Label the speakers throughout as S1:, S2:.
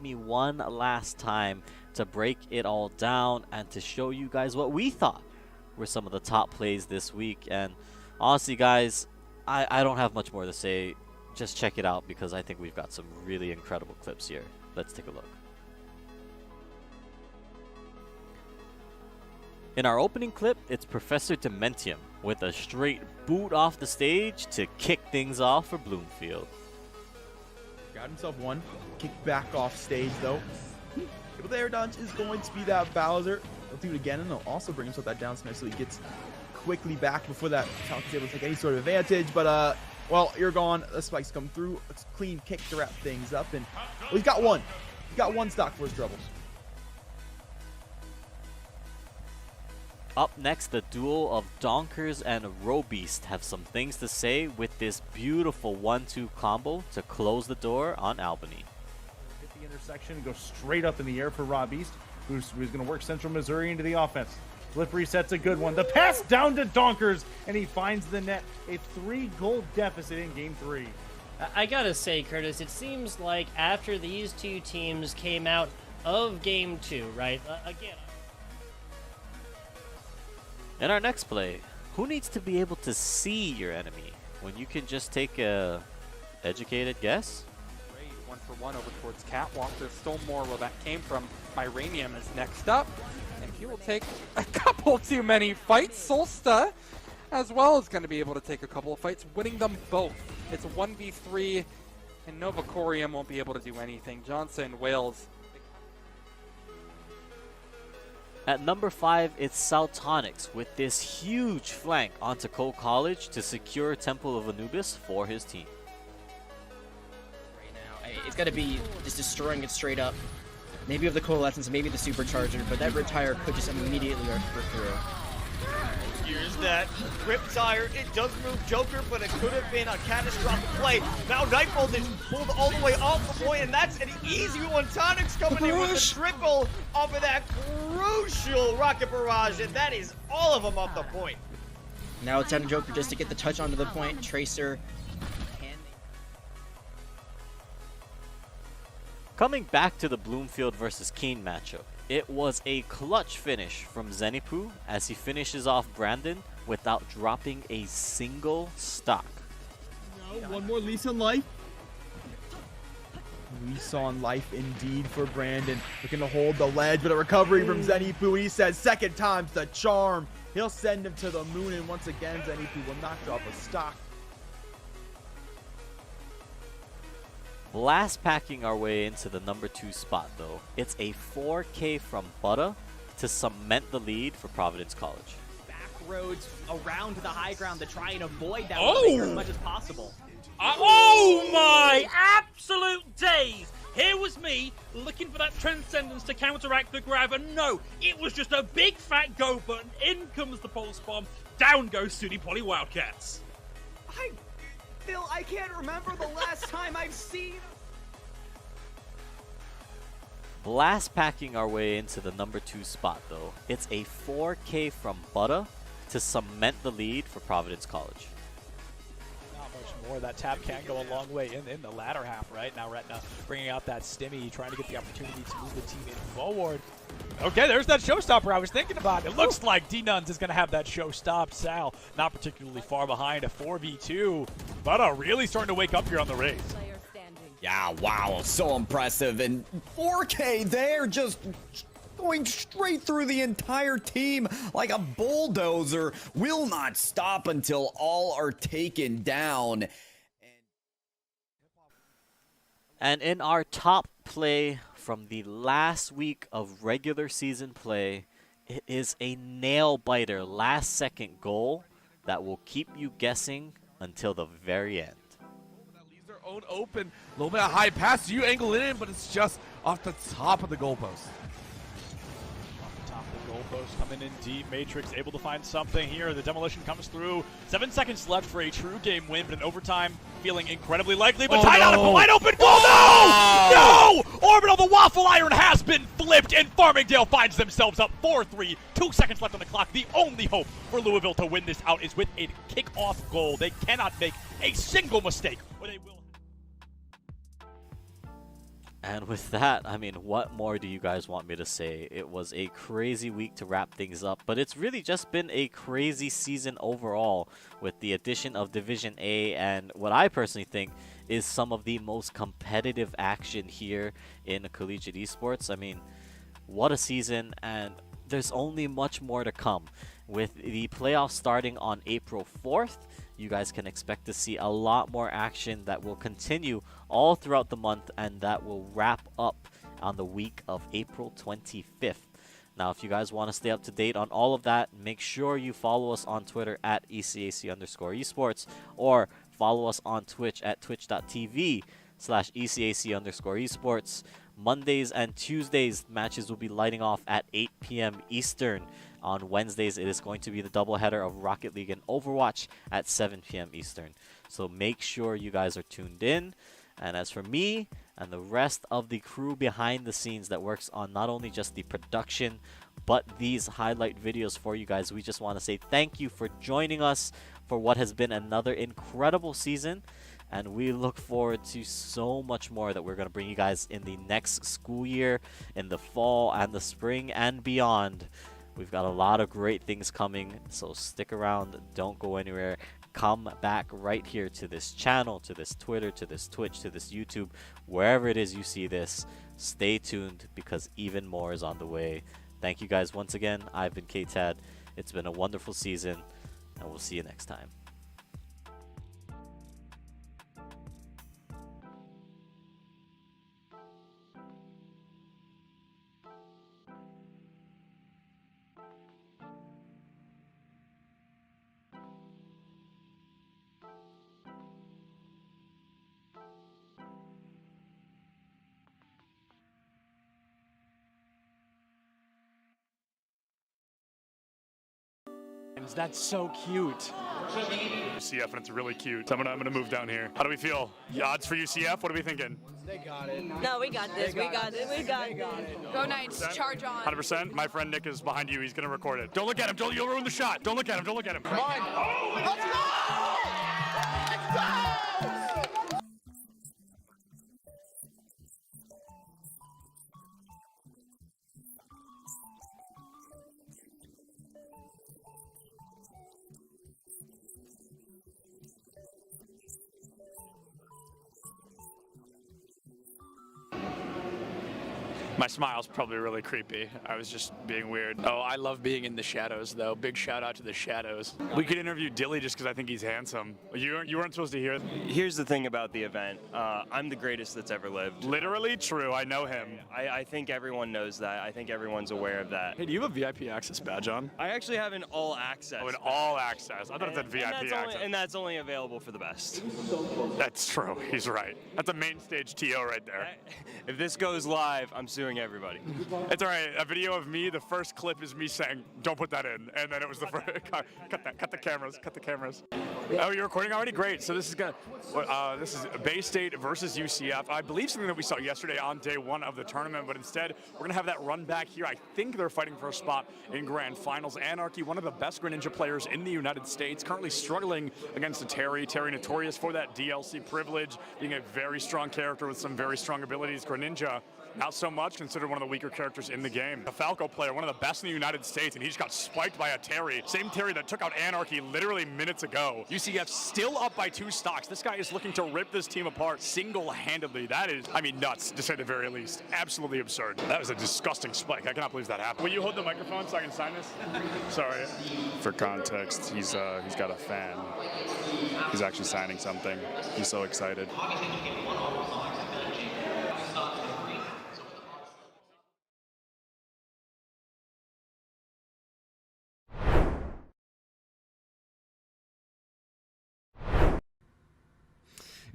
S1: Me one last time to break it all down and to show you guys what we thought were some of the top plays this week. And honestly, guys, I don't have much more to say. Just check it out because I think we've got some really incredible clips here. Let's take a look. In our opening clip, it's Professor Dementium with a straight boot off the stage to kick things off for Bloomfield.
S2: Got himself one. Kick back off stage though. But the air dodge is going to be that Bowser. He'll do it again and he'll also bring himself that down smash so he gets quickly back before that Falcon's able to take any sort of advantage. But well, you're gone. The spikes come through. It's a clean kick to wrap things up, and well, he's got one. He's got one stock for his troubles.
S1: Up next, the duo of Donkers and Robeast have some things to say with this beautiful 1-2 combo to close the door on Albany.
S3: Hit the intersection, go straight up in the air for Robeast, who's going to work Central Missouri into the offense. Flip reset's a good one. The pass down to Donkers, and he finds the net. A 3-goal deficit in Game 3.
S4: I gotta say, Curtis, it seems like after these two teams came out of Game 2, right? Again.
S1: In our next play, who needs to be able to see your enemy when you can just take a educated guess?
S5: Great, 1-for-1 over towards Catwalk. There's still more where that came from. Myranium is next up, and he will take a couple too many fights. Solsta as well is going to be able to take a couple of fights, winning them both. It's a 1v3, and Novacorium won't be able to do anything. Johnson, Wales.
S1: At number 5, it's Saltonics with this huge flank onto Cole College to secure Temple of Anubis for his team.
S6: Right now, it's got to be just destroying it straight up. Maybe with the Coalescence, maybe the Supercharger, but that Retire could just immediately rip through.
S7: Here's that Riptire. It does move Joker, but it could have been a catastrophic play. Now Nightbolt is pulled all the way off the point, and that's an easy one. Tonic's coming in with the triple off of that crucial Rocket Barrage, and that is all of them off the point.
S6: Now it's time to Joker just to get the touch onto the point. Tracer.
S1: Coming back to the Bloomfield versus Keen matchup, it was a clutch finish from Zenipu as he finishes off Brandon without dropping a single stock.
S2: No, one more lease on life. Lease on life indeed for Brandon. Looking to hold the ledge, but a recovery from Zenipu. He says second time's the charm. He'll send him to the moon, and once again, Zenipu will not drop a stock.
S1: Last packing our way into the number 2 spot though, it's a 4K from Butter to cement the lead for Providence College.
S8: Back roads around the high ground to try and avoid that as much as possible.
S9: Oh my absolute days! Here was me looking for that Transcendence to counteract the grab, and no, it was just a big fat go button. In comes the pulse bomb, down goes SUNY Poly Wildcats.
S8: Phil, I can't remember the last time I've seen...
S1: Last packing our way into the number 2 spot though, it's a 4K from Butter to cement the lead for Providence College.
S10: Not much more. That tap can go a long way in the latter half, right? Now Retna bringing out that stimmy, trying to get the opportunity to move the team in forward. Okay, there's that showstopper I was thinking about. It looks like D-Nuns is going to have that show stopped. Sal, not particularly far behind, a 4v2. But really starting to wake up here on the race.
S11: Yeah, wow, so impressive. And 4K there, just going straight through the entire team like a bulldozer. Will not stop until all are taken down.
S1: And in our top play from the last week of regular season play, it is a nail-biter last-second goal that will keep you guessing until the very end.
S12: That leaves their own open. A little bit of high pass. You angle it in, but it's just off the top of the goalpost.
S10: Top of the goalpost coming in deep. Matrix able to find something here. The demolition comes through. 7 seconds left for a true game win, but in overtime feeling incredibly likely. But tied out of a wide open goal. No! Orbital, the waffle iron has been flipped, and Farmingdale finds themselves up 4-3. 2 seconds left on the clock. The only hope for Louisville to win this out is with a kickoff goal. They cannot make a single mistake, or they will.
S1: And with that, I mean, what more do you guys want me to say? It was a crazy week to wrap things up, but it's really just been a crazy season overall with the addition of Division A and what I personally think is some of the most competitive action here in collegiate esports. I mean, what a season, and there's only much more to come. With the playoffs starting on April 4th, you guys can expect to see a lot more action that will continue all throughout the month, and that will wrap up on the week of April 25th. Now, if you guys want to stay up to date on all of that, make sure you follow us on Twitter at ECAC_esports, or follow us on Twitch at twitch.tv/ECAC_esports. Mondays and Tuesdays, matches will be lighting off at 8 p.m. Eastern. On Wednesdays, it is going to be the doubleheader of Rocket League and Overwatch at 7 p.m. Eastern. So make sure you guys are tuned in. And as for me and the rest of the crew behind the scenes that works on not only just the production, but these highlight videos for you guys, we just want to say thank you for joining us for what has been another incredible season. And we look forward to so much more that we're going to bring you guys in the next school year, in the fall and the spring and beyond. We've got a lot of great things coming, so stick around. Don't go anywhere. Come back right here to this channel, to this Twitter, to this Twitch, to this YouTube, wherever it is you see this. Stay tuned because even more is on the way. Thank you guys once again. I've been K-Tad. It's been a wonderful season, and we'll see you next time.
S13: That's so cute.
S14: UCF, and it's really cute. I'm gonna move down here. How do we feel? The odds for UCF? What are we thinking?
S15: They got it. No, we got this. We got it. We got it. Go Knights. Charge on.
S14: 100%. My friend Nick is behind you. He's gonna record it. Don't look at him. You'll ruin the shot. Don't look at him. Don't look at him.
S15: Come on. Let's go! Let's go!
S14: My smile's probably really creepy. I was just being weird.
S13: Oh, I love being in the shadows, though. Big shout out to the shadows.
S14: We could interview Dilly just because I think he's handsome. You weren't supposed to hear it.
S16: Here's the thing about the event. I'm the greatest that's ever lived.
S14: Literally true. I know him.
S16: I think everyone knows that. I think everyone's aware of that.
S14: Hey, do you have a VIP access badge on?
S16: I actually have an all access.
S14: Oh, an all access. I thought it said VIP access.
S16: And that's only available for the best.
S14: That's true. He's right. That's a main stage TO right there.
S16: If this goes live, I'm suing everybody.
S14: It's all right. A video of me, the first clip is me saying, don't put that in. And then it was the first, cut the cameras. Oh, you're recording already? Great. So this is this is Bay State versus UCF. I believe something that we saw yesterday on day one of the tournament, but instead we're gonna have that run back here. I think they're fighting for a spot in Grand Finals. Anarchy, one of the best Greninja players in the United States, currently struggling against a Terry. Terry notorious for that DLC privilege, being a very strong character with some very strong abilities. Greninja, not so much, considered one of the weaker characters in the game. A Falco player, one of the best in the United States, and he just got spiked by a Terry. Same Terry that took out Anarchy literally minutes ago. UCF still up by 2 stocks. This guy is looking to rip this team apart single-handedly. That is, I mean, nuts, to say the very least. Absolutely absurd. That was a disgusting spike. I cannot believe that happened. Will you hold the microphone so I can sign this? Sorry.
S17: For context, he's got a fan. He's actually signing something. He's so excited.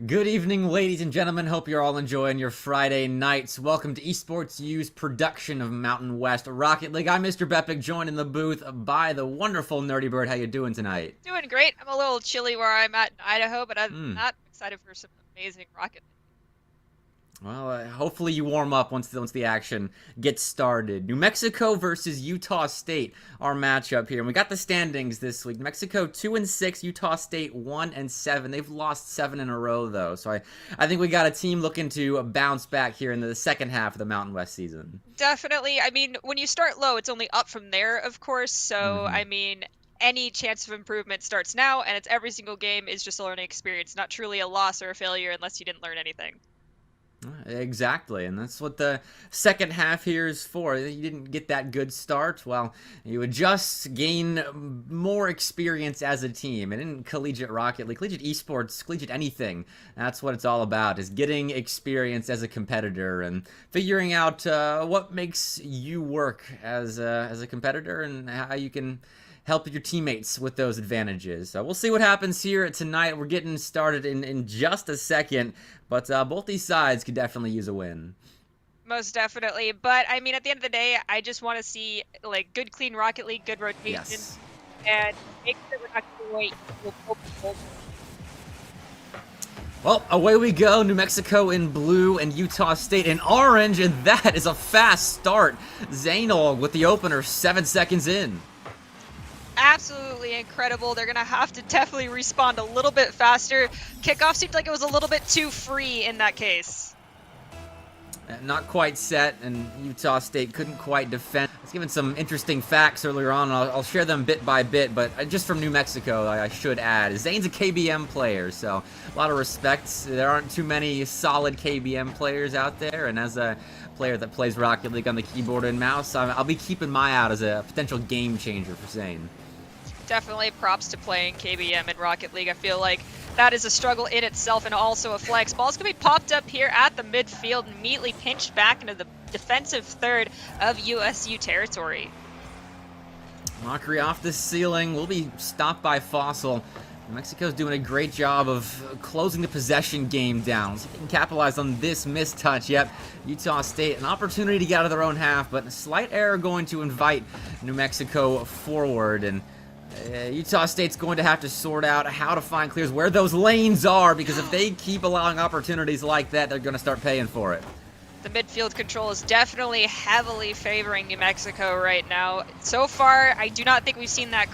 S18: Good evening, ladies and gentlemen. Hope you're all enjoying your Friday nights. Welcome to Esports U's production of Mountain West Rocket League. I'm Mr. Bepic, joined in the booth by the wonderful Nerdy Bird. How you doing tonight?
S19: Doing great. I'm a little chilly where I'm at in Idaho, but I'm not excited for some amazing Rocket League.
S18: Well, hopefully you warm up once the action gets started. New Mexico versus Utah State, our matchup here. And we got the standings this week. New Mexico 2-6, Utah State 1-7. They've lost 7 in a row, though. So I think we got a team looking to bounce back here in the second half of the Mountain West season.
S19: Definitely. I mean, when you start low, it's only up from there, of course. So, I mean, any chance of improvement starts now, and it's every single game is just a learning experience, not truly a loss or a failure unless you didn't learn anything.
S18: Exactly, and that's what the second half here is for. You didn't get that good start, well, you would just gain more experience as a team. And in Collegiate Rocket League, Collegiate Esports, Collegiate anything, that's what it's all about, is getting experience as a competitor and figuring out what makes you work as a competitor and how you can help your teammates with those advantages. So we'll see what happens here tonight. We're getting started in just a second, but both these sides could definitely use a win.
S19: Most definitely. But, I mean, at the end of the day, I just want to see, like, good, clean Rocket League, good rotation, and make sure we're not going to wait.
S18: Well, away we go. New Mexico in blue and Utah State in orange, and that is a fast start. Zainul with the opener 7 seconds in.
S19: Absolutely incredible. They're going to have to definitely respond a little bit faster. Kickoff seemed like it was a little bit too free in that case.
S18: Not quite set, and Utah State couldn't quite defend. I was given some interesting facts earlier on, and I'll share them bit by bit, but just from New Mexico, I should add. Zane's a KBM player, so a lot of respect. There aren't too many solid KBM players out there, and as a player that plays Rocket League on the keyboard and mouse, I'll be keeping my eye out as a potential game changer for Zane.
S19: Definitely props to playing KBM in Rocket League. I feel like that is a struggle in itself and also a flex. Ball's going to be popped up here at the midfield and immediately pinched back into the defensive third of USU territory.
S18: Mockery off the ceiling will be stopped by Fossil. Mexico's doing a great job of closing the possession game down. So they can capitalize on this mistouch. Yep, Utah State, an opportunity to get out of their own half, but a slight error going to invite New Mexico forward. And Utah State's going to have to sort out how to find clears, where those lanes are, because if they keep allowing opportunities like that, they're going to start paying for it.
S19: The midfield control is definitely heavily favoring New Mexico right now. So far, I do not think we've seen that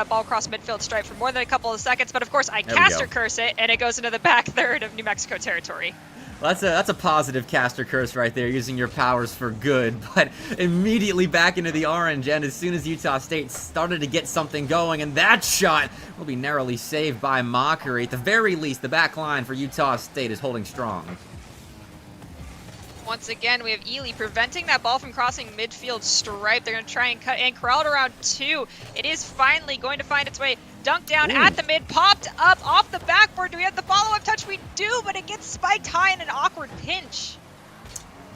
S19: ball cross midfield stripe for more than a couple of seconds, but of course I caster curse it, and it goes into the back third of New Mexico territory.
S18: Well, that's a positive caster curse right there, using your powers for good, but immediately back into the orange, and as soon as Utah State started to get something going, and that shot will be narrowly saved by Mockery. At the very least, the back line for Utah State is holding strong.
S19: Once again, we have Ely preventing that ball from crossing midfield stripe. They're going to try and cut and crowd around 2. It is finally going to find its way. Dunked down at the mid, popped up off the backboard. Do we have the follow-up touch? We do, but it gets spiked high in an awkward pinch.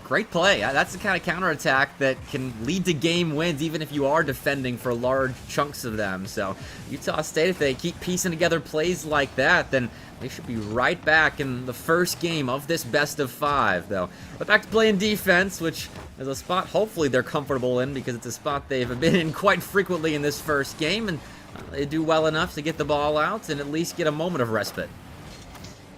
S18: Great play. That's the kind of counterattack that can lead to game wins, even if you are defending for large chunks of them. So Utah State, if they keep piecing together plays like that, then they should be right back in the first game of this best of 5, though. But back to playing defense, which is a spot hopefully they're comfortable in, because it's a spot they've been in quite frequently in this first game, and they do well enough to get the ball out and at least get a moment of respite.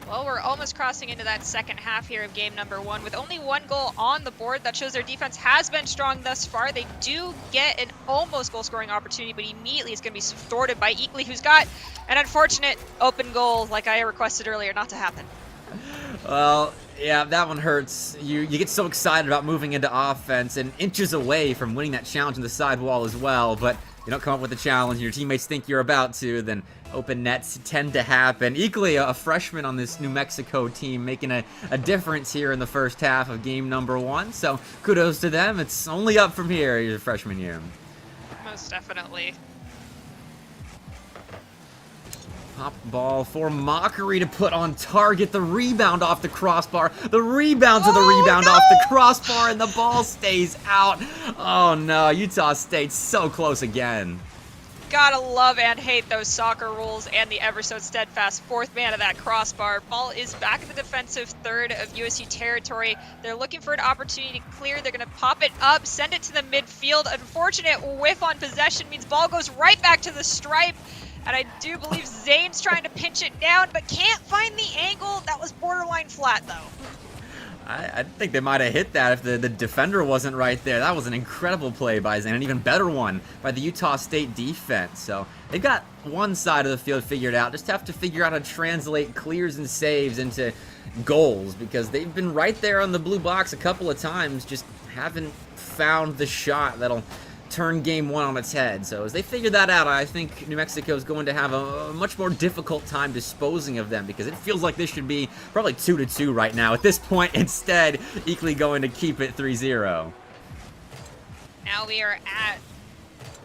S19: Well, we're almost crossing into that second half here of game number 1 with only 1 goal on the board. That shows their defense has been strong thus far. They do get an almost goal-scoring opportunity, but immediately it's going to be thwarted by Eakley, who's got an unfortunate open goal, like I requested earlier, not to happen.
S18: Well, yeah, that one hurts. You get so excited about moving into offense and inches away from winning that challenge in the sidewall as well, but you don't come up with a challenge and your teammates think you're about to, then open nets tend to happen. Equally, a freshman on this New Mexico team making a difference here in the first half of game number 1, so kudos to them. It's only up from here your freshman year.
S19: Most definitely.
S18: Pop ball for Mockery to put on target. The rebound off the crossbar. The rebound to the rebound off the crossbar, and the ball stays out. Oh no, Utah State's so close again.
S19: Gotta love and hate those soccer rules and the ever so steadfast 4th man of that crossbar. Ball is back in the defensive third of USU territory. They're looking for an opportunity to clear. They're gonna pop it up, send it to the midfield. Unfortunate whiff on possession means ball goes right back to the stripe. And I do believe Zane's trying to pinch it down, but can't find the angle. That was borderline flat, though.
S18: I think they might have hit that if the defender wasn't right there. That was an incredible play by Zane, an even better one by the Utah State defense. So they've got one side of the field figured out. Just have to figure out how to translate clears and saves into goals, because they've been right there on the blue box a couple of times, just haven't found the shot that'll turn game one on its head. So as they figure that out, I think New Mexico is going to have a much more difficult time disposing of them, because it feels like this should be probably 2-2 right now at this point. Instead, Eakley going to keep it 3-0.
S19: Now we are at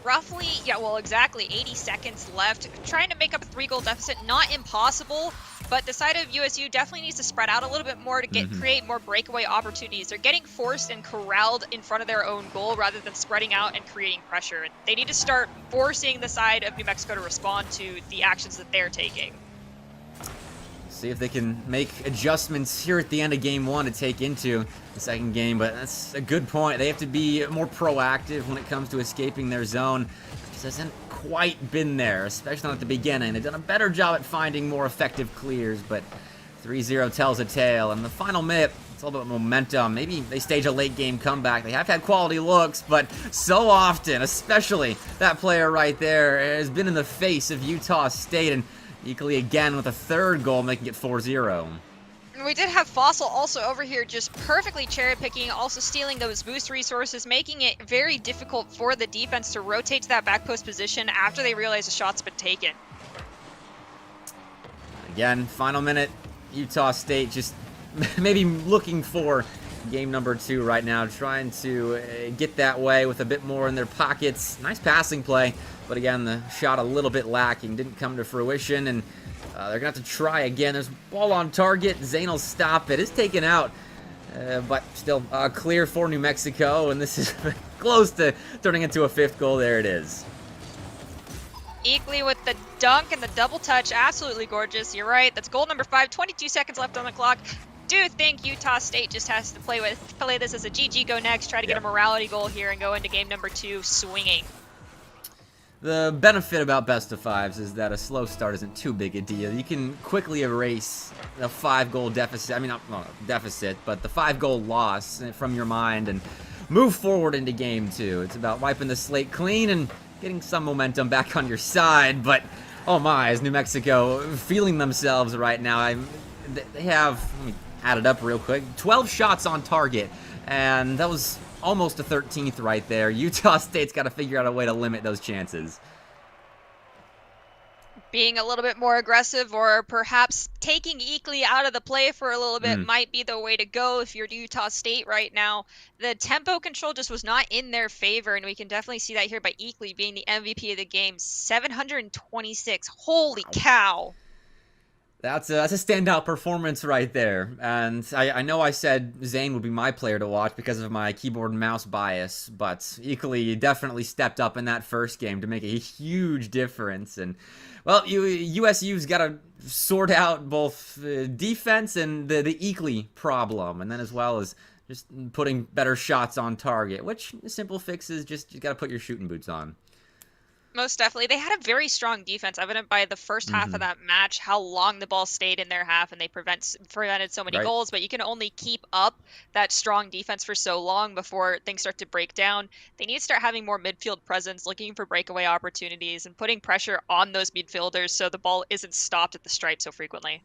S19: roughly, exactly 80 seconds left. Trying to make up a 3-goal deficit, not impossible, but the side of USU definitely needs to spread out a little bit more to create more breakaway opportunities. They're getting forced and corralled in front of their own goal rather than spreading out and creating pressure. They need to start forcing the side of New Mexico to respond to the actions that they're taking.
S18: See if they can make adjustments here at the end of game one to take into the second game, but that's a good point. They have to be more proactive when it comes to escaping their zone. It just hasn't quite been there, especially not at the beginning. They've done a better job at finding more effective clears, but 3-0 tells a tale. And the final minute, it's all about momentum. Maybe they stage a late game comeback. They have had quality looks, but so often, especially that player right there, has been in the face of Utah State, and Eakley again with a third goal, making it 4-0.
S19: We did have Fossil also over here just perfectly cherry-picking, also stealing those boost resources, making it very difficult for the defense to rotate to that back post position after they realize the shot's been taken.
S18: Again, final minute, Utah State just maybe looking for game number 2 right now, trying to get that way with a bit more in their pockets. Nice passing play, but again, the shot a little bit lacking, didn't come to fruition, and they're going to have to try again. There's ball on target. Zane will stop it. It's taken out, but still clear for New Mexico, and this is close to turning into a 5th goal. There it is.
S19: Eakley with the dunk and the double touch. Absolutely gorgeous. You're right. That's goal number 5. 22 seconds left on the clock. Do think Utah State just has to play this as a GG go next, try to get a morality goal here and go into game number 2 swinging.
S18: The benefit about best of 5s is that a slow start isn't too big a deal. You can quickly erase the 5-goal deficit. I mean, not deficit, but the 5-goal loss from your mind and move forward into game 2. It's about wiping the slate clean and getting some momentum back on your side. But oh my, is New Mexico feeling themselves right now? They have, let me add it up real quick, 12 shots on target, and that was almost a 13th right there. Utah State's got to figure out a way to limit those chances.
S19: Being a little bit more aggressive, or perhaps taking Eakley out of the play for a little bit might be the way to go if you're Utah State right now. The tempo control just was not in their favor, and we can definitely see that here by Eakley being the MVP of the game. 726. Holy cow.
S18: That's a standout performance right there. And I know I said Zane would be my player to watch because of my keyboard and mouse bias, but equally definitely stepped up in that first game to make a huge difference. And, well, USU's got to sort out both defense and the Eakley problem, and then as well as just putting better shots on target, which simple fix is just you got to put your shooting boots on.
S19: Most definitely. They had a very strong defense, evident by the first half of that match, how long the ball stayed in their half, and they prevented so many goals. But you can only keep up that strong defense for so long before things start to break down. They need to start having more midfield presence, looking for breakaway opportunities, and putting pressure on those midfielders so the ball isn't stopped at the stripe so frequently.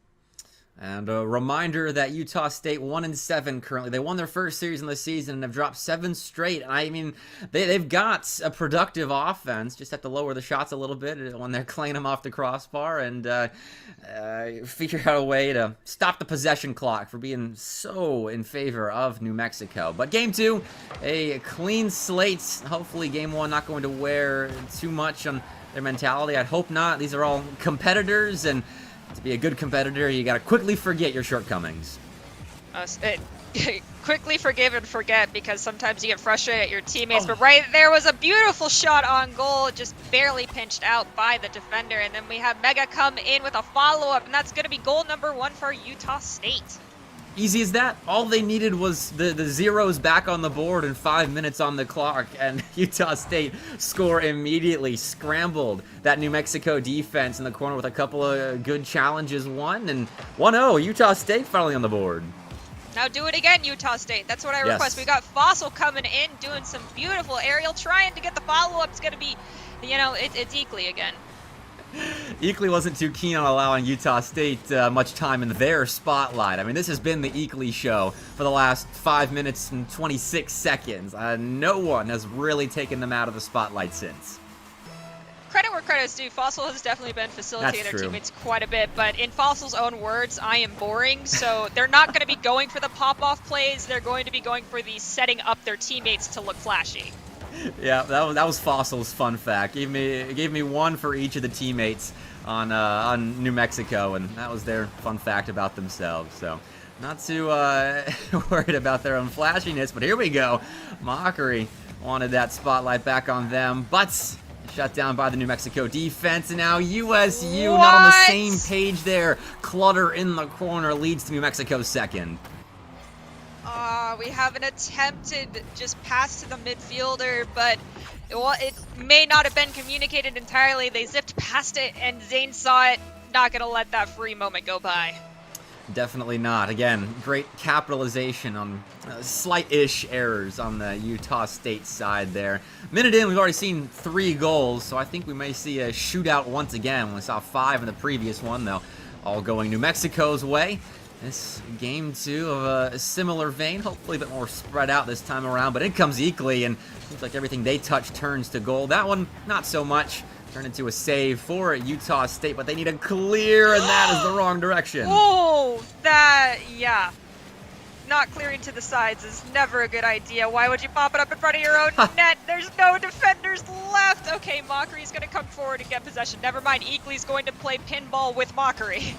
S18: And a reminder that Utah State 1-7 currently. They won their first series in the season and have dropped 7 straight. I mean, they've got a productive offense. Just have to lower the shots a little bit when they're claying them off the crossbar and figure out a way to stop the possession clock for being so in favor of New Mexico. But game 2, a clean slate. Hopefully game 1 not going to wear too much on their mentality. I'd hope not. These are all competitors, and to be a good competitor, you got to quickly forget your shortcomings.
S19: Quickly forgive and forget, because sometimes you get frustrated at your teammates. But right there was a beautiful shot on goal, just barely pinched out by the defender. And then we have Mega come in with a follow-up, and that's going to be goal number 1 for Utah State.
S18: Easy as that. All they needed was the zeros back on the board and 5 minutes on the clock, and Utah State score immediately. Scrambled that New Mexico defense in the corner with a couple of good challenges won, and 1-0. Utah State finally on the board.
S19: Now do it again, Utah State. That's what I request. We got Fossil coming in, doing some beautiful aerial, trying to get the follow-up. It's going to be, you know, it's Eakley again.
S18: Eakley wasn't too keen on allowing Utah State much time in their spotlight. I mean, this has been the Eakley show for the last 5 minutes and 26 seconds. No one has really taken them out of the spotlight since.
S19: Credit where credit's due. Fossil has definitely been facilitating their teammates quite a bit, but in Fossil's own words, I am boring, so they're not going to be going for the pop-off plays. They're going to be going for the setting up their teammates to look flashy.
S18: Yeah, that was Fossil's fun fact. Gave me one for each of the teammates on New Mexico, and that was their fun fact about themselves. So not too worried about their own flashiness, but here we go. Mockery wanted that spotlight back on them, but shut down by the New Mexico defense, and now USU not on the same page there. Clutter in the corner leads to New Mexico's second.
S19: We have an attempted just pass to the midfielder, but it may not have been communicated entirely. They zipped past it, and Zane saw it. Not going to let that free moment go by.
S18: Definitely not. Again, great capitalization on slight-ish errors on the Utah State side there. Minute in, we've already seen 3 goals, so I think we may see a shootout once again. We saw 5 in the previous one, though, all going New Mexico's way. This game 2 of a similar vein, hopefully a bit more spread out this time around, but in comes Eakley, and seems like everything they touch turns to gold. That one, not so much. Turned into a save for Utah State, but they need a clear, and that is the wrong direction.
S19: Oh, yeah. Not clearing to the sides is never a good idea. Why would you pop it up in front of your own net? There's no defenders left. Okay, Mockery's going to come forward and get possession. Never mind, Eakley's going to play pinball with Mockery.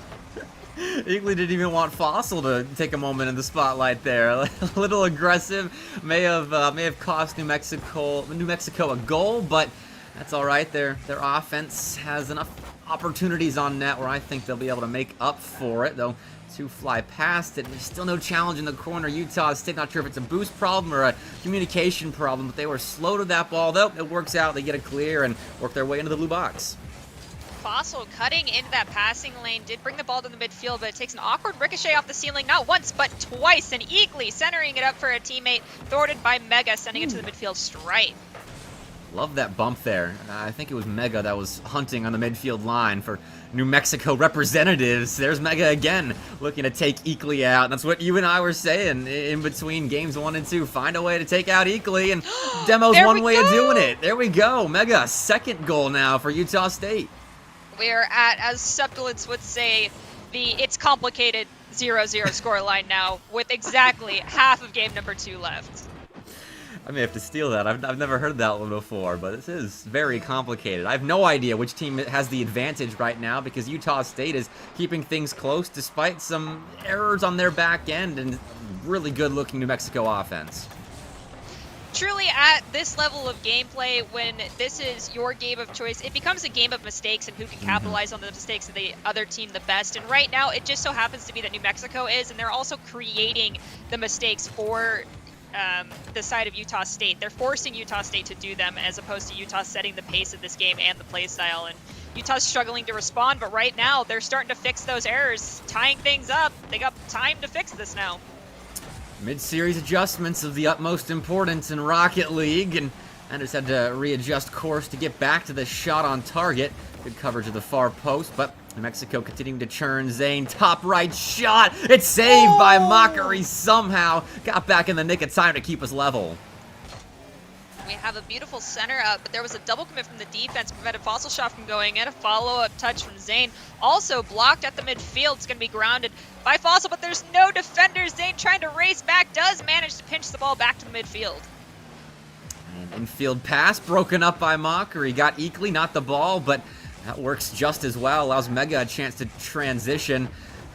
S18: Eakley didn't even want Fossil to take a moment in the spotlight there. A little aggressive, may have cost New Mexico a goal, but that's all right. Their offense has enough opportunities on net where I think they'll be able to make up for it. Though 2 fly past it, there's still no challenge in the corner. Utah State, not sure if it's a boost problem or a communication problem, but they were slow to that ball. Though it works out, they get a clear and work their way into the blue box.
S19: Fossil cutting into that passing lane did bring the ball to the midfield, but it takes an awkward ricochet off the ceiling, not once, but twice, and Eakley centering it up for a teammate, thwarted by Mega, sending it to the midfield straight.
S18: Love that bump there. I think it was Mega that was hunting on the midfield line for New Mexico representatives. There's Mega again, looking to take Eakley out. That's what you and I were saying in between games 1 and 2. Find a way to take out Eakley, and Demo's one way of doing it. There we go. Mega, 2nd goal now for Utah State.
S19: We're at, as Septilence would say, the it's complicated 0-0 scoreline now, with exactly half of game number 2 left.
S18: I may have to steal that. I've never heard that one before, but this is very complicated. I have no idea which team has the advantage right now because Utah State is keeping things close despite some errors on their back end and really good-looking New Mexico offense.
S19: Truly, at this level of gameplay, when this is your game of choice, it becomes a game of mistakes and who can capitalize on the mistakes of the other team the best. And right now, it just so happens to be that New Mexico is, and they're also creating the mistakes for the side of Utah State. They're forcing Utah State to do them as opposed to Utah setting the pace of this game and the play style. And Utah's struggling to respond, but right now, they're starting to fix those errors, tying things up. They got time to fix this now.
S18: Mid-series adjustments of the utmost importance in Rocket League, and Anders had to readjust course to get back to the shot on target. Good coverage of the far post, but New Mexico continuing to churn. Zane, top right shot. It's saved by Mockery somehow. Got back in the nick of time to keep us level.
S19: We have a beautiful center up, but there was a double commit from the defense, prevented Fossil shot from going in. A follow-up touch from Zane. Also blocked at the midfield. It's going to be grounded by Fossil, but there's no defenders. Zane trying to race back, does manage to pinch the ball back to the midfield.
S18: And infield pass broken up by Mockery. Got Eakley, not the ball, but that works just as well. Allows Mega a chance to transition.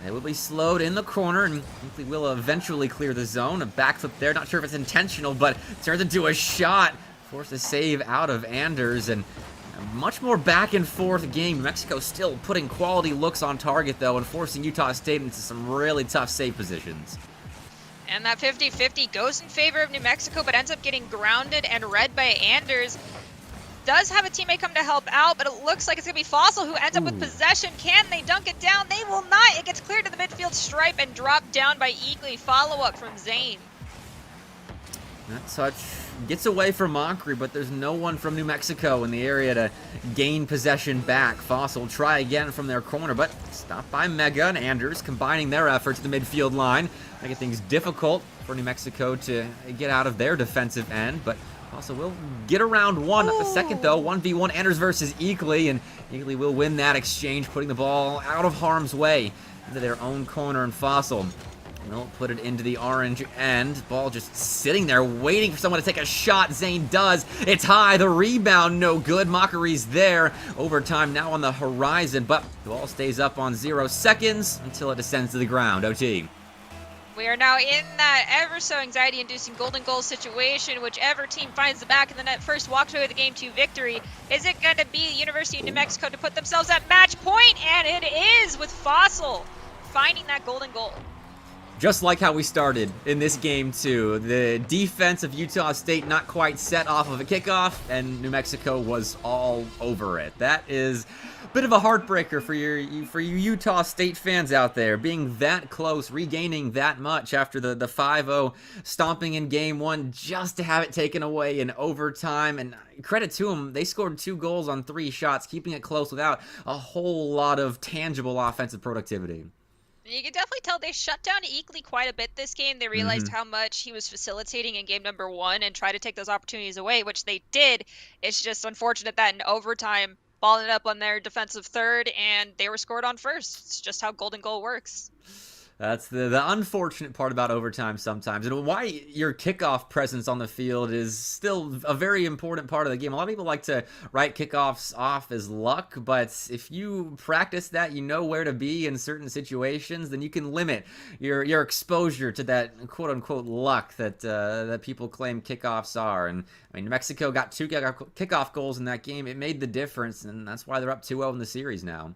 S18: They will be slowed in the corner, and Eakley will eventually clear the zone. A backflip there, not sure if it's intentional, but turns into a shot. Force a save out of Anders, and a much more back and forth game. Mexico still putting quality looks on target, though, and forcing Utah State into some really tough save positions.
S19: And that 50-50 goes in favor of New Mexico, but ends up getting grounded and read by Anders. does have a teammate come to help out, but it looks like it's going to be Fossil who ends up with possession. Can they dunk it down? They will not. It gets cleared to the midfield stripe and dropped down by Eagly. Follow-up from Zane.
S18: That touch gets away from Mockery, but there's no one from New Mexico in the area to gain possession back. Fossil try again from their corner, but stopped by Mega and Anders, combining their efforts at the midfield line, making things difficult for New Mexico to get out of their defensive end, but Fossil will get around one. The second, though, 1v1 Anders versus Eagly, and Eagly will win that exchange, putting the ball out of harm's way into their own corner, and Fossil will put it into the orange end. Ball just sitting there waiting for someone to take a shot. Zane does. It's high. The rebound no good. Mockery's there. Overtime now on the horizon, but the ball stays up on 0 seconds until it descends to the ground. OT.
S19: We are now in that ever so anxiety-inducing golden goal situation. Whichever team finds the back of the net first walks away with a Game 2 victory. Is it going to be the University of New Mexico to put themselves at match point? And it is, with Fossil finding that golden goal.
S18: Just like how we started in this game, too. The defense of Utah State not quite set off of a kickoff, and New Mexico was all over it. That is a bit of a heartbreaker for you Utah State fans out there, being that close, regaining that much after the 5-0 stomping in Game 1, just to have it taken away in overtime. And credit to them, they scored 2 goals on 3 shots, keeping it close without a whole lot of tangible offensive productivity.
S19: You can definitely tell they shut down Eagly quite a bit this game. They realized how much he was facilitating in game number 1 and tried to take those opportunities away, which they did. It's just unfortunate that in overtime, ball ended up on their defensive third, and they were scored on first. It's just how golden goal works.
S18: That's the unfortunate part about overtime sometimes, and why your kickoff presence on the field is still a very important part of the game. A lot of people like to write kickoffs off as luck, but if you practice that, you know where to be in certain situations, then you can limit your exposure to that quote-unquote luck that people claim kickoffs are. And I mean, New Mexico got 2 kickoff goals in that game. It made the difference, and that's why they're up 2-0 in the series now.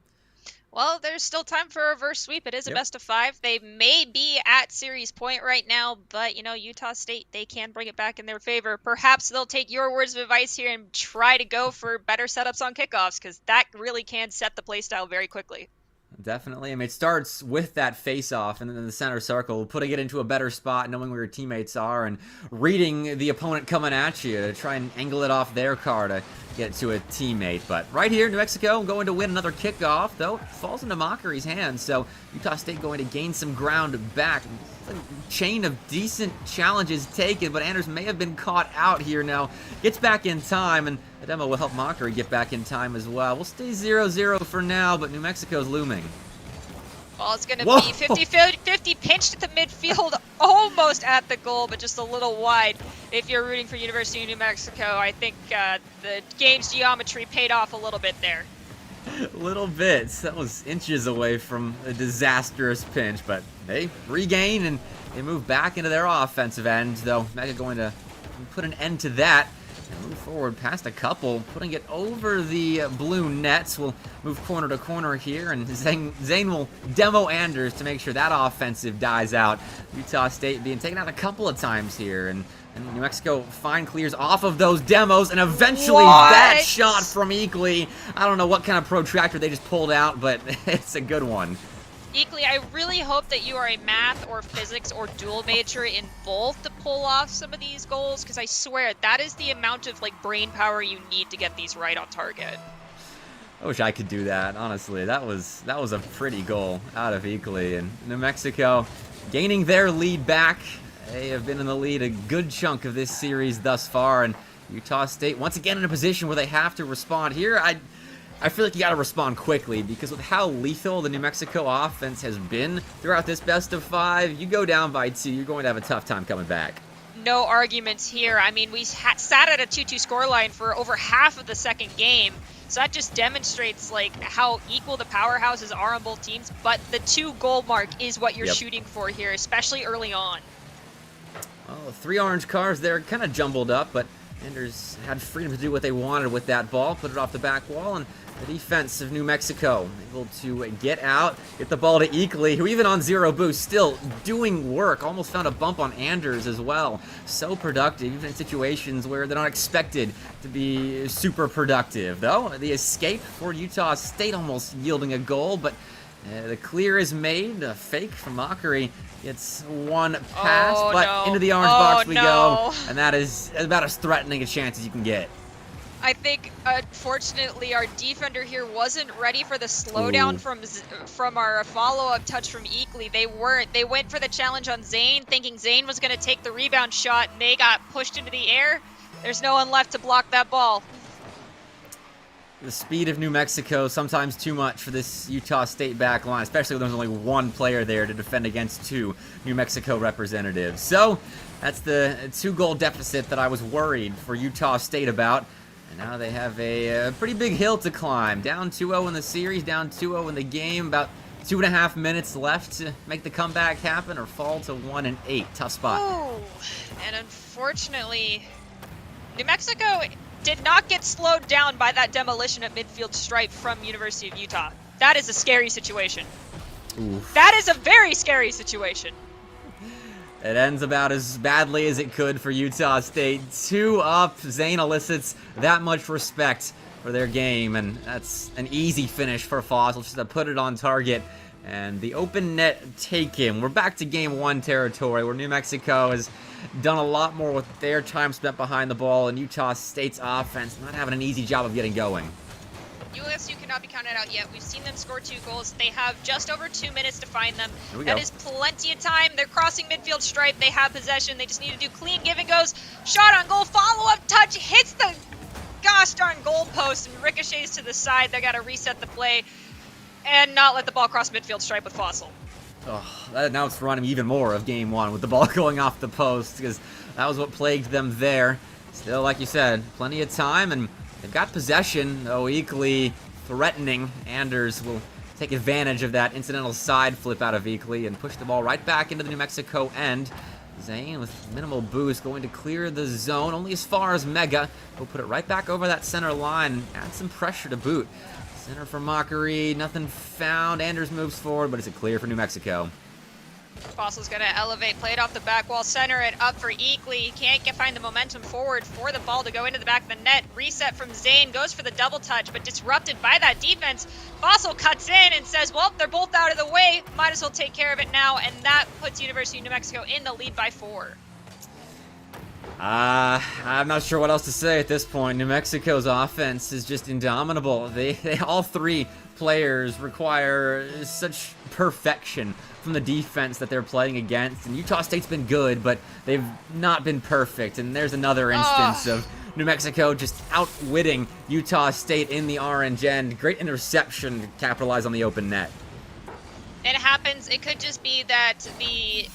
S19: Well, there's still time for a reverse sweep. It is a best of 5. They may be at series point right now, but, you know, Utah State, they can bring it back in their favor. Perhaps they'll take your words of advice here and try to go for better setups on kickoffs, because that really can set the playstyle very quickly.
S18: Definitely. I mean, it starts with that face-off and then in the center circle, putting it into a better spot, knowing where your teammates are, and reading the opponent coming at you to try and angle it off their car to get it to a teammate. But right here, New Mexico going to win another kickoff, though it falls into Mockery's hands, so Utah State going to gain some ground back. A chain of decent challenges taken, but Anders may have been caught out here now. Gets back in time, and the demo will help Mockery get back in time as well. We'll stay 0-0 for now, but New Mexico's looming.
S19: Well, it's going to be 50-50, pinched at the midfield, almost at the goal, but just a little wide. If you're rooting for University of New Mexico, I think the game's geometry paid off a little bit there.
S18: A little bit. That was inches away from a disastrous pinch, but they regain and they move back into their offensive end, though Mega going to put an end to that and move forward past a couple, putting it over the blue nets. We'll move corner to corner here, and Zane will demo Anders to make sure that offensive dies out. Utah State being taken out a couple of times here, and New Mexico fine clears off of those demos, and eventually that shot from Eagly. I don't know what kind of protractor they just pulled out, but it's a good one.
S19: Eagly, I really hope that you are a math or physics or dual major in both to pull off some of these goals, because I swear that is the amount of brain power you need to get these right on target.
S18: I wish I could do that, honestly. That was a pretty goal out of Eagly, and New Mexico gaining their lead back. They have been in the lead a good chunk of this series thus far, and Utah State once again in a position where they have to respond here. I feel like you got to respond quickly, because with how lethal the New Mexico offense has been throughout this best of 5, you go down by 2, you're going to have a tough time coming back.
S19: No arguments here. I mean, we sat at a 2-2 scoreline for over half of the second game, so that just demonstrates how equal the powerhouses are on both teams, but the 2-goal mark is what you're shooting for here, especially early on.
S18: Well, 3 orange cars there, kind of jumbled up, but Anders had freedom to do what they wanted with that ball, put it off the back wall, and the defense of New Mexico able to get out, get the ball to Eakley, who even on 0 boost, still doing work. Almost found a bump on Anders as well. So productive, even in situations where they're not expected to be super productive. Though, the escape for Utah State almost yielding a goal, but the clear is made. A fake from Mockery. It's one pass, but into the orange box we go. And that is about as threatening a chance as you can get.
S19: I think, unfortunately, our defender here wasn't ready for the slowdown from our follow-up touch from Eakley. They weren't. They went for the challenge on Zane, thinking Zane was going to take the rebound shot, and they got pushed into the air. There's no one left to block that ball.
S18: The speed of New Mexico, sometimes too much for this Utah State back line, especially when there's only one player there to defend against 2 New Mexico representatives. So, that's the 2-goal deficit that I was worried for Utah State about. And now they have a pretty big hill to climb. Down 2-0 in the series, down 2-0 in the game. About 2.5 minutes left to make the comeback happen or fall to 1-8. Tough spot.
S19: Oh, and unfortunately, New Mexico did not get slowed down by that demolition at midfield stripe from University of Utah. That is a scary situation.
S18: Oof.
S19: That is a very scary situation.
S18: It ends about as badly as it could for Utah State. 2 up. Zane elicits that much respect for their game, and that's an easy finish for Fossil, just to put it on target. And the open net taken. We're back to game 1 territory, where New Mexico has done a lot more with their time spent behind the ball, and Utah State's offense not having an easy job of getting going.
S19: USU cannot be counted out yet. We've seen them score 2 goals. They have just over 2 minutes to find them. That is plenty of time. They're crossing midfield stripe. They have possession. They just need to do clean give and goes. Shot on goal. Follow-up touch. Hits the gosh darn goal post and ricochets to the side. They got to reset the play and not let the ball cross midfield stripe with Fossil.
S18: Oh, now it's reminding me even more of game 1 with the ball going off the post, because that was what plagued them there. Still, like you said, plenty of time, and they've got possession, though Eakley threatening. Anders will take advantage of that incidental side flip out of Eakley and push the ball right back into the New Mexico end. Zane with minimal boost going to clear the zone, only as far as Mega. He'll put it right back over that center line and add some pressure to boot. Center for Mockery, nothing found. Anders moves forward, but it's a clear for New Mexico.
S19: Fossil's going to elevate, play it off the back wall, center it up for Eakley. He can't find the momentum forward for the ball to go into the back of the net. Reset from Zane, goes for the double touch, but disrupted by that defense. Fossil cuts in and says, well, they're both out of the way. Might as well take care of it now, and that puts University of New Mexico in the lead by 4.
S18: I'm not sure what else to say at this point. New Mexico's offense is just indomitable. They all 3 players require such perfection from the defense that they're playing against. And Utah State's been good, but they've not been perfect. And there's another instance of New Mexico just outwitting Utah State in the orange end. Great interception to capitalize on the open net.
S19: It happens. It could just be that the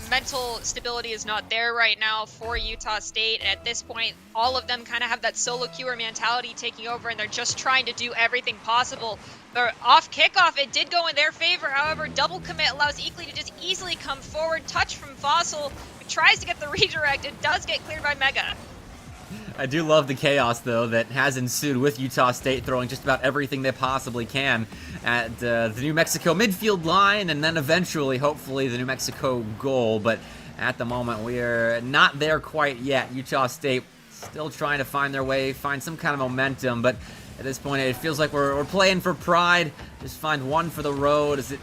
S19: mental stability is not there right now for Utah State. At this point, all of them kind of have that solo queuer mentality taking over, and they're just trying to do everything possible. But off kickoff, it did go in their favor. However, double commit allows Eakley to just easily come forward. Touch from Fossil, who tries to get the redirect. It does get cleared by Mega.
S18: I do love the chaos, though, that has ensued with Utah State throwing just about everything they possibly can at the New Mexico midfield line, and then eventually, hopefully, the New Mexico goal. But at the moment, we are not there quite yet. Utah State still trying to find their way, find some kind of momentum, but at this point, it feels like we're playing for pride. Just find one for the road, as it's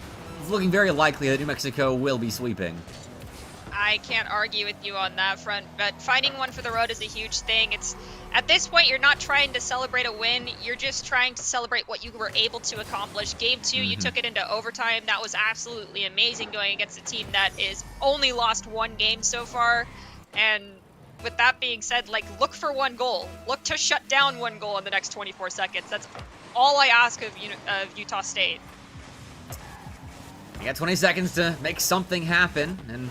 S18: looking very likely that New Mexico will be sweeping.
S19: I can't argue with you on that front, but finding one for the road is a huge thing. It's at this point, you're not trying to celebrate a win. You're just trying to celebrate what you were able to accomplish. Game 2, you took it into overtime. That was absolutely amazing going against a team that is only lost 1 game so far. And with that being said, like, look for 1 goal. Look to shut down 1 goal in the next 24 seconds. That's all I ask of Utah State.
S18: You got 20 seconds to make something happen, and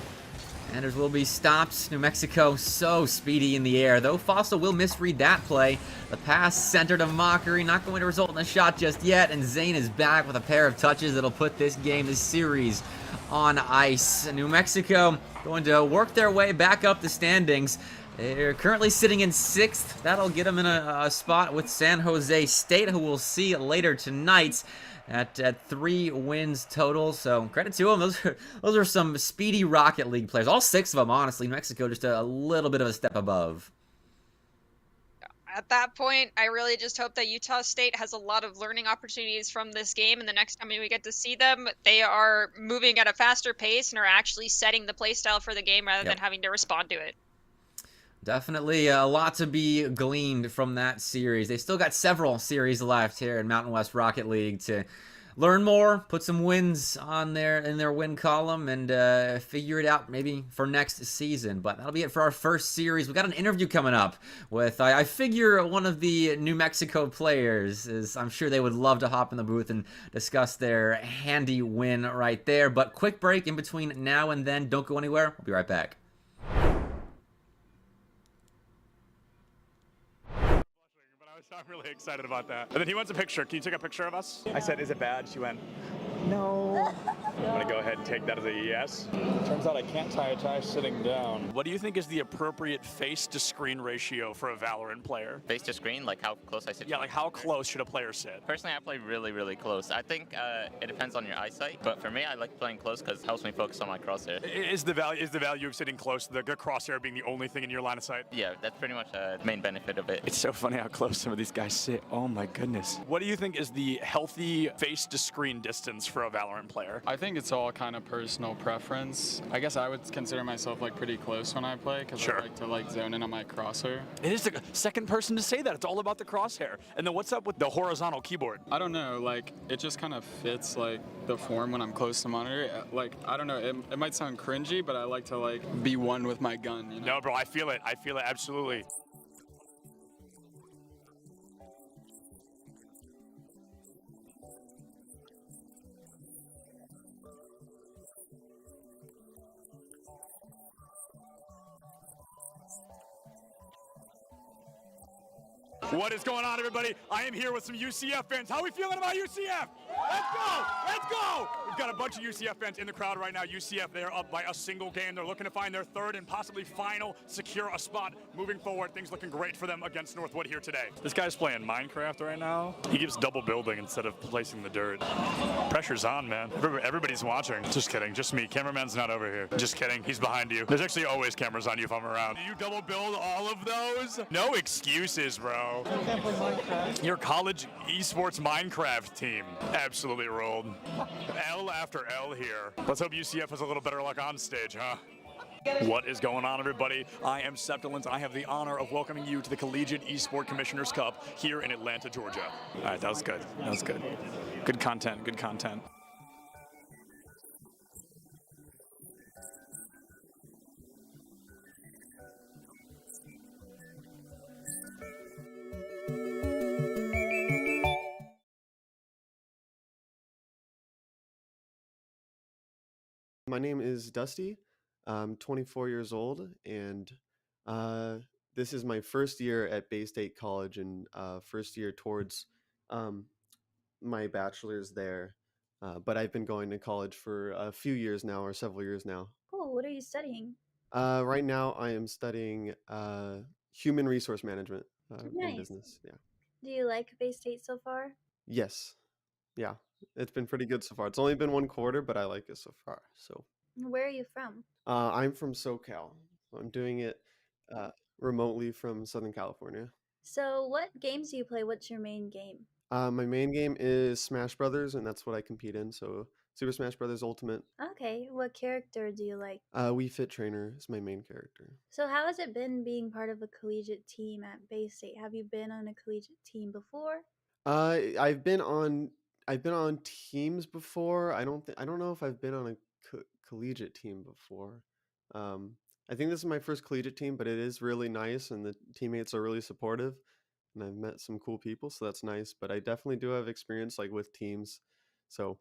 S18: Anders will be stopped. New Mexico so speedy in the air, though Fossil will misread that play. The pass centered to Mockery, not going to result in a shot just yet, and Zane is back with a pair of touches that'll put this series on ice. New Mexico going to work their way back up the standings. They're currently sitting in 6th. That'll get them in a spot with San Jose State, who we'll see later tonight at 3 wins total. So credit to them. Those are some speedy Rocket League players. All 6 of them, honestly. New Mexico just a little bit of a step above.
S19: At that point, I really just hope that Utah State has a lot of learning opportunities from this game, and the next time we get to see them, they are moving at a faster pace and are actually setting the playstyle for the game rather than having to respond to it.
S18: Definitely a lot to be gleaned from that series. They still got several series left here in Mountain West Rocket League to learn more, put some wins on in their win column, and figure it out maybe for next season. But that'll be it for our first series. We got an interview coming up with, I figure, one of the New Mexico players. I'm sure they would love to hop in the booth and discuss their handy win right there. But quick break in between now and then. Don't go anywhere. We'll be right back.
S14: I'm really excited about that. And then he wants a picture. Can you take a picture of us?
S20: I said, is it bad? She went, no. I'm gonna go ahead and take that as a yes. Turns out I can't tie a tie sitting down.
S14: What do you think is the appropriate face-to-screen ratio for a Valorant player?
S21: Face to screen, like how close I sit?
S14: Yeah, like how close should a player sit?
S21: Personally, I play really, really close. I think it depends on your eyesight, but for me, I like playing close because it helps me focus on my crosshair.
S14: Is the value of sitting close, the crosshair being the only thing in your line of sight?
S21: Yeah, that's pretty much the main benefit of it.
S14: It's so funny how close some of these guys sit. Oh my goodness. What do you think is the healthy face-to-screen distance for a Valorant player?
S22: I think it's all kind of personal preference. I guess I would consider myself like pretty close when I play because I like to zone in on my crosshair.
S14: It is the second person to say that. It's all about the crosshair. And then what's up with the horizontal keyboard?
S22: I don't know, like it just kind of fits like the form when I'm close to monitor. Like I don't know, it might sound cringy, but I like to like be one with my gun, you know?
S14: No, bro, I feel it absolutely. What is going on, everybody? I am here with some UCF fans. How are we feeling about UCF? Let's go! Let's go! We've got a bunch of UCF fans in the crowd right now. UCF, they are up by a single game. They're looking to find their third and possibly final, secure a spot moving forward. Things looking great for them against Northwood here today. This guy's playing Minecraft right now. He keeps double building instead of placing the dirt. Pressure's on, man. Everybody's watching. Just kidding. Just me. Cameraman's not over here. Just kidding. He's behind you. There's actually always cameras on you if I'm around. Do you double build all of those? No excuses, bro. Your college esports Minecraft team absolutely rolled. L after L here. Let's hope UCF has a little better luck on stage, huh? What is going on, everybody? I am Septilins. I have the honor of welcoming you to the Collegiate Esport Commissioners Cup here in Atlanta, Georgia. All right, that was good. That was good. Good content, good content.
S23: My name is Dusty. I'm 24 years old, and this is my first year at Bay State College and first year towards my bachelor's there. But I've been going to college for a few years now, or several years now.
S24: Cool. What are you studying?
S23: Right now, I am studying human resource management in
S24: Nice.
S23: business. Yeah.
S24: Do you like Bay State so far?
S23: Yes. Yeah. It's been pretty good so far. It's only been one quarter, but I like it so far. So
S24: Where are you from?
S23: I'm from SoCal. I'm doing it remotely from Southern California.
S24: So what games do you play? What's your main game?
S23: My main game is Smash Brothers, and that's what I compete in. So Super Smash Brothers Ultimate.
S24: Okay. What character do you like?
S23: Wii Fit Trainer is my main character.
S24: So how has it been being part of a collegiate team at Bay State? Have you been on a collegiate team before?
S23: I've been on teams before. I don't know if I've been on a collegiate team before. I think this is my first collegiate team, but it is really nice, and the teammates are really supportive, and I've met some cool people, so that's nice. But I definitely do have experience like with teams, so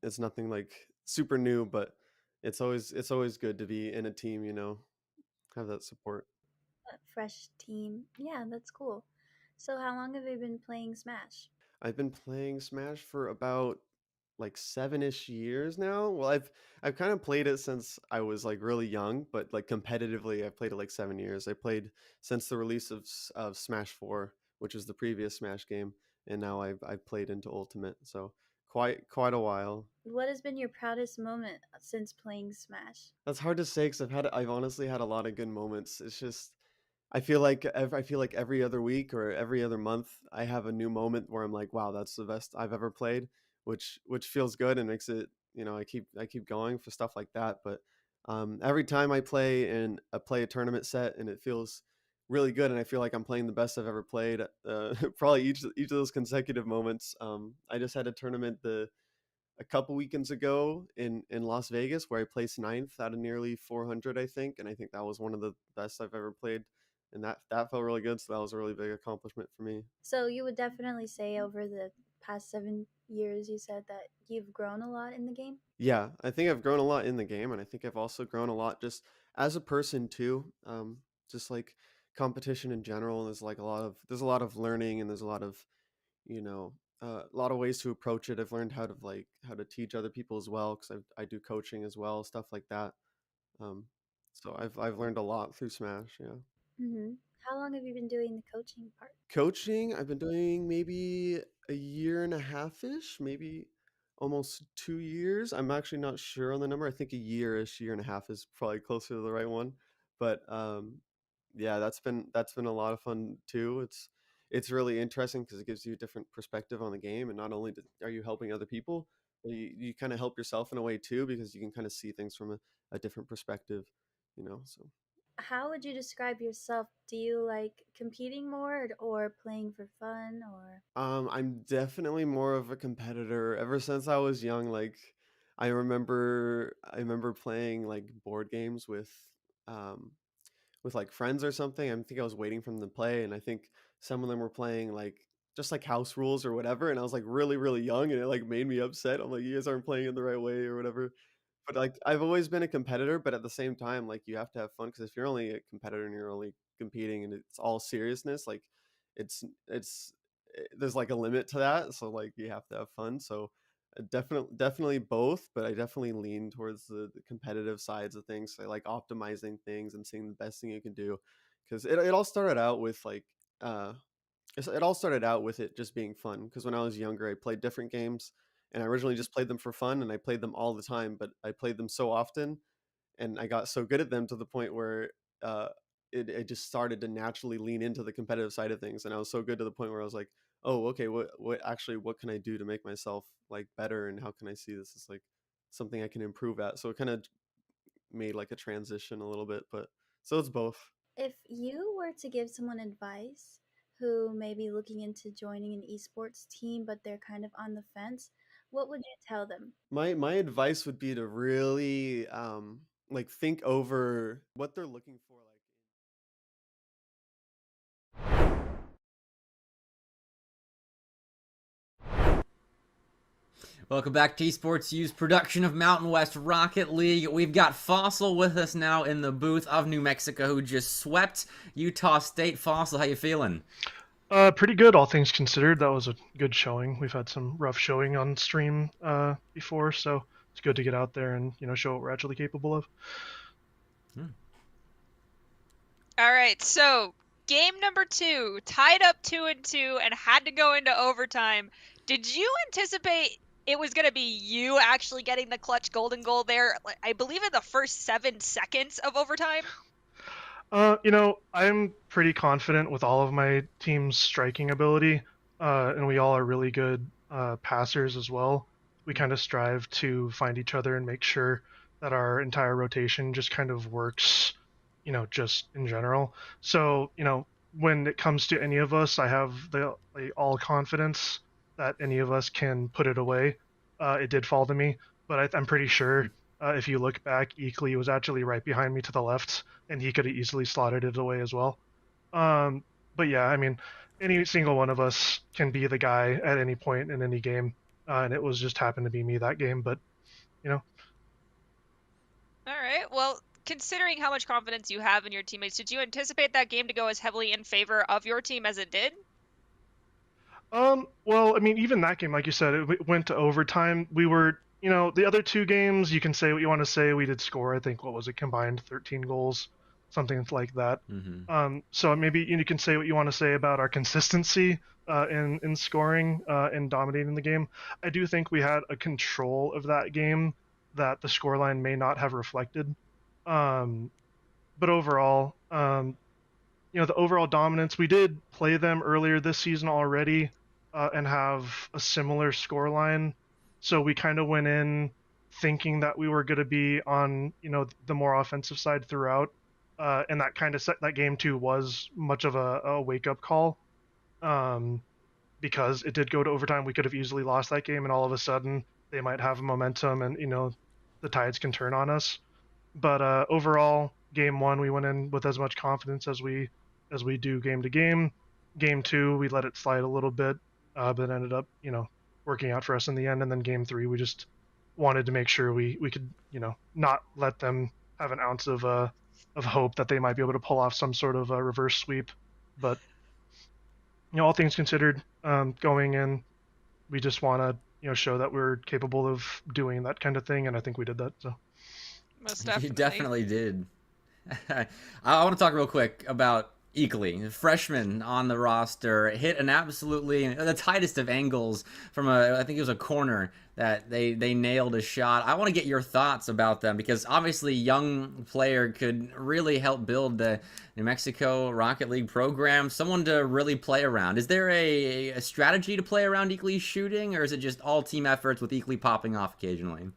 S23: it's nothing like super new, but it's always good to be in a team, have that support.
S24: A fresh team. Yeah, that's cool. So how long have you been playing Smash?
S23: I've been playing Smash for about like 7-ish years now. Well, I've kind of played it since I was like really young, but like competitively, I've played it like 7 years. I played since the release of Smash 4, which was the previous Smash game, and now I've played into Ultimate, so quite a while.
S24: What has been your proudest moment since playing Smash?
S23: That's hard to say because I've honestly had a lot of good moments. It's just I feel like every other week or every other month I have a new moment where I'm like, wow, that's the best I've ever played, which feels good and makes it, I keep going for stuff like that. But every time I play and I play a tournament set and it feels really good and I feel like I'm playing the best I've ever played, probably each of those consecutive moments. I just had a tournament a couple weekends ago in Las Vegas where I placed ninth out of nearly 400, I think, and I think that was one of the best I've ever played, and that felt really good. So that was a really big accomplishment for me.
S24: So you would definitely say over the past 7 years, you said that you've grown a lot in the game?
S23: Yeah, I think I've grown a lot in the game, and I think I've also grown a lot just as a person too. Just like competition in general, there's a lot of learning, and there's a lot of a lot of ways to approach it. I've learned how to teach other people as well because I do coaching as well, stuff like that. Um, so I've learned a lot through Smash. Yeah.
S24: How long have you been doing the coaching part?
S23: Coaching, I've been doing maybe a year and a half ish, maybe almost 2 years. I'm actually not sure on the number. I think a year-ish, year and a half is probably closer to the right one. But yeah, that's been a lot of fun too. It's really interesting because it gives you a different perspective on the game, and not only are you helping other people, but you kind of help yourself in a way too because you can kind of see things from a different perspective, So.
S24: How would you describe yourself? Do you like competing more or playing for fun or?
S23: I'm definitely more of a competitor. Ever since I was young, like I remember playing like board games um with like friends or something. I think I was waiting for them to play, and I think some of them were playing like just like house rules or whatever, and I was like really, really young, and it like made me upset. I'm like, you guys aren't playing it the right way or whatever. But like I've always been a competitor, but at the same time, like you have to have fun because if you're only a competitor and you're only competing and it's all seriousness, like it's there's like a limit to that. So like you have to have fun. So definitely both, but I definitely lean towards the competitive sides of things. So I like optimizing things and seeing the best thing you can do because it all started out with like uh it all started out with it just being fun because when I was younger, I played different games and I originally just played them for fun and I played them all the time, but I played them so often and I got so good at them to the point where uh, it just started to naturally lean into the competitive side of things. And I was so good to the point where I was like, oh, okay, what can I do to make myself like better and how can I see this as like something I can improve at? So it kind of made like a transition a little bit, but so it's both.
S24: If you were to give someone advice who may be looking into joining an esports team but they're kind of on the fence, what would you tell them?
S23: My advice would be to really like think over what they're looking for.
S18: Welcome back to Esports U's production of Mountain West Rocket League. We've got Fossil with us now in the booth of New Mexico, who just swept Utah State. Fossil, how you feeling?
S3: Pretty good, all things considered. That was a good showing. We've had some rough showing on stream before, so it's good to get out there and show what we're actually capable of.
S19: All right, so game number 2, tied up 2-2 and had to go into overtime. Did you anticipate it was going to be you actually getting the clutch golden goal there? I believe in the first 7 seconds of overtime.
S3: I'm pretty confident with all of my team's striking ability, and we all are really good passers as well. We kind of strive to find each other and make sure that our entire rotation just kind of works, just in general. So, when it comes to any of us, I have the all confidence that any of us can put it away. It did fall to me, but I'm pretty sure if you look back, Eakley was actually right behind me to the left, and he could have easily slotted it away as well. But yeah, I mean, any single one of us can be the guy at any point in any game, and it was just happened to be me that game. But
S19: All right. Well, considering how much confidence you have in your teammates, did you anticipate that game to go as heavily in favor of your team as it did?
S3: Well, I mean, even that game, like you said, it went to overtime. We were, the other two games, you can say what you want to say. We did score, I think, what was it, combined 13 goals, something like that. So maybe you can say what you want to say about our consistency in scoring and dominating the game. I do think we had a control of that game that the scoreline may not have reflected. But overall, the overall dominance, we did play them earlier this season already and have a similar scoreline. So we kind of went in thinking that we were going to be on, the more offensive side throughout. And that kind of set that game too was much of a wake up call because it did go to overtime. We could have easily lost that game, and all of a sudden they might have momentum, and the tides can turn on us. But overall, game one we went in with as much confidence as we do game to game. Game two we let it slide a little bit, but ended up working out for us in the end. And then game three we just wanted to make sure we could not let them have an ounce of hope that they might be able to pull off some sort of a reverse sweep. But all things considered, going in, we just want to show that we're capable of doing that kind of thing, and I think we did that. So
S19: most definitely.
S18: You definitely did. I want to talk real quick about Eakley, freshman on the roster, hit an absolutely the tightest of angles from I think it was a corner that they nailed a shot. I want to get your thoughts about them because obviously young player could really help build the New Mexico Rocket League program, someone to really play around. Is there a strategy to play around Eakley's shooting, or is it just all team efforts with Eakley popping off occasionally?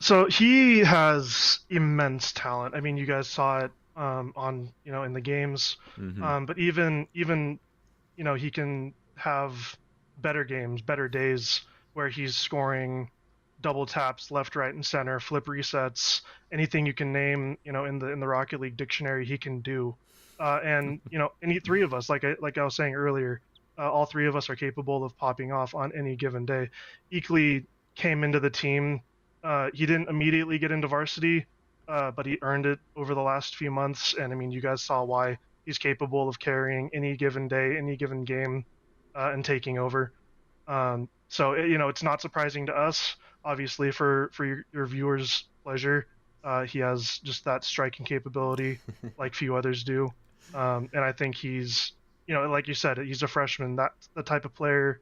S3: So he has immense talent. I mean, you guys saw it on in the games, but even he can have better games, better days where he's scoring double taps left, right, and center, flip resets, anything you can name, in the Rocket League dictionary, he can do. And any three of us, like I was saying earlier, all three of us are capable of popping off on any given day. Eakley came into the team. He didn't immediately get into varsity, but he earned it over the last few months. And I mean, you guys saw why he's capable of carrying any given day, any given game, and taking over. So it's not surprising to us. Obviously, for your viewers' pleasure, he has just that striking capability, like few others do. And I think he's, like you said, he's a freshman. That's the type of player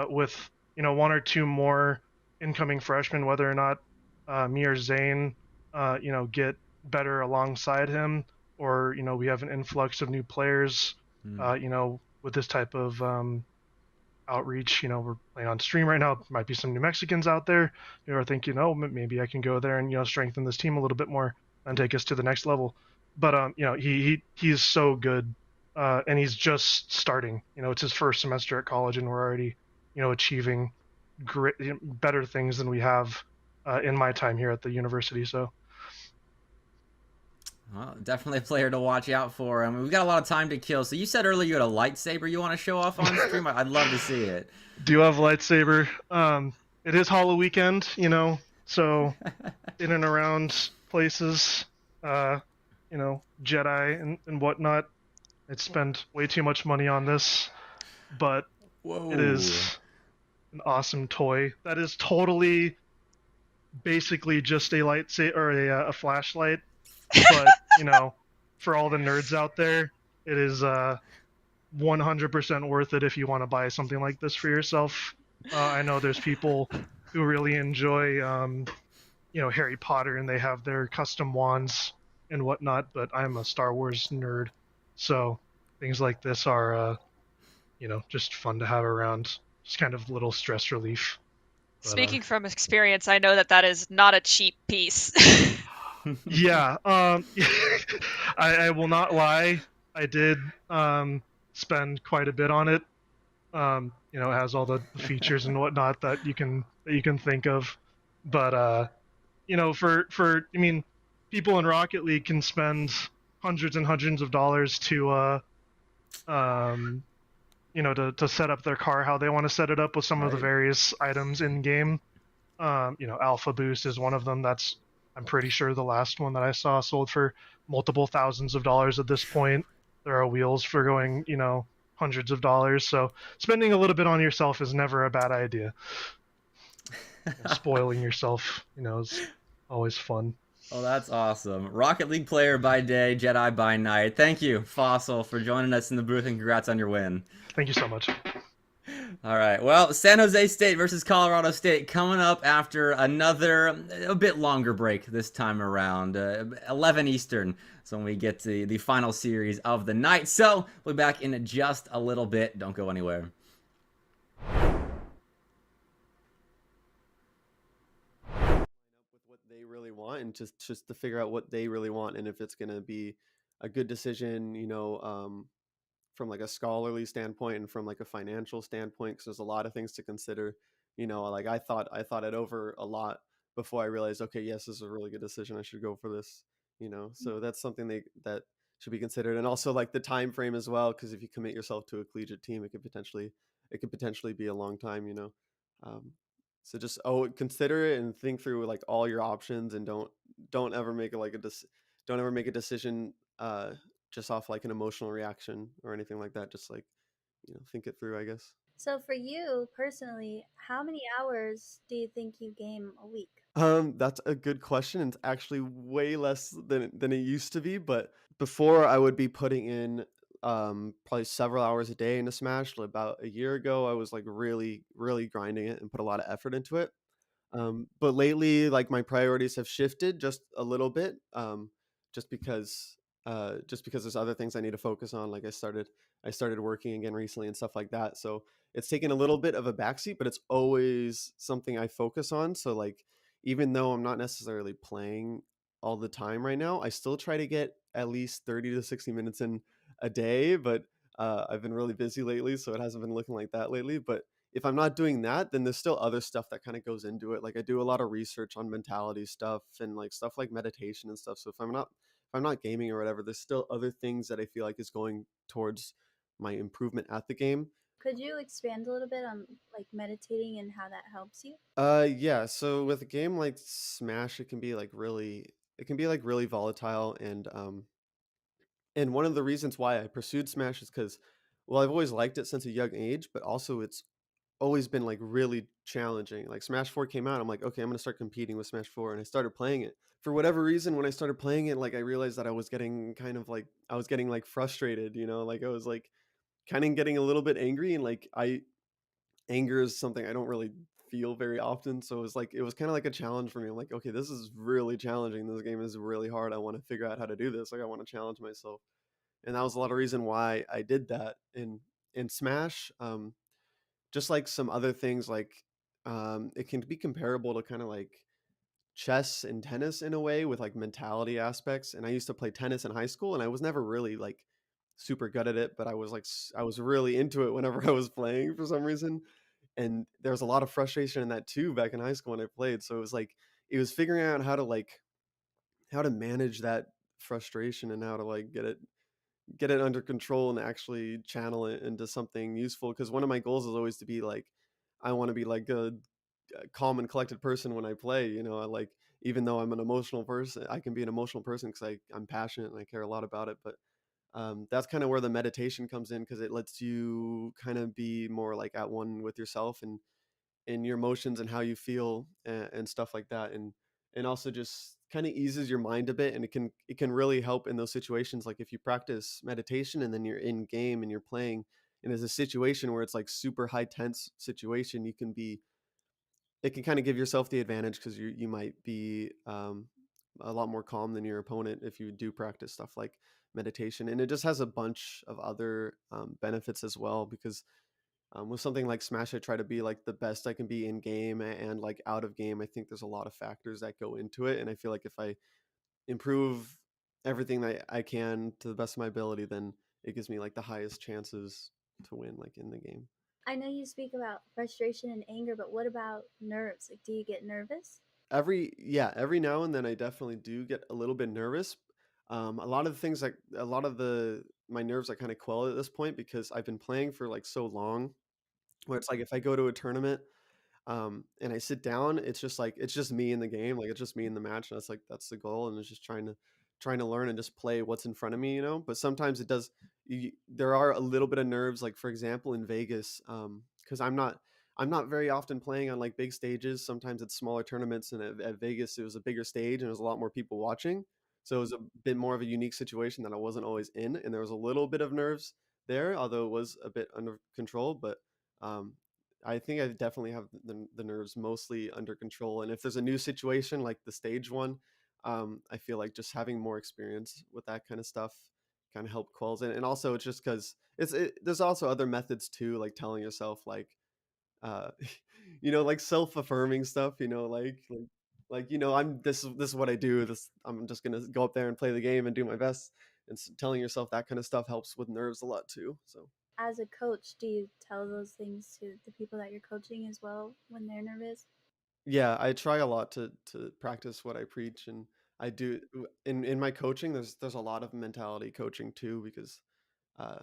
S3: with one or two more incoming freshmen, whether or not me or Zane, get better alongside him, or we have an influx of new players, with this type of outreach. We're playing on stream right now. Might be some New Mexicans out there who are thinking, maybe I can go there and strengthen this team a little bit more and take us to the next level. But he's so good, and he's just starting. It's his first semester at college, and we're already achieving great, better things than we have in my time here at the university. So.
S18: Well, definitely a player to watch out for. I mean, we've got a lot of time to kill. So you said earlier you had a lightsaber you want to show off on stream. I'd love to see it.
S3: Do have a lightsaber. It is Hollow Weekend, so in and around places, Jedi and whatnot. I'd spend way too much money on this, but it is an awesome toy that is totally, basically just a lightsaber or a flashlight. But for all the nerds out there, it is 100% worth it if you want to buy something like this for yourself. I know there's people who really enjoy Harry Potter, and they have their custom wands and whatnot, but I'm a Star Wars nerd, so things like this are just fun to have around, just kind of little stress relief. But,
S19: speaking from experience, I know that is not a cheap piece.
S3: Yeah, I will not lie. I did spend quite a bit on it. It has all the features and whatnot that you can think of. But for people in Rocket League can spend hundreds and hundreds of dollars to to set up their car how they want to set it up with some of the various items in game. Alpha Boost is one of them. That's, I'm pretty sure, the last one that I saw sold for multiple thousands of dollars at this point. There are wheels for going, hundreds of dollars. So spending a little bit on yourself is never a bad idea. Spoiling yourself, is always fun.
S18: Oh, that's awesome. Rocket League player by day, Jedi by night. Thank you, Fossil, for joining us in the booth, and congrats on your win.
S3: Thank you so much.
S18: All right. Well, San Jose State versus Colorado State coming up after a bit longer break this time around. 11 Eastern. So when we get to the final series of the night. So we'll be back in just a little bit. Don't go anywhere.
S23: What they really want, and just to figure out what they really want, and if it's going to be a good decision, from like a scholarly standpoint and from like a financial standpoint, because there's a lot of things to consider. Like I thought it over a lot before I realized, okay, yes, this is a really good decision, I should go for this. So that's something that should be considered. And also like the time frame as well, because if you commit yourself to a collegiate team, it could potentially be a long time. um, so just consider it and think through like all your options, and don't ever make it like don't ever make a decision just off like an emotional reaction or anything like that. Just like, think it through, I guess.
S24: So for you personally, how many hours do you think you game a week?
S23: That's a good question. It's actually way less than it used to be, but before I would be putting in probably several hours a day into Smash. About a year ago, I was like really, really grinding it and put a lot of effort into it. But lately, like my priorities have shifted just a little bit, just because there's other things I need to focus on. Like I started working again recently and stuff like that. So it's taken a little bit of a backseat, but it's always something I focus on. So like even though I'm not necessarily playing all the time right now, I still try to get at least 30 to 60 minutes in a day. But I've been really busy lately, so it hasn't been looking like that lately. But if I'm not doing that, then there's still other stuff that kind of goes into it. Like I do a lot of research on mentality stuff and like stuff like meditation and stuff. So if I'm not gaming or whatever, there's still other things that I feel like is going towards my improvement at the game.
S24: Could you expand a little bit on like meditating and how that helps you?
S23: Yeah, so with a game like Smash, it can be like really volatile, and one of the reasons why I pursued Smash is because, well, I've always liked it since a young age, but also it's always been like really challenging. Like Smash 4 came out, I'm like, okay, I'm gonna start competing with Smash 4, and I started playing it. For whatever reason, when I started playing it, like I realized that I was getting like frustrated, like I was like kind of getting a little bit angry, and like I anger is something I don't really feel very often. So it was kind of like a challenge for me. I'm like, okay, this is really challenging. This game is really hard. I want to figure out how to do this. Like I want to challenge myself. And that was a lot of reason why I did that in Smash. Just like some other things, like it can be comparable to kind of like chess and tennis in a way, with like mentality aspects. And I used to play tennis in high school, and I was never really like super good at it, but I was really into it whenever I was playing for some reason. And there was a lot of frustration in that too back in high school when I played. So it was figuring out how to manage that frustration, and how to like get it under control and actually channel it into something useful. Because one of my goals is always to be like, I want to be like a calm and collected person when I play. I like, even though I'm an emotional person, I can be an emotional person because I'm passionate and I care a lot about it. But that's kind of where the meditation comes in, because it lets you kind of be more like at one with yourself and your emotions and how you feel, and stuff like that. And also just kind of eases your mind a bit, and it can really help in those situations. Like if you practice meditation and then you're in game and you're playing, and there's a situation where it's like super high tense situation, it can kind of give yourself the advantage, because you might be a lot more calm than your opponent if you do practice stuff like meditation. And it just has a bunch of other benefits as well, because with something like Smash, I try to be like the best I can be in game and like out of game. I think there's a lot of factors that go into it, and I feel like if I improve everything that I can to the best of my ability, then it gives me like the highest chances to win, like in the game.
S24: I know you speak about frustration and anger, but what about nerves? Like, do you get nervous?
S23: Every now and then I definitely do get a little bit nervous. A lot of the things, like a lot of the my nerves are kind of quelled at this point, because I've been playing for like so long, where it's like if I go to a tournament, and I sit down, it's just me in the game, like it's just me in the match, and that's the goal, and it's just trying to learn and just play what's in front of me. But sometimes there are a little bit of nerves. Like for example, in Vegas, because I'm not very often playing on like big stages. Sometimes it's smaller tournaments, and at Vegas it was a bigger stage and there was a lot more people watching. So it was a bit more of a unique situation that I wasn't always in, and there was a little bit of nerves there, although it was a bit under control. But um, I think I definitely have the nerves mostly under control. And if there's a new situation like the stage one, I feel like just having more experience with that kind of stuff kind of help quells it. And also it's just because there's also other methods too, like telling yourself like uh like self-affirming stuff, I'm this is what I do, this I'm just gonna go up there and play the game and do my best. And telling yourself that kind of stuff helps with nerves a lot too. So
S24: As a coach, do you tell those things to the people that you're coaching as well when they're nervous?
S23: yeah, I try a lot to practice what I preach. And I do in my coaching, there's a lot of mentality coaching too, because uh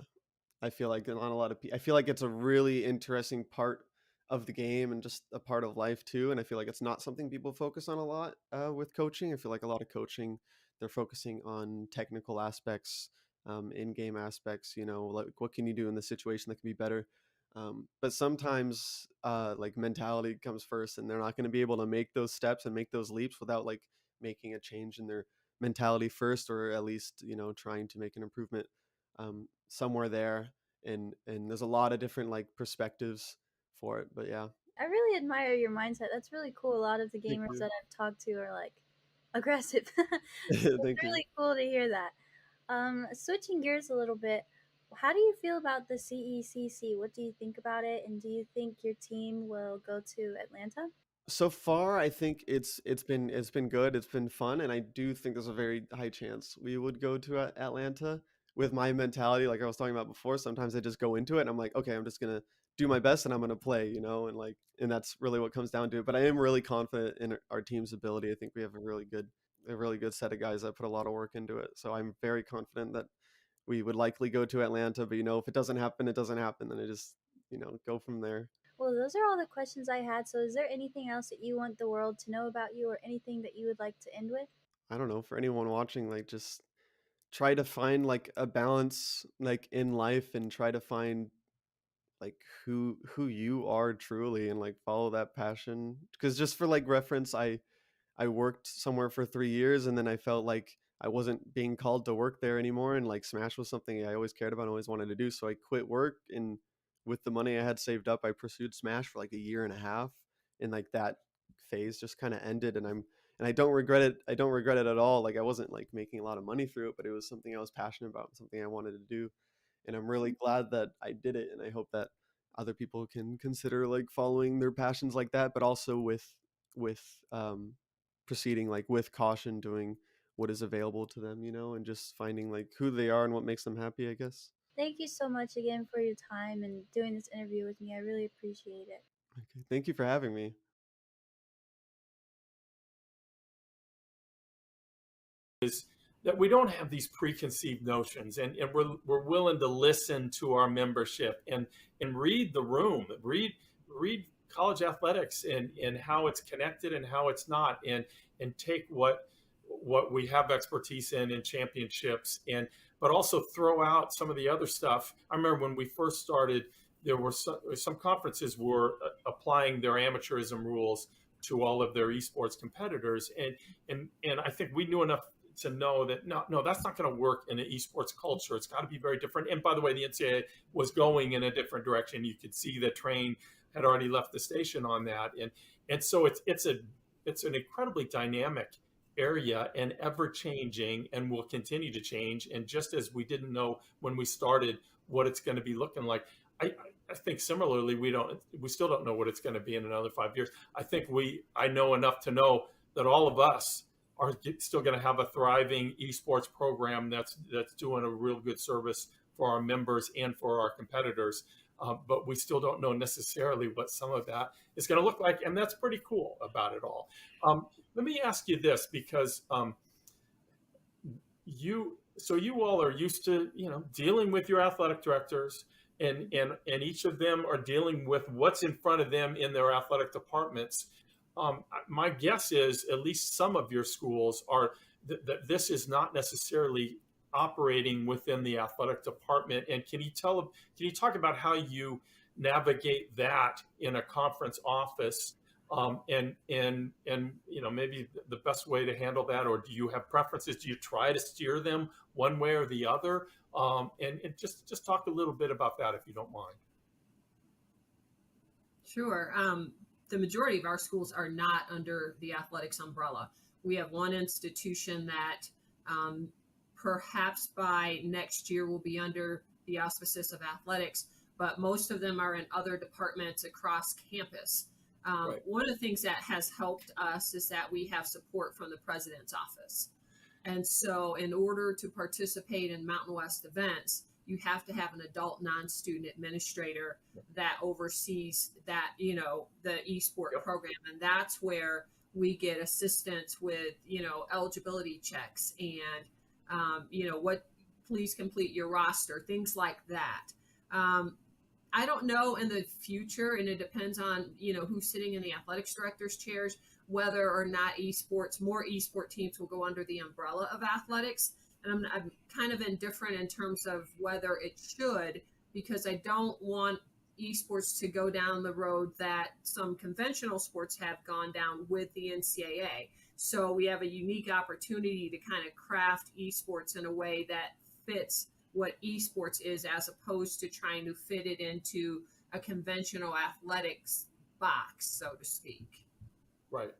S23: I feel like on a lot of I feel like it's a really interesting part of the game and just a part of life too. And I feel like it's not something people focus on a lot with coaching. I feel like a lot of coaching, they're focusing on technical aspects, in-game aspects. Like what can you do in this situation that can be better. But sometimes like mentality comes first, and they're not going to be able to make those steps and make those leaps without like making a change in their mentality first, or at least trying to make an improvement somewhere there. And there's a lot of different like perspectives for it, but yeah.
S24: I really admire your mindset. That's really cool. A lot of the
S23: Thank
S24: gamers
S23: you.
S24: that I've talked to are like aggressive. It's
S23: Thank you.
S24: really cool to hear that. Switching gears a little bit, how do you feel about the CECC? What do you think about it? And do you think your team will go to Atlanta?
S23: So far I think it's been good, it's been fun, and I do think there's a very high chance we would go to Atlanta. With my mentality, like I was talking about before, sometimes I just go into it and I'm like, okay, I'm just gonna do my best and I'm gonna play, and that's really what comes down to it. But I am really confident in our team's ability. I think we have a really good set of guys that put a lot of work into it, so I'm very confident that we would likely go to Atlanta. But if it doesn't happen, it doesn't happen, then I just go from there.
S24: Well, those are all the questions I had. So, is there anything else that you want the world to know about you or anything that you would like to end with?
S23: I don't know, for anyone watching, like just try to find like a balance like in life, and try to find like who you are truly, and like follow that passion. Because just for like reference, I worked somewhere for 3 years, and then I felt like I wasn't being called to work there anymore, and like Smash was something I always cared about and always wanted to do. So I quit work, and with the money I had saved up, I pursued Smash for like a year and a half, and like that phase just kind of ended. And I don't regret it. I don't regret it at all. Like I wasn't like making a lot of money through it, but it was something I was passionate about, something I wanted to do. And I'm really glad that I did it, and I hope that other people can consider like following their passions like that, but also with proceeding like with caution, doing what is available to them, and just finding like who they are and what makes them happy, I guess.
S24: Thank you so much again for your time and doing this interview with me. I really appreciate it.
S23: Okay, thank you for having me.
S9: Is that we don't have these preconceived notions, and we're willing to listen to our membership and read the room, read college athletics and how it's connected and how it's not, and take what we have expertise in championships, but also throw out some of the other stuff. I remember when we first started, there were some conferences were applying their amateurism rules to all of their esports competitors, and I think we knew enough to know that no, that's not going to work in an esports culture. It's got to be very different. And by the way, the NCAA was going in a different direction. You could see the train had already left the station on that, and so it's an incredibly dynamic area and ever changing, and will continue to change. And just as we didn't know when we started what it's going to be looking like, I think similarly we still don't know what it's going to be in another 5 years. I know enough to know that all of us are still going to have a thriving esports program that's doing a real good service for our members and for our competitors. But we still don't know necessarily what some of that is going to look like, and that's pretty cool about it all. Let me ask you this, because you all are used to dealing with your athletic directors, and each of them are dealing with what's in front of them in their athletic departments. My guess is at least some of your schools are that this is not necessarily
S4: operating within the athletic department, and can you talk about how you navigate that in a conference office, and maybe the best way to handle that, or do you have preferences? Do you try to steer them one way or the other? And just talk a little bit about that if you don't mind.
S5: Sure. The majority of our schools are not under the athletics umbrella. We have one institution that perhaps by next year will be under the auspices of athletics, but most of them are in other departments across campus.
S4: Right.
S5: One of the things that has helped us is that we have support from the president's office. And so in order to participate in Mountain West events, you have to have an adult non-student administrator that oversees that, the eSport program. And that's where we get assistance with, eligibility checks and, please complete your roster, things like that. I don't know in the future, and it depends on, who's sitting in the athletics director's chairs, whether or not more esport teams will go under the umbrella of athletics. And I'm kind of indifferent in terms of whether it should, because I don't want esports to go down the road that some conventional sports have gone down with the NCAA. So we have a unique opportunity to kind of craft esports in a way that fits what esports is, as opposed to trying to fit it into a conventional athletics box, so to speak.
S4: Right.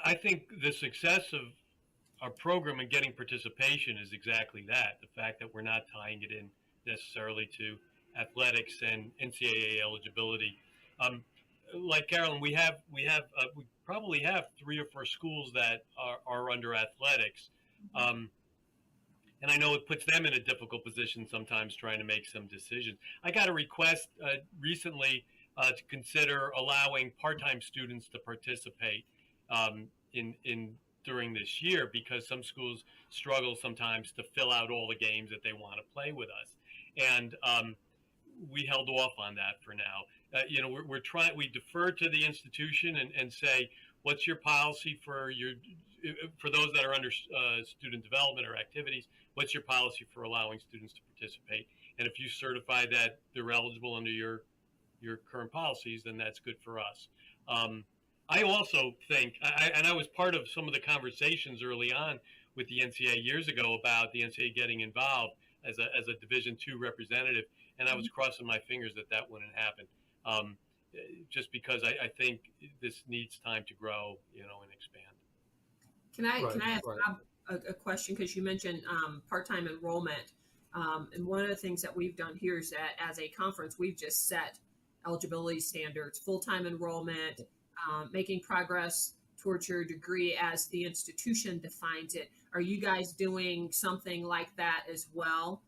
S6: I think the success of our program and getting participation is exactly that. The fact that we're not tying it in necessarily to athletics and NCAA eligibility. Like Carolyn, we probably have 3 or 4 schools that are under athletics. And I know it puts them in a difficult position sometimes trying to make some decisions. I got a request recently to consider allowing part-time students to participate during this year, because some schools struggle sometimes to fill out all the games that they want to play with us. And we held off on that for now. We defer to the institution and say, what's your policy for those that are under student development or activities? What's your policy for allowing students to participate? And if you certify that they're eligible under your current policies, then that's good for us. I also think, and I was part of some of the conversations early on with the NCAA years ago about the NCAA getting involved as a Division II representative, and I was crossing my fingers that wouldn't happen, just because I think this needs time to grow, and expand.
S5: Can I ask a question, because you mentioned part-time enrollment, and one of the things that we've done here is that as a conference, we've just set eligibility standards, full-time enrollment, making progress towards your degree as the institution defines it. Are you guys doing something like that as well?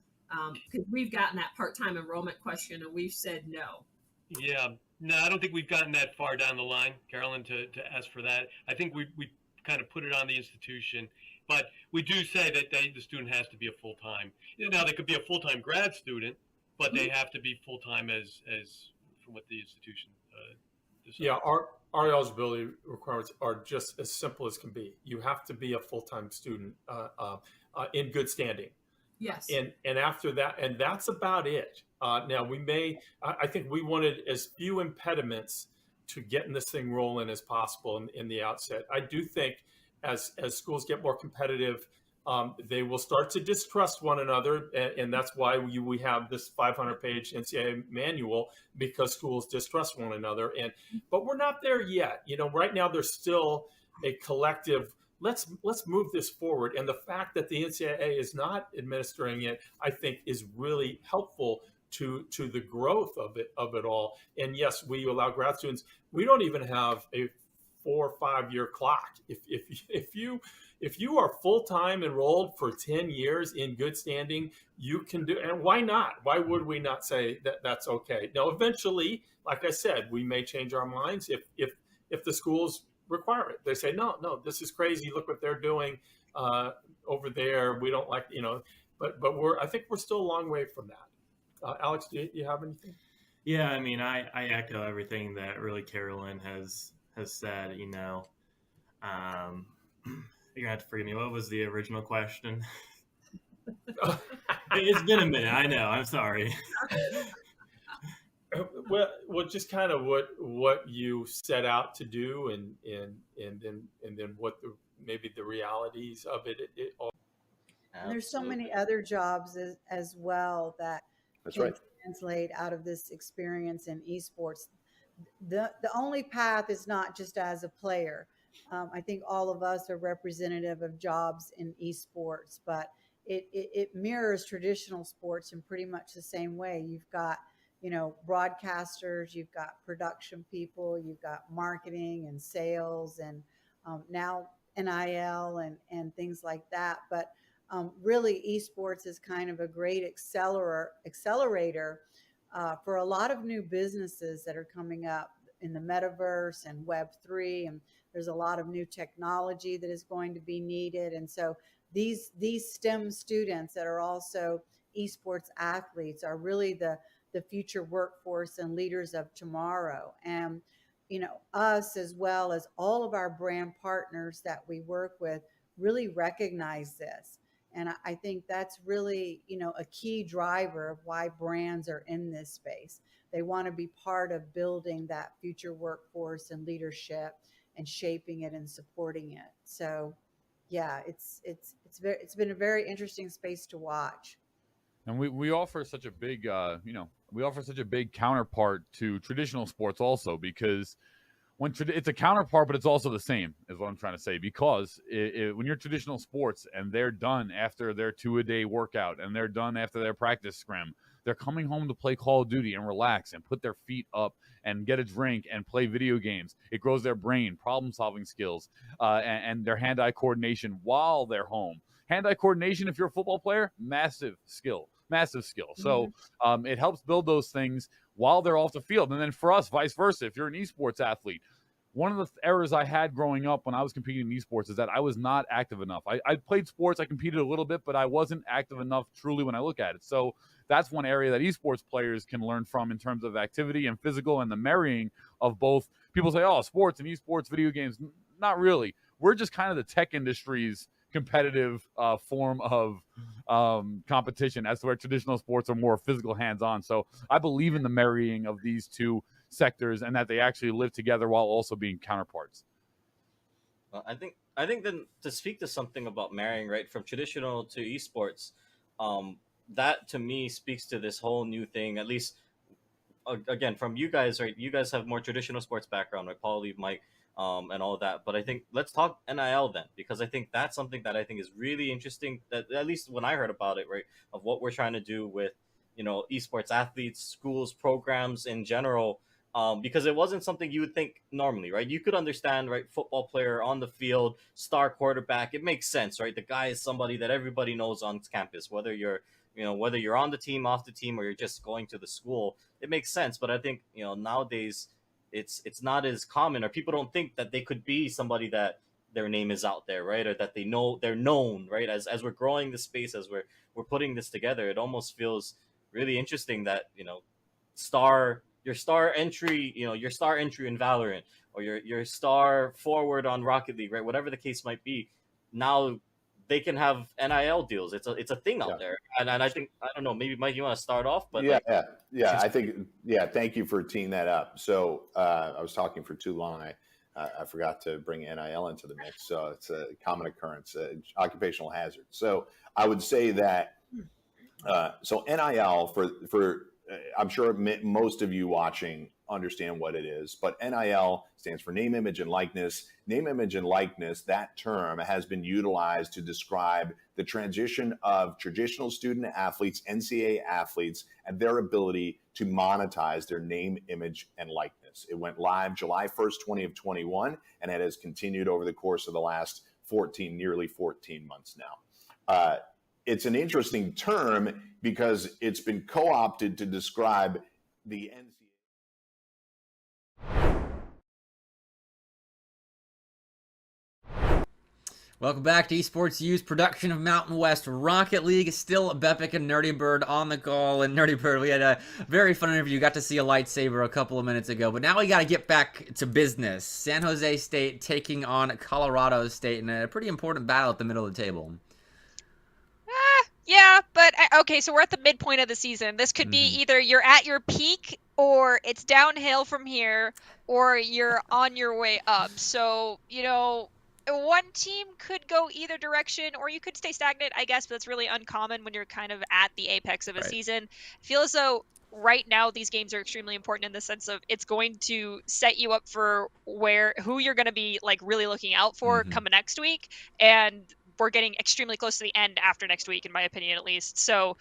S5: Because we've gotten that part-time enrollment question and we've said no.
S6: Yeah, no, I don't think we've gotten that far down the line, Carolyn, to ask for that. I think we kind of put it on the institution, but we do say that the student has to be a full-time. Now, they could be a full-time grad student, but they have to be full-time as from what the institution decides.
S4: Yeah, our eligibility requirements are just as simple as can be. You have to be a full-time student in good standing.
S5: Yes.
S4: And after that, and that's about it. Now I think we wanted as few impediments to getting this thing rolling as possible in the outset. I do think as schools get more competitive, they will start to distrust one another, and that's why we have this 500-page NCAA manual, because schools distrust one another. But we're not there yet. Right now there's still a collective, let's move this forward. And the fact that the NCAA is not administering it, I think, is really helpful to the growth of it all. And yes, we allow grad students. We don't even have a 4 or 5 year clock. If you are full-time enrolled for 10 years in good standing, you can do. And why not? Why would we not say that that's okay? Now, eventually, like I said, we may change our minds if the schools require it. They say, no, this is crazy. Look what they're doing over there. We don't like, but I think we're still a long way from that. Alex, do you have anything?
S7: Yeah, I mean, I echo everything that really Carolyn has said. You're gonna have to forgive me. What was the original question? It's been a minute. I know. I'm sorry.
S4: Well, just kind of what you set out to do, and then what maybe the realities of it all.
S2: And there's so many other jobs as well that
S8: That's
S2: can
S8: right.
S2: translate out of this experience in esports. The only path is not just as a player. I think all of us are representative of jobs in esports, but it mirrors traditional sports in pretty much the same way. You've got, broadcasters, you've got production people, you've got marketing and sales, and now NIL and things like that. But really, esports is kind of a great accelerator for a lot of new businesses that are coming up in the metaverse and Web3, and there's a lot of new technology that is going to be needed. And so these STEM students that are also esports athletes are really the future workforce and leaders of tomorrow. And us, as well as all of our brand partners that we work with, really recognize this. And I think that's really, a key driver of why brands are in this space. They want to be part of building that future workforce and leadership and shaping it and supporting it. So, yeah, it's been a very interesting space to watch.
S11: And we offer such a big, we offer such a big counterpart to traditional sports also, because it's a counterpart, but it's also the same, is what I'm trying to say. Because when you're traditional sports and they're done after their 2-a-day workout and they're done after their practice scrim, they're coming home to play Call of Duty and relax and put their feet up and get a drink and play video games. It grows their brain, problem-solving skills, and their hand-eye coordination while they're home. Hand-eye coordination, if you're a football player, massive skill. So it helps build those things while they're off the field. And then for us, vice versa, if you're an esports athlete, one of the errors I had growing up when I was competing in esports is that I was not active enough. I played sports, I competed a little bit, but I wasn't active enough truly when I look at it. So that's one area that esports players can learn from in terms of activity and physical and the marrying of both. People say, oh, sports and esports, video games. Not really. We're just kind of the tech industry's competitive form of competition, as to where traditional sports are more physical, hands-on. So I believe in the marrying of these two sectors and that they actually live together while also being counterparts.
S1: Well, I think then, to speak to something about marrying, right, from traditional to esports, that to me speaks to this whole new thing. At least, again, from you guys, right? You guys have more traditional sports background, right? Paul, Lee, Mike, and all of that. But I think let's talk NIL then, because I think that's something that I think is really interesting. That at least when I heard about it, right, of what we're trying to do with, esports athletes, schools, programs in general. Because it wasn't something you would think normally, right? You could understand, right? Football player on the field, star quarterback. It makes sense, right? The guy is somebody that everybody knows on campus, whether you're on the team, off the team, or you're just going to the school. It makes sense. But I think, nowadays it's not as common, or people don't think that they could be somebody that their name is out there, right? Or that they're known, right? As we're growing this space, as we're putting this together, it almost feels really interesting that, your star entry in Valorant, or your star forward on Rocket League, right? Whatever the case might be, now they can have NIL deals. It's a thing out there, and I think, I don't know, maybe Mike, you want to start off, but
S8: yeah. I think thank you for teeing that up. So I was talking for too long. I forgot to bring NIL into the mix. So it's a common occurrence, occupational hazard. So I would say that so NIL for I'm sure most of you watching understand what it is, but NIL stands for name, image, and likeness. Name, image, and likeness, that term has been utilized to describe the transition of traditional student athletes, NCAA athletes, and their ability to monetize their name, image, and likeness. It went live July 1st, 2021, and it has continued over the course of the last nearly 14 months now. It's an interesting term because it's been co-opted to describe the NCAA.
S18: Welcome back to Esports U's production of Mountain West Rocket League. Still Bepic and Nerdy Bird on the call. And Nerdy Bird, we had a very fun interview. Got to see a lightsaber a couple of minutes ago. But now we got to get back to business. San Jose State taking on Colorado State in a pretty important battle at the middle of the table.
S19: Yeah, but okay, so we're at the midpoint of the season. This could be either you're at your peak or it's downhill from here or you're on your way up. So, you know, one team could go either direction or you could stay stagnant, I guess, but that's really uncommon when you're kind of at the apex of a season. I feel as though right now these games are extremely important in the sense of it's going to set you up for who you're going to be like really looking out for coming next week, and we're getting extremely close to the end after next week, in my opinion, at least. So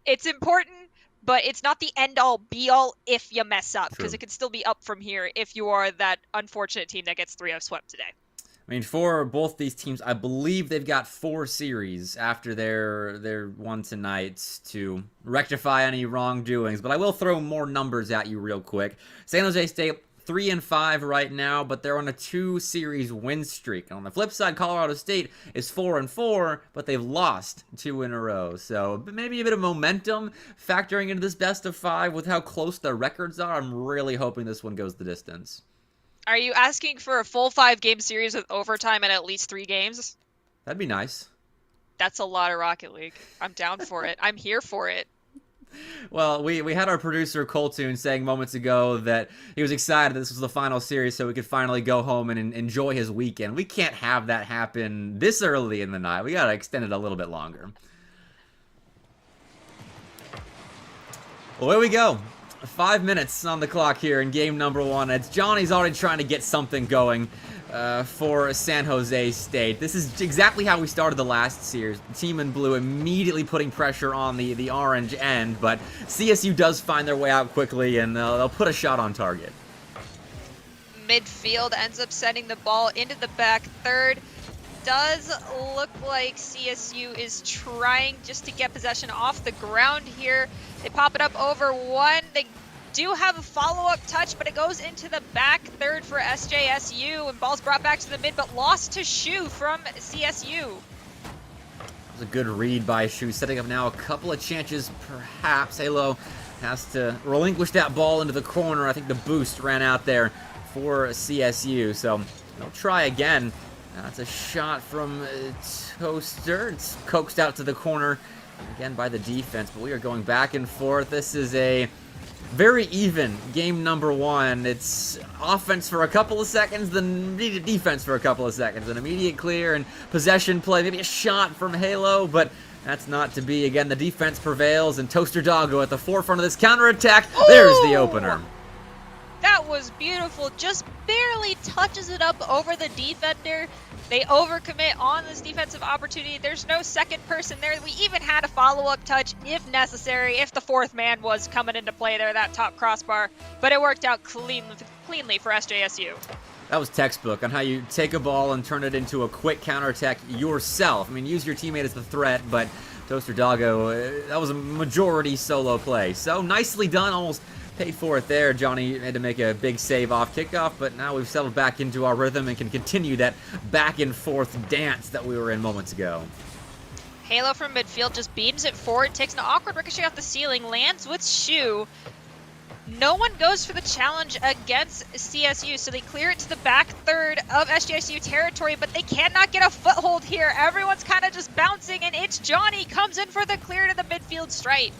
S19: it's important, but it's not the end all be all if you mess up, because it could still be up from here if you are that unfortunate team that gets 3-0 swept today.
S18: I mean, for both these teams, I believe they've got 4 series after their one tonight to rectify any wrongdoings. But I will throw more numbers at you real quick. San Jose State 3-5 right now, but they're on a 2-series win streak. On the flip side, Colorado State is 4-4, but they've lost 2 in a row. So maybe a bit of momentum factoring into this best of 5 with how close the records are. I'm really hoping this one goes the distance.
S19: Are you asking for a full 5-game series with overtime and at least 3 games?
S18: That'd be nice.
S19: That's a lot of Rocket League. I'm down for it. I'm here for it.
S18: Well, we had our producer Coltoon saying moments ago that he was excited this was the final series so we could finally go home and enjoy his weekend. We can't have that happen this early in the night. We got to extend it a little bit longer. Well, here we go. 5 minutes on the clock here in game number 1. It's Johnny's already trying to get something going for San Jose State. This is exactly how we started the last series. The team in blue immediately putting pressure on the orange end, but CSU does find their way out quickly, and they'll put a shot on target.
S19: Midfield ends up sending the ball into the back third. Does look like CSU is trying just to get possession off the ground here. They pop it up over 1. They do have a follow-up touch, but it goes into the back third for SJSU, and ball's brought back to the mid, but lost to Shu from CSU.
S18: It was a good read by Shu, setting up now a couple of chances, perhaps. Halo has to relinquish that ball into the corner. I think the boost ran out there for CSU, so they'll try again. That's a shot from Toaster. It's coaxed out to the corner again by the defense, but we are going back and forth. This is a very even game number 1. It's offense for a couple of seconds, then defense for a couple of seconds. An immediate clear and possession play, maybe a shot from Halo, but that's not to be. Again, the defense prevails, and Toaster Doggo at the forefront of this counterattack. There's the opener.
S19: That was beautiful. Just barely touches it up over the defender. They overcommit on this defensive opportunity. There's no second person there. We even had a follow-up touch if necessary, if the 4th man was coming into play there, that top crossbar. But it worked out cleanly for SJSU.
S18: That was textbook on how you take a ball and turn it into a quick counterattack yourself. I mean, use your teammate as the threat, but Toaster Doggo, that was a majority solo play. So nicely done, almost paid for it there. Johnny had to make a big save off kickoff, but now we've settled back into our rhythm and can continue that back and forth dance that we were in moments ago.
S19: Halo from midfield just beams it forward, takes an awkward ricochet off the ceiling, lands with Shu. No one goes for the challenge against CSU, so they clear it to the back third of SJSU territory, but they cannot get a foothold here. Everyone's kind of just bouncing, and it's Johnny comes in for the clear to the midfield stripe.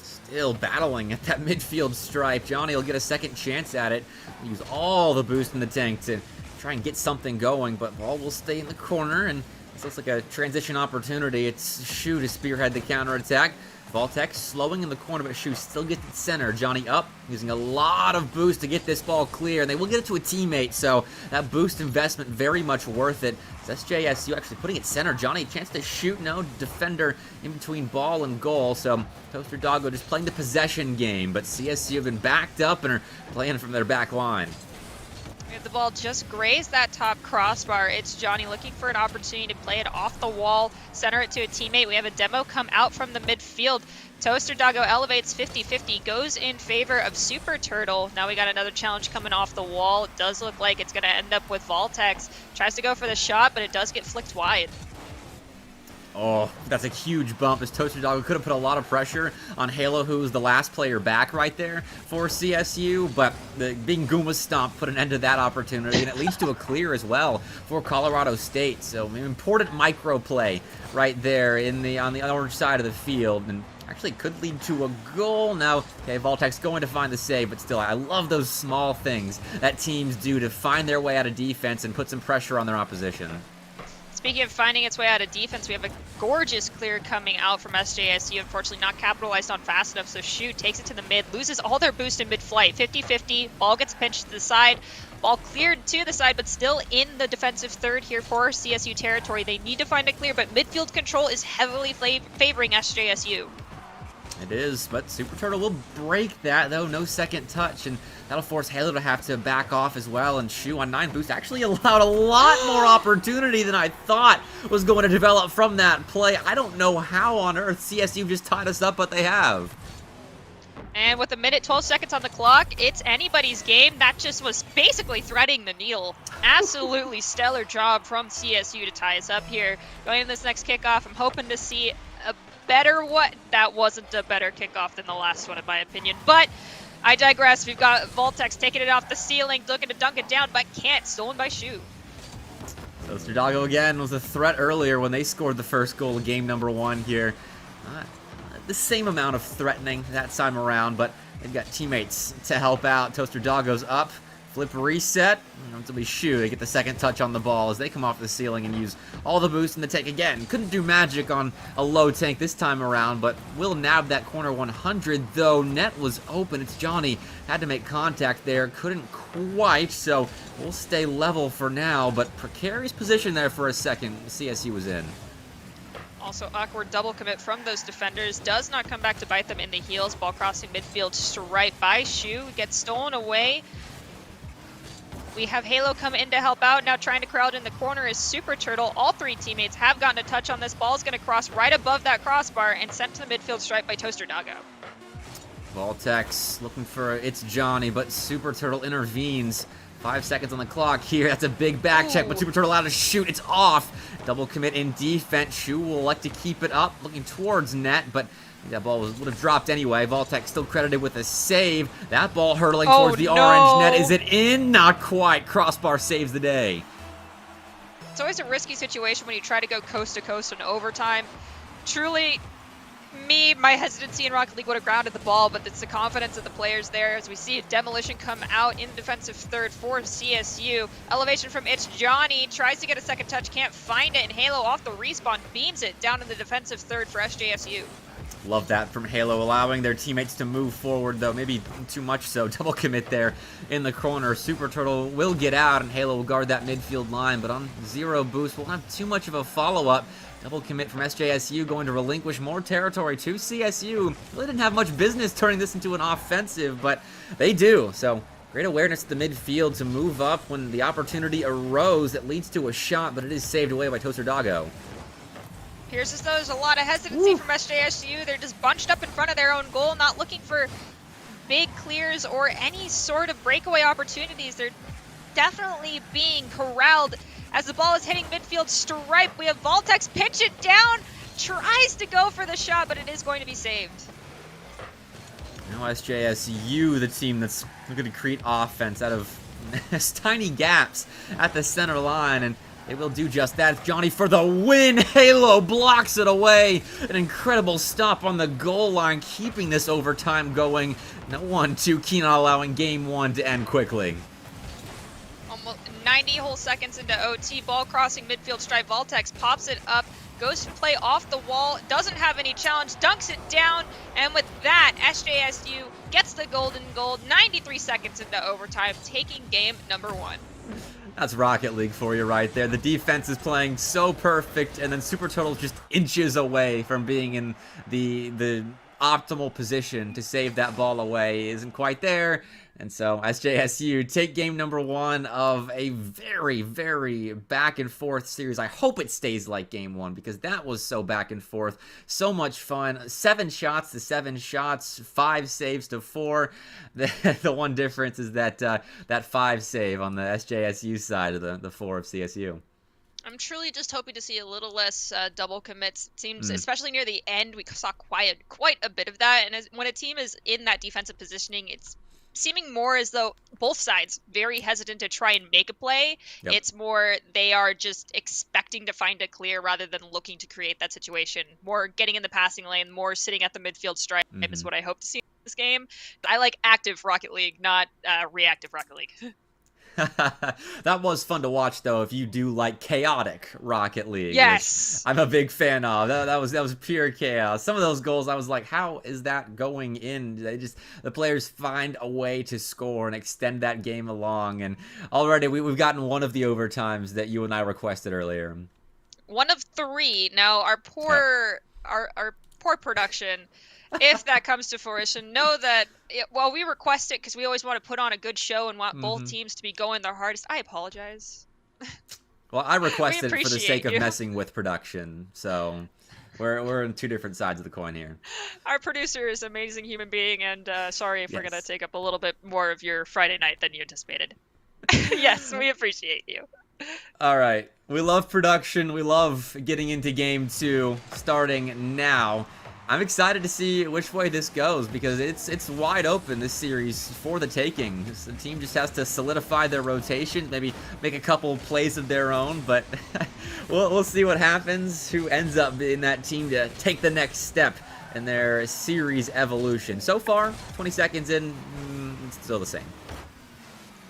S18: Still battling at that midfield stripe. Johnny will get a second chance at it. Use all the boost in the tank to try and get something going, but ball will stay in the corner, and this looks like a transition opportunity. It's Shu to spearhead the counterattack. Voltec slowing in the corner, but Shu still gets the center. Johnny up, using a lot of boost to get this ball clear, and they will get it to a teammate, so that boost investment very much worth it. It's SJSU actually putting it center. Johnny, a chance to shoot, no defender in between ball and goal, so Toaster Doggo just playing the possession game, but CSU have been backed up and are playing from their back line.
S19: The ball just grazed that top crossbar. It's Johnny looking for an opportunity to play it off the wall, center it to a teammate. We have a demo come out from the midfield. Toaster Doggo elevates 50-50, goes in favor of Super Turtle. Now we got another challenge coming off the wall. It does look like it's going to end up with Voltex. Tries to go for the shot, but it does get flicked wide.
S18: Oh, that's a huge bump as Toaster Doggo could have put a lot of pressure on Halo, who was the last player back right there for CSU, but the Bing Goomba Stomp put an end to that opportunity, and it leads to a clear as well for Colorado State. So an important micro play right there on the orange side of the field, and actually could lead to a goal. Now, okay, Voltex going to find the save, but still, I love those small things that teams do to find their way out of defense and put some pressure on their opposition.
S19: Speaking of finding its way out of defense, we have a gorgeous clear coming out from SJSU. Unfortunately, not capitalized on fast enough, so Shoot takes it to the mid, loses all their boost in mid-flight. 50-50, ball gets pinched to the side. Ball cleared to the side, but still in the defensive third here for CSU territory. They need to find a clear, but midfield control is heavily favoring SJSU.
S18: It is, but Super Turtle will break that, though. No second touch, and that'll force Halo to have to back off as well. And Shu on 9 boost actually allowed a lot more opportunity than I thought was going to develop from that play. I don't know how on earth CSU just tied us up, but they have.
S19: And with 1 minute 12 seconds on the clock, it's anybody's game. That just was basically threading the needle. Absolutely stellar job from CSU to tie us up here. Going in this next kickoff, I'm hoping to see a better what that wasn't a better kickoff than the last one in my opinion, but I digress. We've got Voltex taking it off the ceiling, looking to dunk it down, but can't. Stolen by Shu.
S18: Toaster Doggo again was a threat earlier when they scored the first goal of game number 1 here. The same amount of threatening that time around, but they've got teammates to help out. Toaster Doggo's up. Flip reset. It'll be Shu. They get the second touch on the ball as they come off the ceiling and use all the boost in the tank again. Couldn't do magic on a low tank this time around, but will nab that corner 100, though. Net was open. It's Johnny. Had to make contact there. Couldn't quite, so we'll stay level for now, but precarious position there for a second. CSU was in.
S19: Also awkward double commit from those defenders. Does not come back to bite them in the heels. Ball crossing midfield stripe by Shu. Gets stolen away. We have Halo come in to help out. Now trying to crowd in the corner is Super Turtle. All 3 teammates have gotten a touch on this. Ball is going to cross right above that crossbar and sent to the midfield stripe by Toaster Doggo.
S18: Voltex looking for it's Johnny, but Super Turtle intervenes. 5 seconds on the clock here. That's a big back check, but Super Turtle out to shoot. It's off. Double commit in defense. Shu will elect to keep it up, looking towards net, but that ball would have dropped anyway. Voltex still credited with a save. That ball hurtling towards the orange net. Is it in? Not quite. Crossbar saves the day.
S19: It's always a risky situation when you try to go coast to coast in overtime. Truly, my hesitancy in Rocket League would have grounded the ball, but it's the confidence of the players there as we see a demolition come out in defensive third for CSU. Elevation from It's Johnny, tries to get a second touch, can't find it, and Halo off the respawn beams it down in the defensive third for SJSU.
S18: Love that from Halo, allowing their teammates to move forward, though maybe too much so. Double commit there in the corner. Super Turtle will get out, and Halo will guard that midfield line, but on 0 boost, won't have too much of a follow-up. Double commit from SJSU, going to relinquish more territory to CSU. Really didn't have much business turning this into an offensive, but they do. So great awareness at the midfield to move up when the opportunity arose that leads to a shot, but it is saved away by Toaster Doggo.
S19: Appears as though there's a lot of hesitancy from SJSU. They're just bunched up in front of their own goal, not looking for big clears or any sort of breakaway opportunities. They're definitely being corralled as the ball is hitting midfield stripe. We have Voltex pitch it down, tries to go for the shot, but it is going to be saved.
S18: Now SJSU, the team that's looking to create offense out of tiny gaps at the center line, and they will do just that. It's Johnny for the win. Halo blocks it away. An incredible stop on the goal line, keeping this overtime going. No one too keen on allowing game 1 to end quickly.
S19: Almost 90 whole seconds into OT. Ball crossing midfield stripe. Voltex pops it up. Goes to play off the wall. Doesn't have any challenge. Dunks it down. And with that, SJSU gets the golden goal. 93 seconds into overtime, taking game number 1.
S18: That's Rocket League for you right there. The defense is playing so perfect, and then Super Turtle's just inches away from being in the optimal position to save that ball away. Isn't quite there. And so SJSU take game number 1 of a very, very back and forth series. I hope it stays like game 1 because that was so back and forth. So much fun. 7 shots to 7 shots, 5 saves to 4. The one difference is that that 5 save on the SJSU side of the 4 of CSU.
S19: I'm truly just hoping to see a little less double commits. It seems, especially near the end, we saw quite a bit of that. And when a team is in that defensive positioning, it's seeming more as though both sides very hesitant to try and make a play.
S18: Yep.
S19: It's more they are just expecting to find a clear rather than looking to create that situation. More getting in the passing lane, more sitting at the midfield stripe is what I hope to see in this game. I like active Rocket League, not reactive Rocket League.
S18: That was fun to watch, though, if you do like chaotic Rocket League.
S19: Yes.
S18: I'm a big fan of. That was pure chaos. Some of those goals, I was like, how is that going in? The players find a way to score and extend that game along. And already we've gotten one of the overtimes that you and I requested earlier.
S19: One of 3. Now, our poor production, if that comes to fruition, know that while we request it because we always want to put on a good show and want both teams to be going their hardest, I apologize.
S18: Well, I requested it for the sake of
S19: you.
S18: messing with production, so we're on 2 different sides of the coin here.
S19: Our producer is an amazing human being, and sorry if we're going to take up a little bit more of your Friday night than you anticipated. Yes, we appreciate you.
S18: All right. We love production. We love getting into game 2, starting now. I'm excited to see which way this goes because it's wide open, this series, for the taking. The team just has to solidify their rotation, maybe make a couple plays of their own, but we'll see what happens, who ends up being that team to take the next step in their series evolution. So far, 20 seconds in, it's still the same.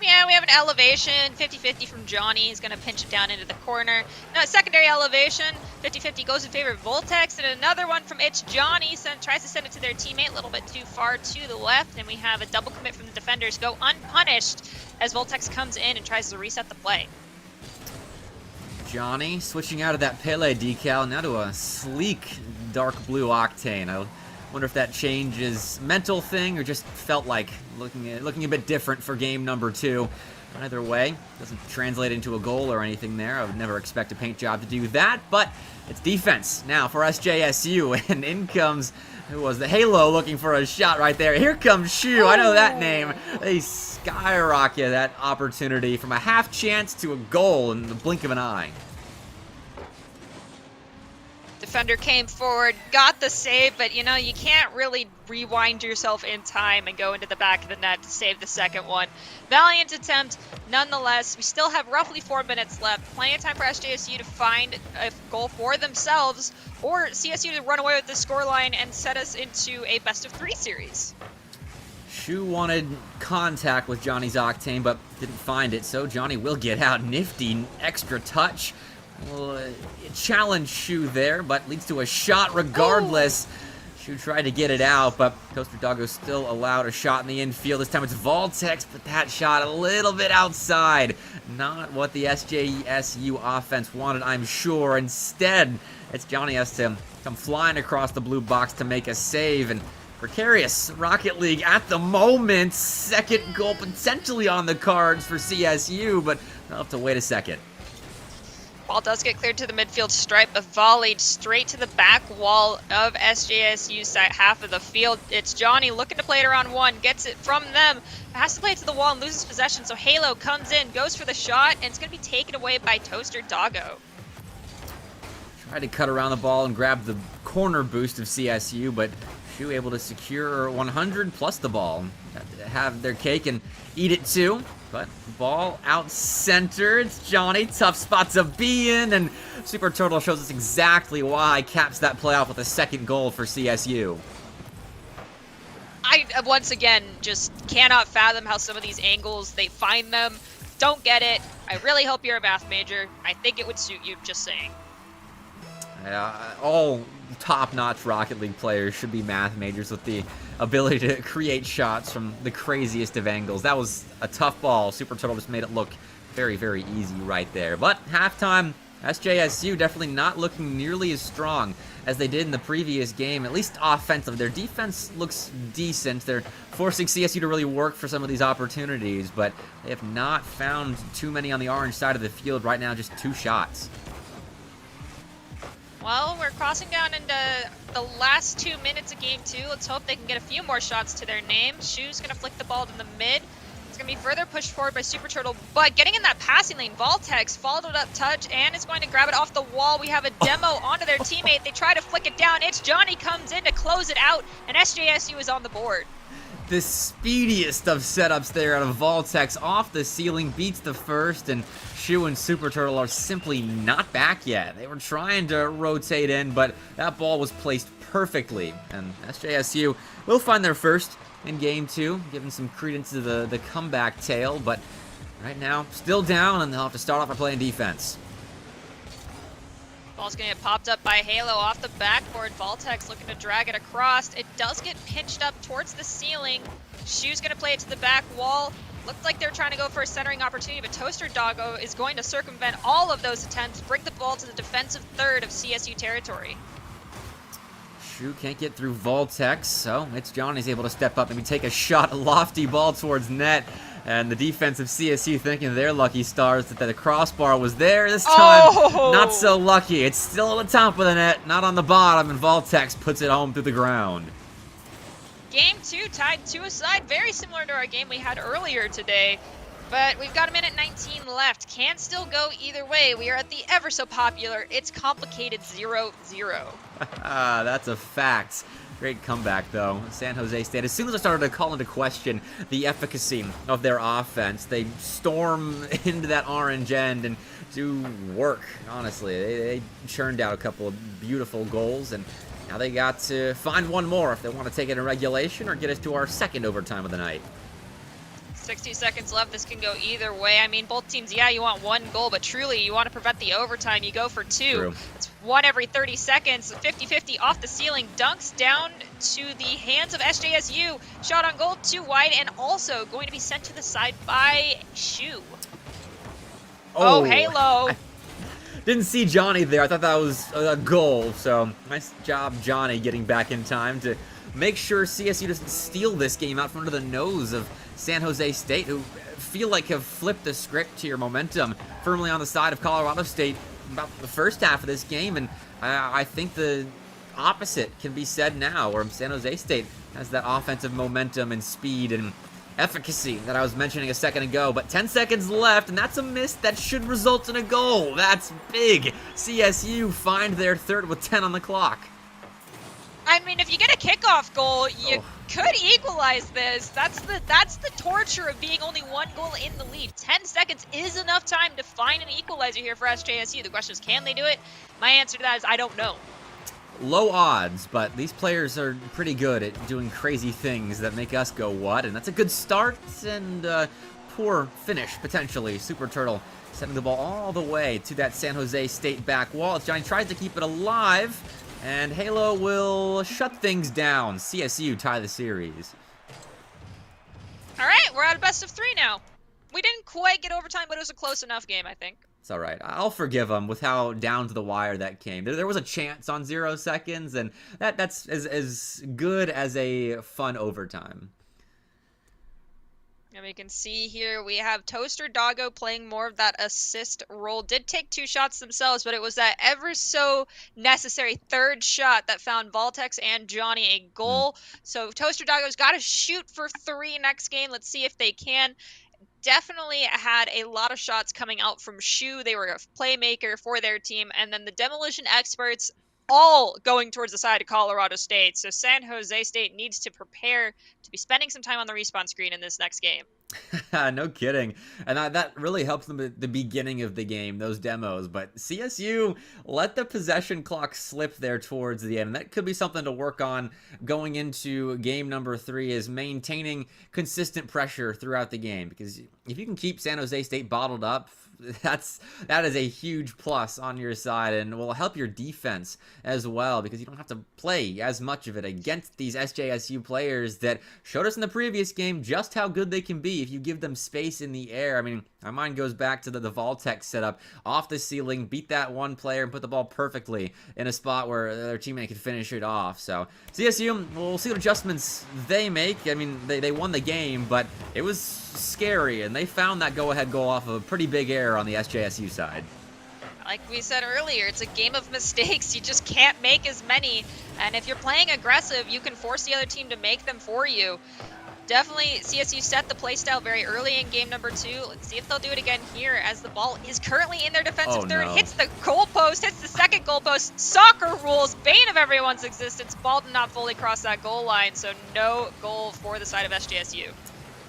S19: Yeah, we have an elevation, 50-50 from Johnny. He's going to pinch it down into the corner. Now, secondary elevation, 50-50 goes in favor of Voltex, and another one from It's Johnny tries to send it to their teammate a little bit too far to the left, and we have a double commit from the defenders go unpunished as Voltex comes in and tries to reset the play.
S18: Johnny switching out of that Pele decal now to a sleek dark blue Octane. I wonder if that change is mental thing or just felt like looking a bit different for game number 2. Either way, doesn't translate into a goal or anything there. I would never expect a paint job to do that, but it's defense now for SJSU, and in comes, who was the Halo looking for a shot right there. Here comes Shu, I know that name. They skyrocket that opportunity from a half chance to a goal in the blink of an eye.
S19: Defender came forward, got the save, but you can't really rewind yourself in time and go into the back of the net to save the second one. Valiant attempt, nonetheless. We still have roughly 4 minutes left. Plenty of time for SJSU to find a goal for themselves, or CSU to run away with the scoreline and set us into a best-of-3 series.
S18: Shu wanted contact with Johnny's Octane, but didn't find it, so Johnny will get out. Nifty extra touch. Well, challenge Shu there, but leads to a shot regardless. Shu tried to get it out, but Toaster Doggo still allowed a shot in the infield. This time it's Voltex, but that shot a little bit outside. Not what the SJSU offense wanted, I'm sure. Instead, it's Johnny has to come flying across the blue box to make a save, and precarious Rocket League at the moment. Second goal potentially on the cards for CSU, but they'll have to wait a second.
S19: Ball does get cleared to the midfield stripe, but volleyed straight to the back wall of SJSU's side half of the field. It's Johnny looking to play it around 1, gets it from them, has to play it to the wall and loses possession, so Halo comes in, goes for the shot, and it's going to be taken away by Toaster Doggo.
S18: Tried to cut around the ball and grab the corner boost of CSU, but Shu able to secure 100 plus the ball. Have their cake and eat it too. But ball out center. It's Johnny. Tough spot to be in. And Super Turtle shows us exactly why. Caps that play off with a second goal for CSU.
S19: I, once again, just cannot fathom how some of these angles, they find them. Don't get it. I really hope you're a math major. I think it would suit you, just saying.
S18: All top-notch Rocket League players should be math majors with the ability to create shots from the craziest of angles. That was a tough ball. Super Turtle just made it look very, very easy right there. But halftime, SJSU definitely not looking nearly as strong as they did in the previous game, at least offensive. Their defense looks decent. They're forcing CSU to really work for some of these opportunities, but they have not found too many on the orange side of the field right now, just 2 shots.
S19: Well, we're crossing down into the last 2 minutes of game 2. Let's hope they can get a few more shots to their name. Shu's going to flick the ball to the mid. It's going to be further pushed forward by Super Turtle, but getting in that passing lane, Voltex followed up touch and is going to grab it off the wall. We have a demo onto their teammate. They try to flick it down. It's Johnny comes in to close it out, and SJSU is on the board.
S18: The speediest of setups there out of Voltex off the ceiling, beats the first, and Shu and Super Turtle are simply not back yet. They were trying to rotate in, but that ball was placed perfectly, and SJSU will find their first in game 2, giving some credence to the comeback tale, but right now, still down, and they'll have to start off by playing defense.
S19: Ball's going to get popped up by Halo off the backboard. Voltex looking to drag it across. It does get pinched up towards the ceiling. Shu's going to play it to the back wall. Looked like they're trying to go for a centering opportunity, but Toaster Doggo is going to circumvent all of those attempts, bring the ball to the defensive third of CSU territory.
S18: Shu can't get through Voltex, so it's Johnny's able to step up and take a shot, a lofty ball towards net. And the defense of CSU thinking they're lucky stars that the crossbar was there this time. Not so lucky. It's still at the top of the net, not on the bottom, and Voltex puts it home through the ground.
S19: Game 2 tied 2-aside, very similar to our game we had earlier today. But we've got a minute 19 left. Can still go either way. We are at the ever so popular It's Complicated 0-0.
S18: That's a fact. Great comeback, though. San Jose State, as soon as I started to call into question the efficacy of their offense, they storm into that orange end and do work, honestly. They churned out a couple of beautiful goals, and now they got to find one more if they want to take it in regulation or get us to our second overtime of the night.
S19: 60 seconds left. This can go either way. I mean, both teams, yeah, you want 1 goal, but truly, you want to prevent the overtime. You go for 2.
S18: True.
S19: It's 1 every 30 seconds. 50-50 off the ceiling. Dunks down to the hands of SJSU. Shot on goal, too wide, and also going to be sent to the side by Shu. Oh, Halo.
S18: Didn't see Johnny there. I thought that was a goal, so nice job, Johnny, getting back in time to make sure CSU doesn't steal this game out from under the nose of San Jose State, who feel like have flipped the script to your momentum firmly on the side of Colorado State about the first half of this game, and I think the opposite can be said now, where San Jose State has that offensive momentum and speed and efficacy that I was mentioning a second ago. But 10 seconds left, and that's a miss that should result in a goal. That's big. CSU find their third with 10 on the clock.
S19: I mean, if you get a kickoff goal, you could equalize this. That's the torture of being only 1 goal in the lead. 10 seconds is enough time to find an equalizer here for SJSU. The question is, can they do it? My answer to that is I don't know.
S18: Low odds, but these players are pretty good at doing crazy things that make us go, what? And that's a good start and poor finish, potentially. Super Turtle sending the ball all the way to that San Jose State back wall. Johnny tries to keep it alive, and Halo will shut things down. CSU tie the series.
S19: All right, we're at a best of 3 now. We didn't quite get overtime, but it was a close enough game, I think.
S18: It's all right. I'll forgive them with how down to the wire that came. There was a chance on 0 seconds, and that's as good as a fun overtime.
S19: And we can see here we have Toaster Doggo playing more of that assist role. Did take 2 shots themselves, but it was that ever so necessary 3rd shot that found Voltex and Johnny a goal. So Toaster Doggo's got to shoot for 3 next game. Let's see if they can. Definitely had a lot of shots coming out from Shu. They were a playmaker for their team. And then the Demolition Experts all going towards the side of Colorado State. So San Jose State needs to prepare to be spending some time on the respawn screen in this next game.
S18: No kidding. And that really helps them at the beginning of the game, those demos. But CSU let the possession clock slip there towards the end. And that could be something to work on going into game number 3, is maintaining consistent pressure throughout the game. Because if you can keep San Jose State bottled up, that is a huge plus on your side, and will help your defense as well, because you don't have to play as much of it against these SJSU players that showed us in the previous game just how good they can be if you give them space in the air. I mean, My mind goes back to the Voltec setup. Off the ceiling, beat that one player and put the ball perfectly in a spot where their teammate could finish it off. So CSU, we'll see what adjustments they make. I mean, they won the game, but it was scary, and they found that go-ahead goal off of a pretty big error on the SJSU side.
S19: Like we said earlier, it's a game of mistakes. You just can't make as many. And if you're playing aggressive, you can force the other team to make them for you. Definitely, CSU set the playstyle very early in game number 2. Let's see if they'll do it again here as the ball is currently in their defensive third.
S18: No.
S19: Hits the goalpost, hits the second goalpost. Soccer rules, bane of everyone's existence. Ball did not fully cross that goal line, so no goal for the side of SJSU.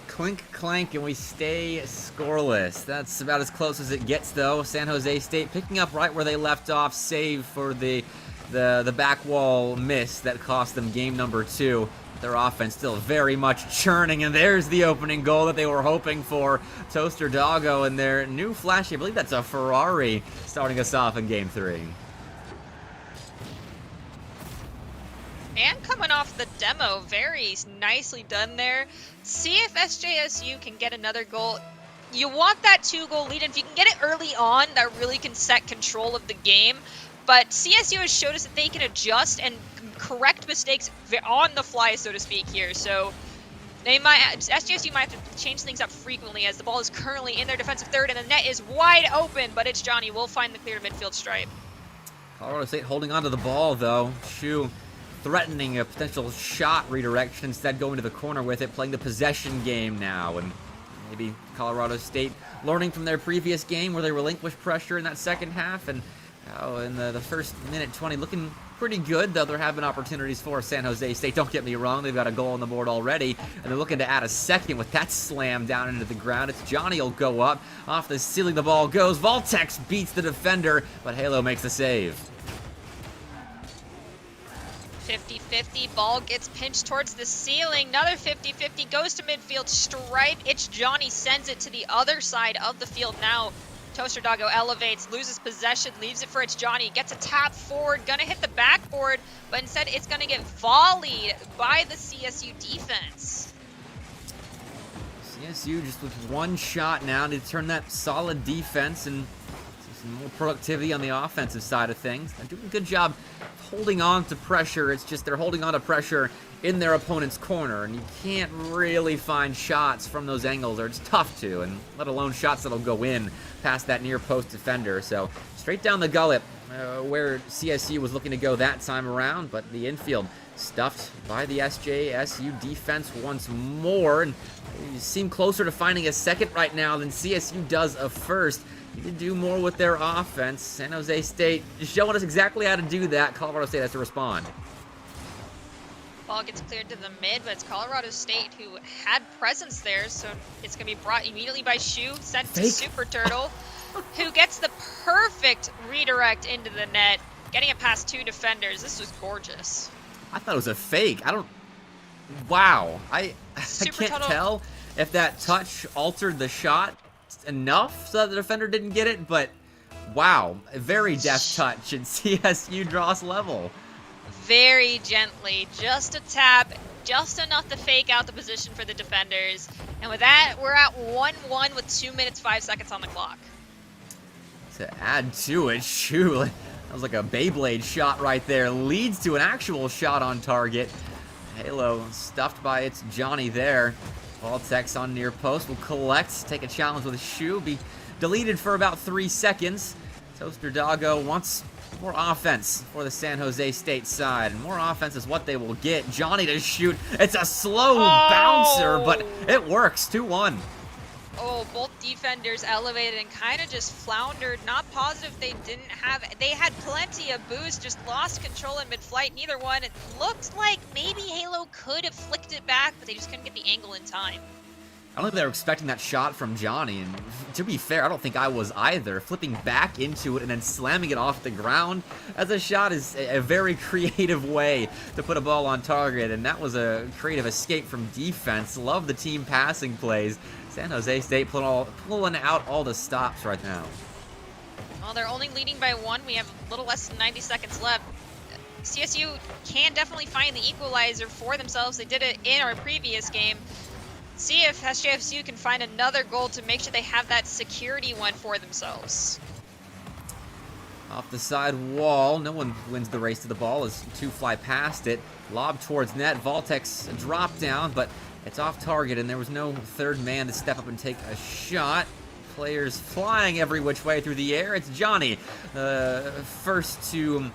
S18: Clink, clank, and we stay scoreless. That's about as close as it gets, though. San Jose State picking up right where they left off, save for the back wall miss that cost them game number 2. Their offense still very much churning, and there's the opening goal that they were hoping for. Toaster Doggo and their new flashy, I believe that's a Ferrari, starting us off in game 3.
S19: And coming off the demo, very nicely done there. See if SJSU can get another goal. You want that 2-goal lead, and if you can get it early on, that really can set control of the game. But CSU has showed us that they can adjust and correct mistakes on the fly, so to speak, here. So SJSU might have to change things up frequently, as the ball is currently in their defensive third, and the net is wide open, but it's Johnny. Will find the clear midfield stripe.
S18: Colorado State holding on to the ball, though. Shu threatening a potential shot redirection, instead going to the corner with it, playing the possession game now. And maybe Colorado State learning from their previous game where they relinquished pressure in that second half, and in the first minute 20 looking pretty good, though there have been opportunities for San Jose State. Don't get me wrong, they've got a goal on the board already, and they're looking to add a second with that slam down into the ground. It's Johnny will go up. Off the ceiling the ball goes. Voltex beats the defender, but Halo makes the save.
S19: 50-50, ball gets pinched towards the ceiling. Another 50-50 goes to midfield stripe. It's Johnny, sends it to the other side of the field now. Toaster Doggo elevates, loses possession, leaves it for It's Johnny, gets a tap forward, gonna hit the backboard, but instead it's gonna get volleyed by the CSU defense.
S18: CSU just with one shot now to turn that solid defense and some more productivity on the offensive side of things. They're doing a good job holding on to pressure. It's just they're holding on to pressure in their opponent's corner, and you can't really find shots from those angles, or it's tough to, and let alone shots that'll go in past that near post defender. So straight down the gullet where CSU was looking to go that time around, but the infield stuffed by the SJSU defense once more, and you seem closer to finding a second right now than CSU does a first. Need to do more with their offense. San Jose State is showing us exactly how to do that. Colorado State has to respond.
S19: Ball gets cleared to the mid, but it's Colorado State who had presence there, so it's going to be brought immediately by Shu, sent to Super Turtle, who gets the perfect redirect into the net, getting it past 2 defenders. This was gorgeous.
S18: I thought it was a fake. Wow. I can't tell if that touch altered the shot enough so that the defender didn't get it, but wow, a very deft touch, and CSU draws level.
S19: Very gently, just a tap, just enough to fake out the position for the defenders. And with that, we're at 1-1 with 2 minutes, 5 seconds on the clock.
S18: To add to it, shoot, that was like a Beyblade shot right there. Leads to an actual shot on target. Halo stuffed by It's Johnny there. Voltex on near post will collect, take a challenge with a Shu, be deleted for about 3 seconds. Toaster Doggo wants more offense for the San Jose State side, and more offense is what they will get. Johnny to shoot. It's a slow bouncer, but it works. 2-1.
S19: Oh, both defenders elevated and kind of just floundered. Not positive they didn't have. They had plenty of boost, just lost control in mid-flight. Neither one. It looked like maybe Halo could have flicked it back, but they just couldn't get the angle in time.
S18: I don't think they were expecting that shot from Johnny, and to be fair, I don't think I was either. Flipping back into it and then slamming it off the ground as a shot is a very creative way to put a ball on target, and that was a creative escape from defense. Love the team passing plays. San Jose State pulling out all the stops right now.
S19: Well, they're only leading by 1. We have a little less than 90 seconds left. CSU can definitely find the equalizer for themselves. They did it in our previous game. see if SJSU can find another goal to make sure they have that security one for themselves.
S18: Off the side wall, no one wins the race to the ball as two fly past it. Lob towards net, Voltex drop down, but it's off target and there was no third man to step up and take a shot. Players flying every which way through the air. It's Johnny, first to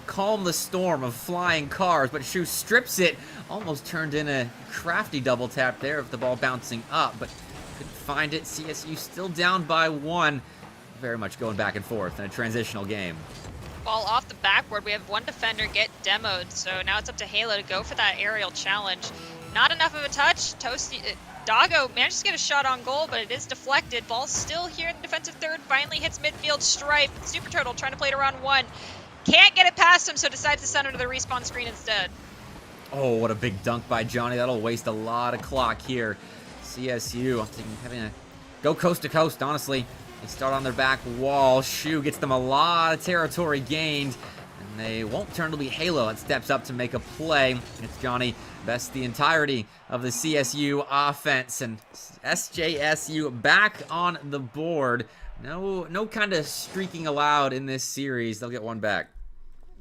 S18: calm the storm of flying cars, but Shu strips it. Almost turned in a crafty double tap there of the ball bouncing up, but couldn't find it. CSU still down by 1. Very much going back and forth in a transitional game.
S19: Ball off the backboard, we have one defender get demoed, so now it's up to Halo to go for that aerial challenge. Not enough of a touch. Doggo manages to get a shot on goal, but it is deflected. Ball's still here in the defensive third, finally hits midfield stripe. Super Turtle trying to play it around 1. Can't get it past him, so decides to send it to the respawn screen instead.
S18: Oh, what a big dunk by Johnny. That'll waste a lot of clock here. CSU, I'm thinking having to go coast to coast, honestly. They start on their back wall. Shu gets them a lot of territory gained. And they won't turn to be Halo that steps up to make a play. It's Johnny bests the entirety of the CSU offense. And SJSU back on the board. No kind of streaking allowed in this series. They'll get one back.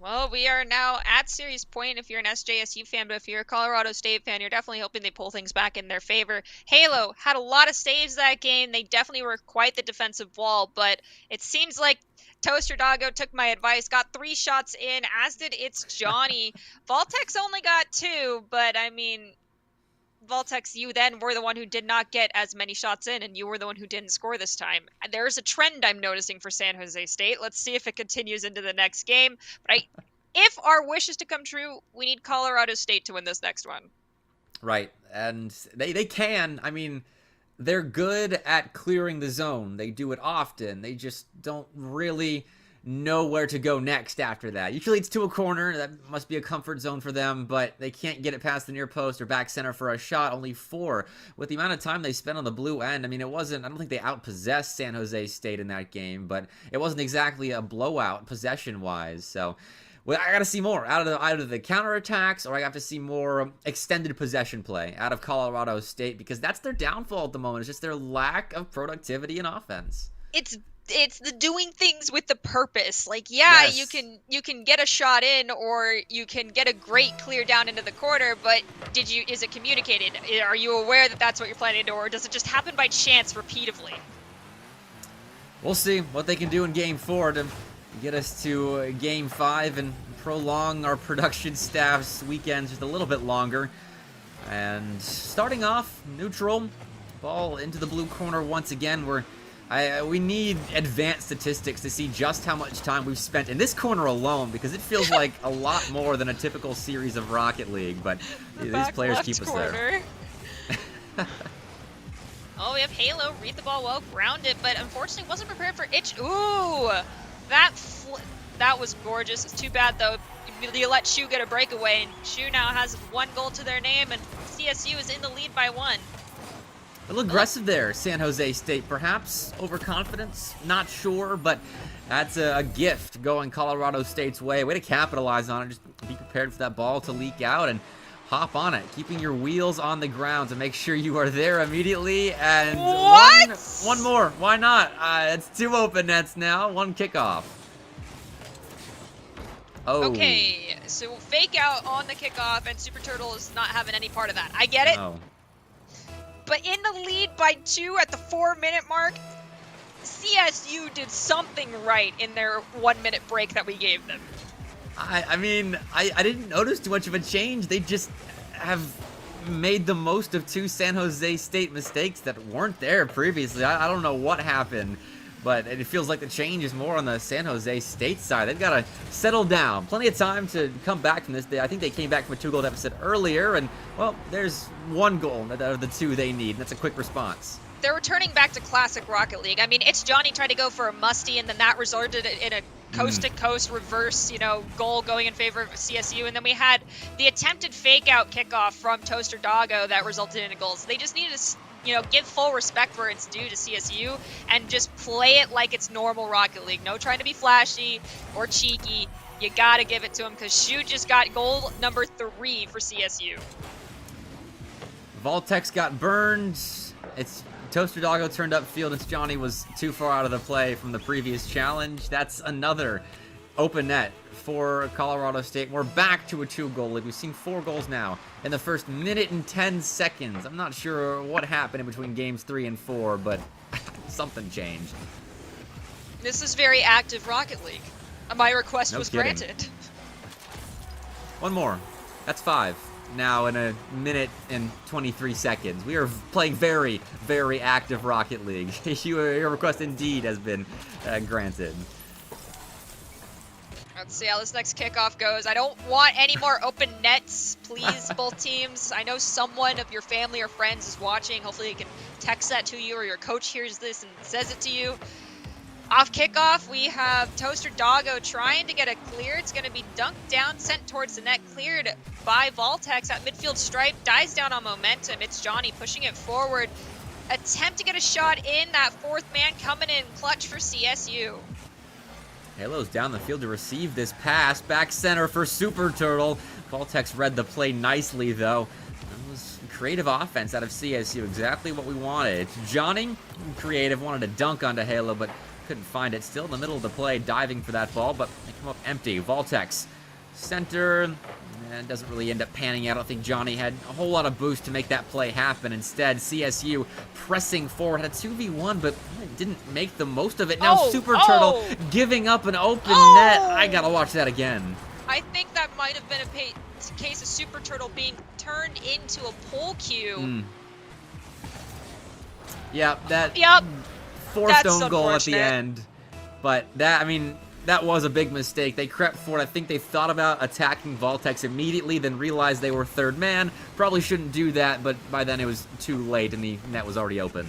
S19: Well, we are now at series point if you're an SJSU fan, but if you're a Colorado State fan, you're definitely hoping they pull things back in their favor. Halo had a lot of saves that game. They definitely were quite the defensive wall, but it seems like Toaster Doggo took my advice, got 3 shots in, as did It's Johnny. Voltex only got 2, but I mean, Voltex, you then were the one who did not get as many shots in, and you were the one who didn't score this time. There's a trend I'm noticing for San Jose State. Let's see if it continues into the next game. But if our wish is to come true, we need Colorado State to win this next one.
S18: Right, and they can. I mean, they're good at clearing the zone. They do it often. They just don't really know where to go next after that. Usually it's to a corner. That must be a comfort zone for them, but they can't get it past the near post or back center for a shot. Only 4. With the amount of time they spent on the blue end, I mean, I don't think they outpossessed San Jose State in that game, but it wasn't exactly a blowout possession-wise. So well, I got to see more out of either the counterattacks, or I have to see more extended possession play out of Colorado State, because that's their downfall at the moment. It's just their lack of productivity in offense.
S19: It's the doing things with the purpose. Like, yeah,
S18: Yes.
S19: you can get a shot in, or you can get a great clear down into the corner, but is it communicated? Are you aware that that's what you're planning to do, or does it just happen by chance repeatedly?
S18: We'll see what they can do in Game 4 to get us to Game 5 and prolong our production staff's weekends just a little bit longer. And starting off, neutral, ball into the blue corner once again. We need advanced statistics to see just how much time we've spent in this corner alone, because it feels like a lot more than a typical series of Rocket League, but these players keep us there.
S19: Oh, we have Halo, read the ball well, ground it, but unfortunately wasn't prepared for Itch. Ooh, that was gorgeous. It's too bad, though. You let Shu get a breakaway, and Shu now has 1 goal to their name, and CSU is in the lead by 1.
S18: A little aggressive there, San Jose State. Perhaps overconfidence, not sure, but that's a gift going Colorado State's way. Way to capitalize on it. Just be prepared for that ball to leak out and hop on it. Keeping your wheels on the ground to make sure you are there immediately. And one more. Why not? It's 2 open nets now. 1 kickoff. Oh.
S19: Okay, so fake out on the kickoff, and Super Turtle is not having any part of that. I get it.
S18: Oh.
S19: But in the lead by 2 at the 4-minute mark, CSU did something right in their 1-minute break that we gave them.
S18: I mean, I didn't notice too much of a change. They just have made the most of 2 San Jose State mistakes that weren't there previously. I don't know what happened, but it feels like the change is more on the San Jose State side. They've got to settle down. Plenty of time to come back from this. I think they came back from a 2-goal deficit earlier, and, well, there's 1 goal out of the 2 they need. That's a quick response.
S19: They're returning back to classic Rocket League. I mean, It's Johnny tried to go for a musty, and then that resulted in a coast-to-coast reverse, goal going in favor of CSU. And then we had the attempted fake-out kickoff from Toaster Doggo that resulted in a goal. So they just needed to, give full respect where it's due to CSU and just play it like it's normal Rocket League. No trying to be flashy or cheeky. You got to give it to them, because Shu just got goal number 3 for CSU.
S18: Voltex got burned. It's Toaster Doggo turned upfield. It's Johnny was too far out of the play from the previous challenge. That's another open net for Colorado State. We're back to a 2-goal lead. We've seen 4 goals now in the first minute and 10 seconds. I'm not sure what happened in between games 3 and 4, but something changed.
S19: This is very active Rocket League. My request
S18: No
S19: was
S18: kidding.
S19: granted.
S18: One more. That's 5. Now in a minute and 23 seconds. We are playing very, very active Rocket League. Your request indeed has been granted.
S19: Let's see how this next kickoff goes. I don't want any more open nets, please, both teams. I know someone of your family or friends is watching. Hopefully they can text that to you or your coach hears this and says it to you. Off kickoff, we have Toaster Doggo trying to get it clear. It's going to be dunked down, sent towards the net, cleared by Voltex at midfield stripe, dies down on momentum. It's Johnny pushing it forward. Attempt to get a shot in. That 4th man coming in clutch for CSU.
S18: Halo's down the field to receive this pass. Back center for Super Turtle. Voltex read the play nicely, though. It was creative offense out of CSU. Exactly what we wanted. Johnny, creative, wanted to dunk onto Halo, but couldn't find it. Still in the middle of the play, diving for that ball, but they come up empty. Voltex, center, and doesn't really end up panning out. I don't think Johnny had a whole lot of boost to make that play happen. Instead, CSU pressing forward, had a 2v1, but didn't make the most of it. Now Super Turtle giving up an open net. I gotta watch that again.
S19: I think that might have been a case of Super Turtle being turned into a pole cue.
S18: Yeah, that forced own goal at the end. But that, I mean, that was a big mistake. They crept forward. I think they thought about attacking Voltex immediately, then realized they were 3rd man. Probably shouldn't do that, but by then it was too late and the net was already open.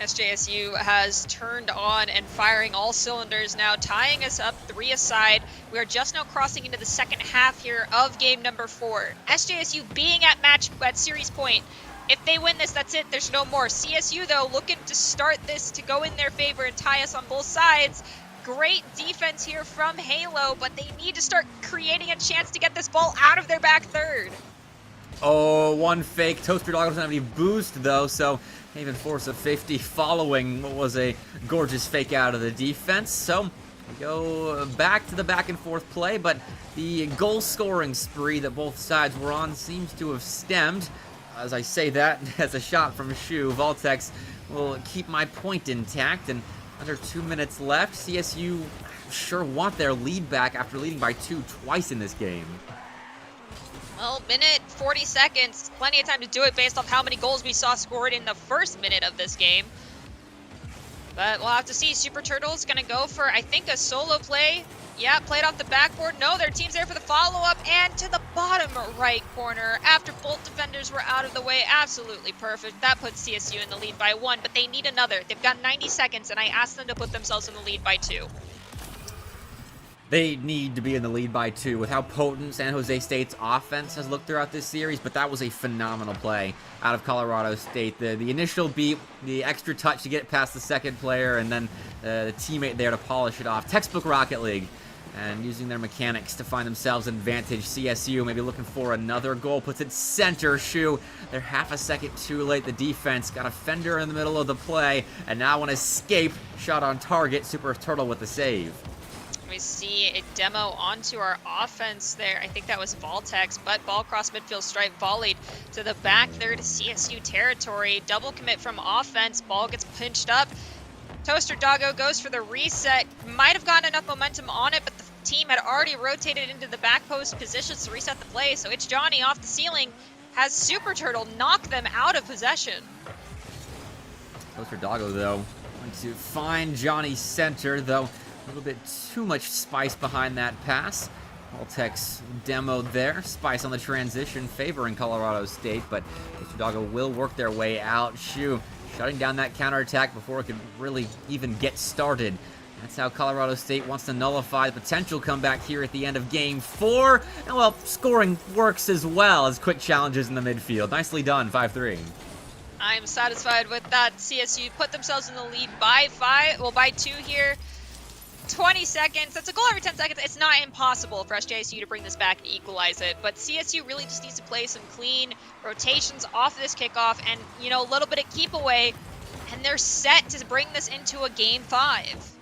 S19: SJSU has turned on and firing all cylinders now, tying us up 3-aside. We are just now crossing into the second half here of game number 4. SJSU being at series point. If they win this, that's it. There's no more. CSU, though, looking to start this to go in their favor and tie us on both sides. Great defense here from Halo, but they need to start creating a chance to get this ball out of their back third.
S18: Oh, one fake. Toaster Dog doesn't have any boost, though, so even force a 50 following what was a gorgeous fake out of the defense. So we go back to the back and forth play, but the goal scoring spree that both sides were on seems to have stemmed. As I say that, as a shot from Shu, Voltex will keep my point intact, and under 2 minutes left, CSU sure want their lead back after leading by 2 twice in this game.
S19: Well, minute 40 seconds, plenty of time to do it based off how many goals we saw scored in the first minute of this game. But we'll have to see. Super Turtle's gonna go for, I think, a solo play. Yeah, played off the backboard. No, their team's there for the follow-up, and to the bottom right corner after both defenders were out of the way. Absolutely perfect. That puts CSU in the lead by 1, but they need another. They've got 90 seconds, and I asked them to put themselves in the lead by 2.
S18: They need to be in the lead by 2 with how potent San Jose State's offense has looked throughout this series, but that was a phenomenal play out of Colorado State. The initial beat, the extra touch to get past the second player, and then the teammate there to polish it off. Textbook Rocket League. And using their mechanics to find themselves an advantage. CSU maybe looking for another goal. Puts it center. Shu, they're half a second too late. The defense got a fender in the middle of the play. And now an escape. Shot on target. Super Turtle with the save.
S19: We see a demo onto our offense there. I think that was Voltex, but ball cross midfield stripe volleyed to the back third CSU territory. Double commit from offense. Ball gets pinched up. Toaster Doggo goes for the reset. Might have gotten enough momentum on it, but the team had already rotated into the back post positions to reset the play. So it's Johnny off the ceiling. Has Super Turtle knock them out of possession.
S18: Toaster Doggo, though, going to find Johnny center, though a little bit too much spice behind that pass. Voltex demoed there. Spice on the transition, favoring Colorado State, but Toaster Doggo will work their way out. Shu shutting down that counterattack before it could really even get started. That's how Colorado State wants to nullify the potential comeback here at the end of Game 4. And, well, scoring works as well as quick challenges in the midfield. Nicely done, 5-3.
S19: I'm satisfied with that. CSU put themselves in the lead by 2 here. 20 seconds. That's a goal every 10 seconds. It's not impossible for SJSU to bring this back and equalize it, but CSU really just needs to play some clean rotations off this kickoff and, you know, a little bit of keep away, and they're set to bring this into a game 5.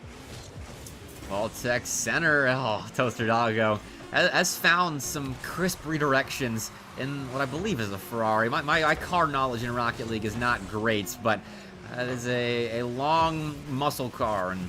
S18: Voltec center. Oh, Toaster Doggo has found some crisp redirections in what I believe is a Ferrari. My car knowledge in Rocket League is not great, but that is a long muscle car, and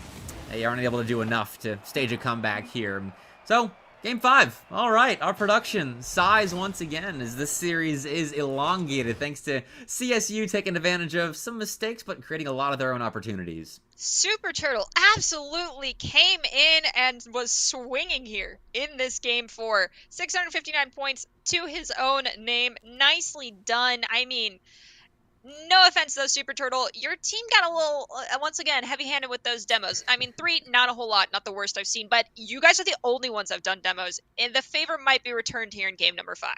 S18: they aren't able to do enough to stage a comeback here. So, game 5. All right, our production size once again as this series is elongated thanks to CSU taking advantage of some mistakes but creating a lot of their own opportunities.
S19: Super Turtle absolutely came in and was swinging here in this game 4. 659 points to his own name. Nicely done. I mean, no offense though, Super Turtle, your team got a little, once again, heavy-handed with those demos. I mean, 3, not a whole lot, not the worst I've seen, but you guys are the only ones I've done demos, and the favor might be returned here in game number 5.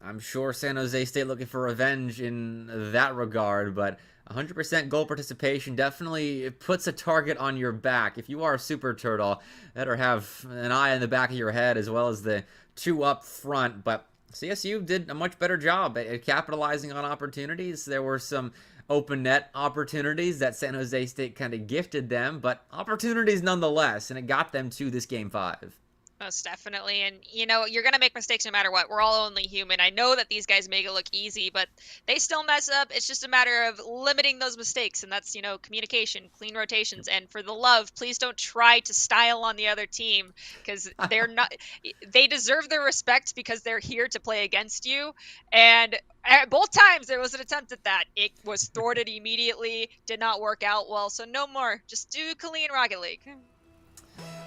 S18: I'm sure San Jose State looking for revenge in that regard, but 100% goal participation definitely puts a target on your back. If you are a Super Turtle, better have an eye in the back of your head as well as the 2 up front, but CSU did a much better job at capitalizing on opportunities. There were some open net opportunities that San Jose State kind of gifted them, but opportunities nonetheless, and it got them to this game 5.
S19: Most definitely. And, you know, you're going to make mistakes no matter what. We're all only human. I know that these guys make it look easy, but they still mess up. It's just a matter of limiting those mistakes. And that's, you know, communication, clean rotations. And for the love, please don't try to style on the other team because they're not, they deserve their respect because they're here to play against you. And at both times there was an attempt at that. It was thwarted immediately, did not work out well. So no more. Just do clean Rocket League.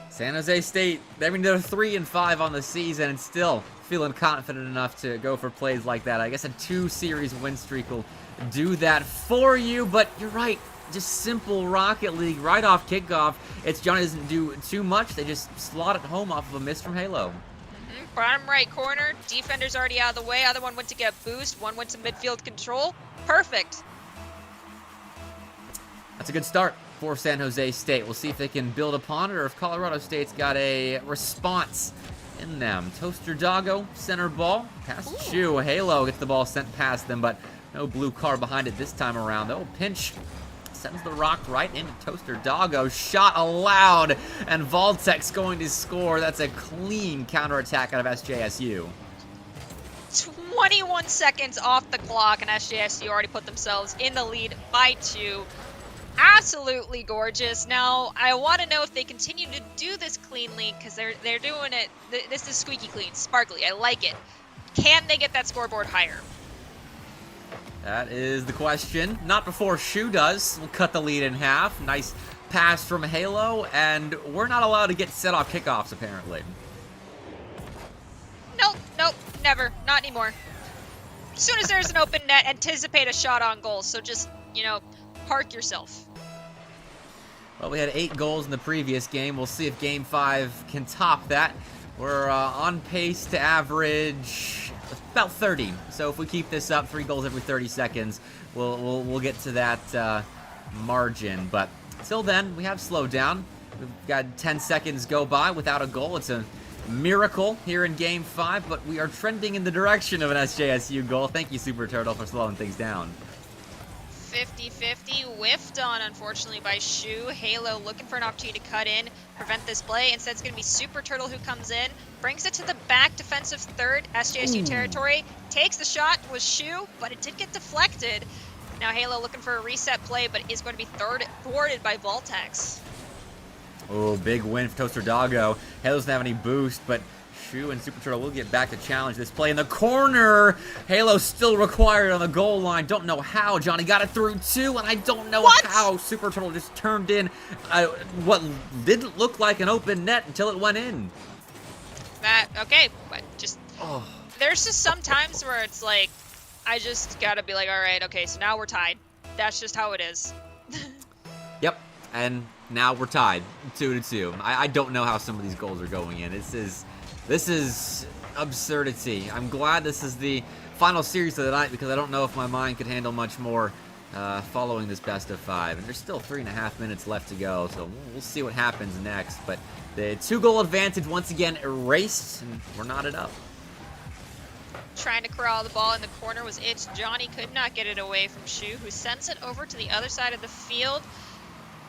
S18: San Jose State, I mean, they're 3-5 on the season and still feeling confident enough to go for plays like that. I guess a 2-series win streak will do that for you, but you're right. Just simple Rocket League right off kickoff. It's Johnny doesn't do too much. They just slot it home off of a miss from Halo.
S19: Bottom right corner, defender's already out of the way. Other one went to get boost, one went to midfield control. Perfect.
S18: That's a good start for San Jose State. We'll see if they can build upon it or if Colorado State's got a response in them. Toaster Doggo, center ball, past Shu. Halo gets the ball sent past them, but no blue car behind it this time around. They'll pinch, sends the rock right into Toaster Doggo. Shot allowed, and Voltec's going to score. That's a clean counterattack out of SJSU.
S19: 21 seconds off the clock, and SJSU already put themselves in the lead by 2. Absolutely gorgeous. Now, I want to know if they continue to do this cleanly because they're doing it. This is squeaky clean, sparkly. I like it. Can they get that scoreboard higher?
S18: That is the question. Not before Shu does. We'll cut the lead in half. Nice pass from Halo, and we're not allowed to get set off kickoffs, apparently.
S19: Nope, never. Not anymore. As soon as there's an open net, anticipate a shot on goal. So just, you know, park yourself.
S18: Well, we had 8 goals in the previous game. We'll see if game 5 can top that. We're on pace to average about 30. So if we keep this up, 3 goals every 30 seconds, we'll get to that margin. But till then, we have slowed down. We've got 10 seconds go by without a goal. It's a miracle here in game 5, but we are trending in the direction of an SJSU goal. Thank you, Super Turtle, for slowing things down.
S19: 50-50, whiffed on, unfortunately, by Shu. Halo looking for an opportunity to cut in, prevent this play. Instead, it's going to be Super Turtle who comes in, brings it to the back defensive third, SJSU territory, takes the shot, was Shu, but it did get deflected. Now Halo looking for a reset play, but is going to be thwarted by Voltex.
S18: Oh, big win for Toaster Doggo. Halo doesn't have any boost, but Shu and Super Turtle will get back to challenge this play in the corner. Halo still required on the goal line. Don't know how. Johnny got it through too, and I don't know how Super Turtle just turned in what didn't look like an open net until it went in.
S19: Okay, but just there's just some times where it's like I just gotta be like, all right, okay, so now we're tied. That's just how it is.
S18: Yep, and now we're tied 2-2. I don't know how some of these goals are going in. This is absurdity. I'm glad this is the final series of the night because I don't know if my mind could handle much more following this best of 5. And there's still 3.5 minutes left to go, so we'll see what happens next. But the 2-goal advantage once again erased, and we're knotted up.
S19: Trying to corral the ball in the corner was It's Johnny. Could not get it away from Shu, who sends it over to the other side of the field.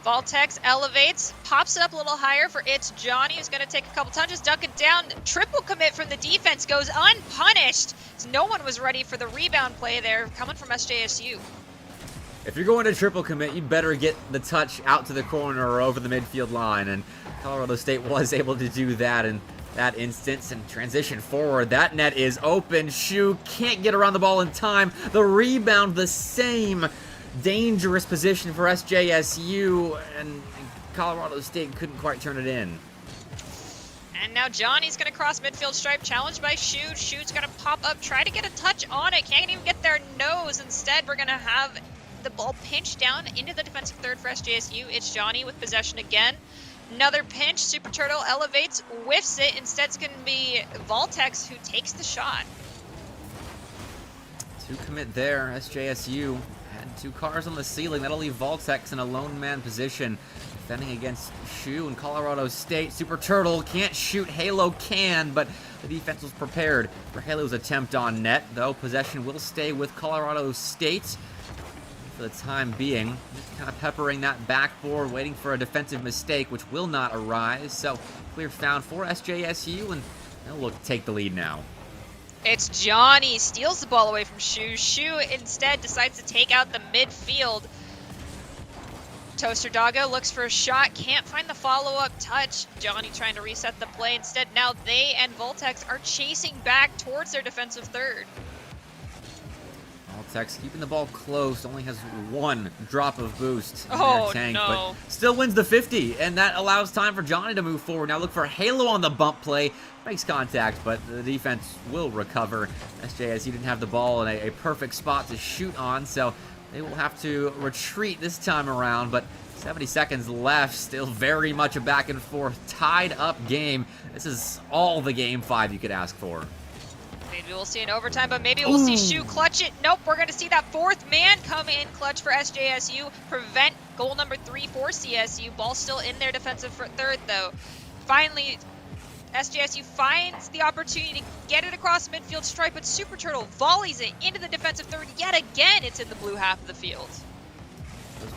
S19: Voltex elevates, pops it up a little higher for It's Johnny, who's going to take a couple touches, dunk it down. Triple commit from the defense goes unpunished. No one was ready for the rebound play there coming from SJSU.
S18: If you're going to triple commit, you better get the touch out to the corner or over the midfield line, and Colorado State was able to do that in that instance and transition forward. That net is open. Shu can't get around the ball in time. The rebound, the same dangerous position for SJSU, and Colorado State couldn't quite turn it in.
S19: And now Johnny's going to cross midfield stripe, challenged by Shu. Shu's going to pop up, try to get a touch on it. Can't even get their nose. Instead, we're going to have the ball pinched down into the defensive third for SJSU. It's Johnny with possession again. Another pinch. Super Turtle elevates, whiffs it. Instead, it's going to be Voltex who takes the shot.
S18: 2 commit there. SJSU had 2 cars on the ceiling. That'll leave Voltex in a lone man position, defending against Shu and Colorado State. Super Turtle can't shoot. Halo can, but the defense was prepared for Halo's attempt on net, though possession will stay with Colorado State for the time being. Just kind of peppering that backboard, waiting for a defensive mistake, which will not arise. So clear found for SJSU, and they'll look to take the lead now.
S19: It's Johnny, steals the ball away from Shu. Shu instead decides to take out the midfield. Toaster Doggo looks for a shot, can't find the follow-up touch. Johnny trying to reset the play. Instead, now they and Voltex are chasing back towards their defensive third.
S18: Voltex keeping the ball close, only has 1 drop of boost in
S19: Oh,
S18: their tank,
S19: no.
S18: but still wins the 50, and that allows time for Johnny to move forward. Now look for Halo on the bump play, makes contact, but the defense will recover. SJSU didn't have the ball in a perfect spot to shoot on, so they will have to retreat this time around, but 70 seconds left, still very much a back and forth, tied up game. This is all the game 5 you could ask for.
S19: Maybe we'll see an overtime, but maybe we'll see Shu clutch it. Nope, we're going to see that 4th man come in clutch for SJSU, prevent goal number 3 for CSU. Ball still in their defensive third, though. Finally, SJSU finds the opportunity to get it across midfield stripe, but Super Turtle volleys it into the defensive third. Yet again, it's in the blue half of the field.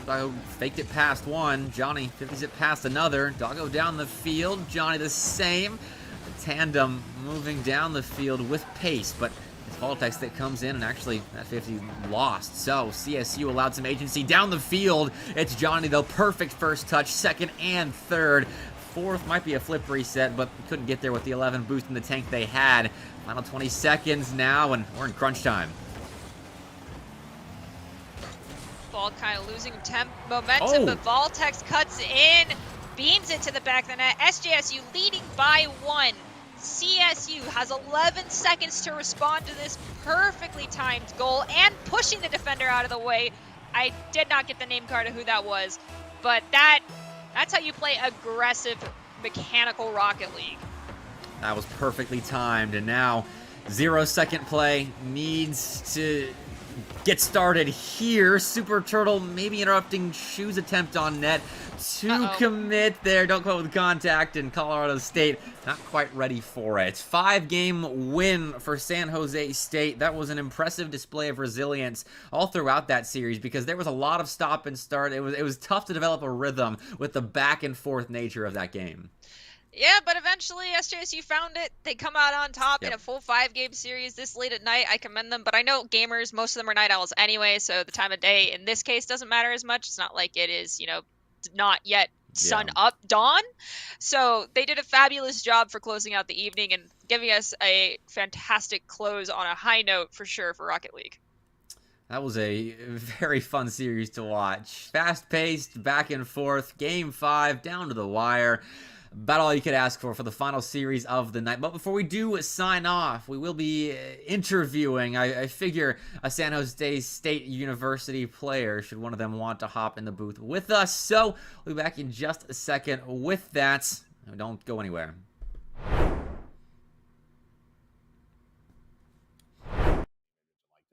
S18: Doggo faked it past one. Johnny 50s it past another. Doggo down the field. Johnny the same. The tandem moving down the field with pace, but it's Voltex that comes in, and actually that 50 lost. So CSU allowed some agency down the field. It's Johnny though. Perfect first touch, second and third. 4th might be a flip reset, but couldn't get there with the 11 boost in the tank they had. Final 20 seconds now, and we're in crunch time.
S19: Ball kind of losing momentum, but Voltex cuts in, beams it to the back of the net. SJSU leading by 1. CSU has 11 seconds to respond to this perfectly timed goal and pushing the defender out of the way. I did not get the name card of who that was, but that's how you play aggressive mechanical Rocket League.
S18: That was perfectly timed, and now 0-second play needs to get started here. Super Turtle maybe interrupting Shu's attempt on net. 2 commit there. Don't quote with contact, and Colorado State not quite ready for it. 5-game win for San Jose State. That was an impressive display of resilience all throughout that series because there was a lot of stop and start. It was tough to develop a rhythm with the back and forth nature of that game.
S19: Yeah, but eventually SJSU found it. They come out on top in a full 5-game series this late at night. I commend them, but I know gamers, most of them are night owls anyway, so the time of day in this case doesn't matter as much. It's not like it is, not yet sun up dawn. So they did a fabulous job for closing out the evening and giving us a fantastic close on a high note for sure for Rocket League.
S18: That was a very fun series to watch. Fast-paced, back and forth, game 5, down to the wire. About all you could ask for the final series of the night. But before we do sign off, we will be interviewing, I figure, a San Jose State University player, should one of them want to hop in the booth with us. So we'll be back in just a second with that. Don't go anywhere.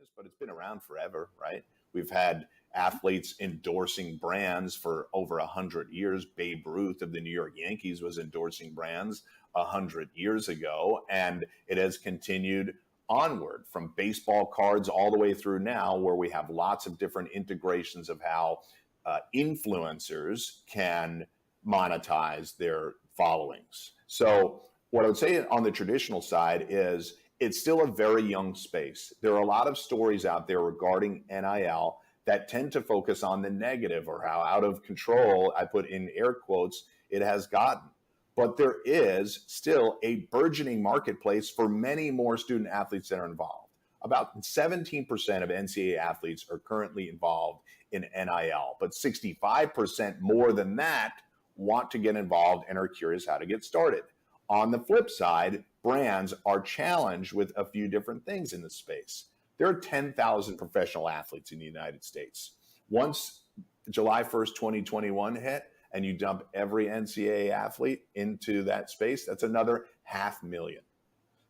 S8: business, but it's been around forever, right? We've had athletes endorsing brands for over 100 years. Babe Ruth of the New York Yankees was endorsing brands 100 years ago, and it has continued onward from baseball cards all the way through now, where we have lots of different integrations of how influencers can monetize their followings. So what I would say on the traditional side is it's still a very young space. There are a lot of stories out there regarding NIL that tend to focus on the negative or how out of control, I put in air quotes, it has gotten. But there is still a burgeoning marketplace for many more student athletes that are involved. About 17% of NCAA athletes are currently involved in NIL, but 65% more than that want to get involved and are curious how to get started. On the flip side, brands are challenged with a few different things in the space. There are 10,000 professional athletes in the United States. Once July 1st, 2021 hit, and you dump every NCAA athlete into that space, that's another 500,000.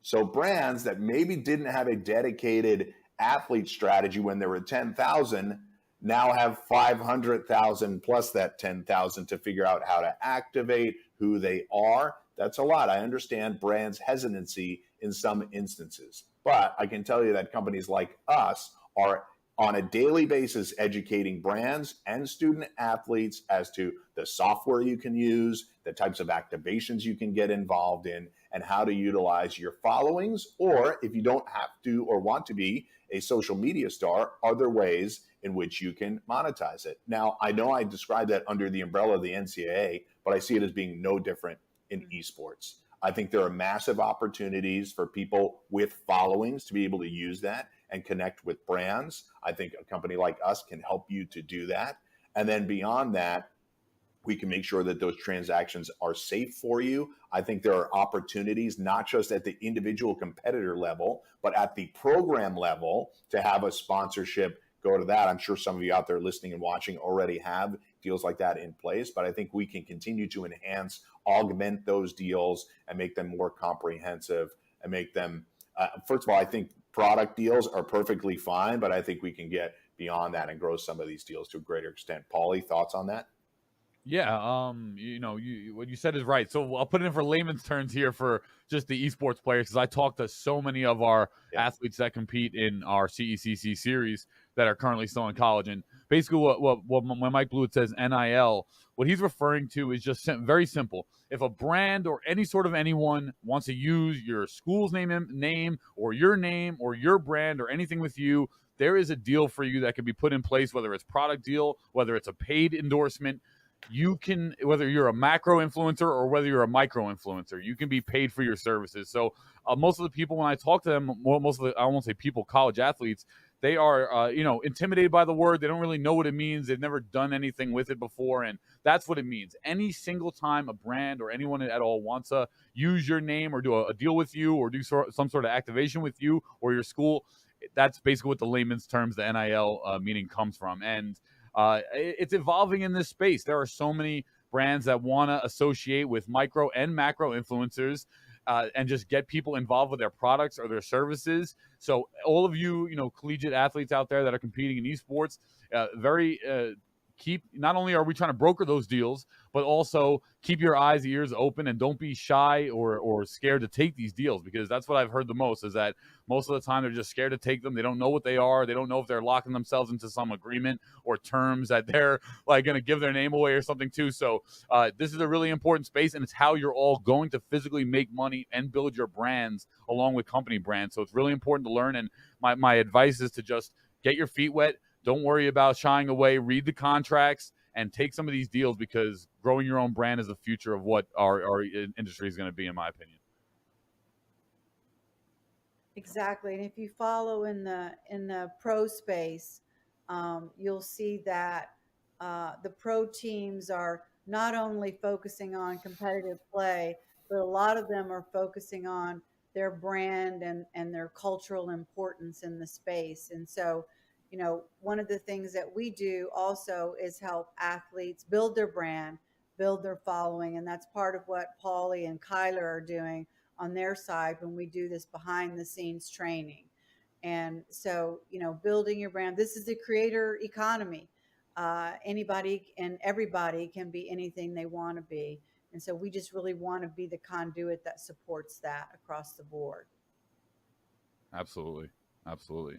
S8: So brands that maybe didn't have a dedicated athlete strategy when there were 10,000 now have 500,000 plus that 10,000 to figure out how to activate who they are. That's a lot. I understand brands' hesitancy in some instances, but I can tell you that companies like us are on a daily basis educating brands and student athletes as to the software you can use, the types of activations you can get involved in, and how to utilize your followings, or if you don't have to or want to be a social media star, other ways in which you can monetize it. Now, I know I described that under the umbrella of the NCAA, but I see it as being no different in esports. I think there are massive opportunities for people with followings to be able to use that and connect with brands. I think a company like us can help you to do that. And then beyond that, we can make sure that those transactions are safe for you. I think there are opportunities, not just at the individual competitor level, but at the program level to have a sponsorship go to that. I'm sure some of you out there listening and watching already have deals like that in place, but I think we can continue to enhance, augment those deals and make them more comprehensive and make them, first of all, I think product deals are perfectly fine, but I think we can get beyond that and grow some of these deals to a greater extent. Paulie, thoughts on that?
S11: Yeah, what you said is right. So I'll put it in for layman's terms here for just the esports players, because I talked to so many of our athletes that compete in our CECC series that are currently still in college. And basically, when Mike Blewett says NIL, what he's referring to is just very simple. If a brand or any sort of anyone wants to use your school's name or your brand or anything with you, there is a deal for you that can be put in place, whether it's product deal, whether it's a paid endorsement. You can, whether you're a macro influencer or whether you're a micro influencer, you can be paid for your services. So most of the people, when I talk to them, most of the, I won't say people, college athletes, they are, intimidated by the word. They don't really know what it means. They've never done anything with it before. And that's what it means. Any single time a brand or anyone at all wants to use your name or do a deal with you or do some sort of activation with you or your school, that's basically what the layman's terms, the NIL meaning comes from. And it's evolving in this space. There are so many brands that want to associate with micro and macro influencers and just get people involved with their products or their services. So all of you, collegiate athletes out there that are competing in esports, not only are we trying to broker those deals, but also keep your eyes, ears open, and don't be shy or scared to take these deals, because that's what I've heard the most, is that most of the time they're just scared to take them. They don't know what they are. They don't know if they're locking themselves into some agreement or terms that they're like going to give their name away or something too. So this is a really important space, and it's how you're all going to physically make money and build your brands along with company brands. So it's really important to learn. And my advice is to just get your feet wet. Don't worry about shying away. Read the contracts and take some of these deals, because growing your own brand is the future of what our industry is going to be, in my opinion.
S2: Exactly. And if you follow in the pro space, you'll see that the pro teams are not only focusing on competitive play, but a lot of them are focusing on their brand and their cultural importance in the space. And so, one of the things that we do also is help athletes build their brand, build their following. And that's part of what Paulie and Kyler are doing on their side when we do this behind the scenes training. And so, building your brand, this is a creator economy. Anybody and everybody can be anything they want to be. And so we just really want to be the conduit that supports that across the board.
S11: Absolutely. Absolutely.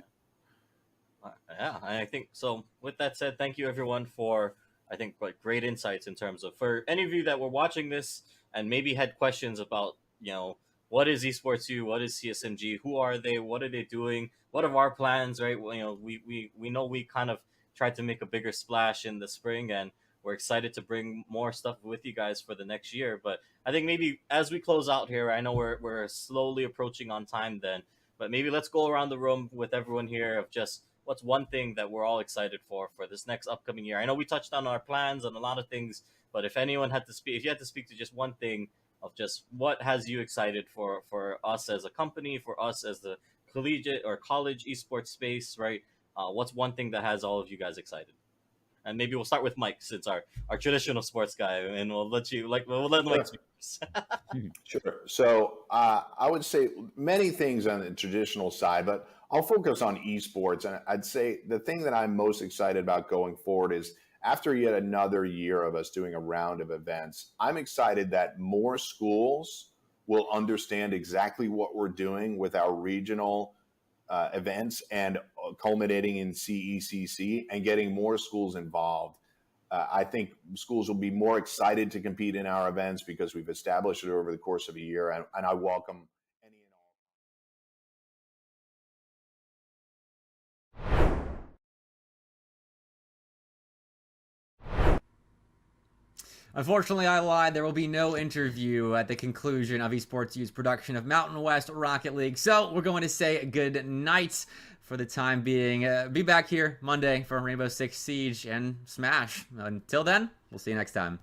S1: Yeah, I think so. With that said, thank you everyone for I think like great insights in terms of for any of you that were watching this and maybe had questions about what is Esports U, what is CSMG, who are they, what are they doing, what are our plans, right? Well, we know we kind of tried to make a bigger splash in the spring and we're excited to bring more stuff with you guys for the next year. But I think maybe as we close out here, I know we're slowly approaching on time then, but maybe let's go around the room with everyone here of just what's one thing that we're all excited for this next upcoming year. I know we touched on our plans and a lot of things, but if anyone had to speak, if you had to speak to just one thing of just what has you excited for us as a company, for us as the collegiate or college esports space, right? What's one thing that has all of you guys excited? And maybe we'll start with Mike since our traditional sports guy, and we'll let Mike speak first.
S8: Sure. So I would say many things on the traditional side, but I'll focus on esports. And I'd say the thing that I'm most excited about going forward is after yet another year of us doing a round of events, I'm excited that more schools will understand exactly what we're doing with our regional events and culminating in CECC and getting more schools involved. I think schools will be more excited to compete in our events because we've established it over the course of a year, and I welcome any and all.
S18: Unfortunately, I lied. There will be no interview at the conclusion of Esports U's production of Mountain West Rocket League. So we're going to say good night for the time being. Be back here Monday for Rainbow Six Siege and Smash. Until then, we'll see you next time.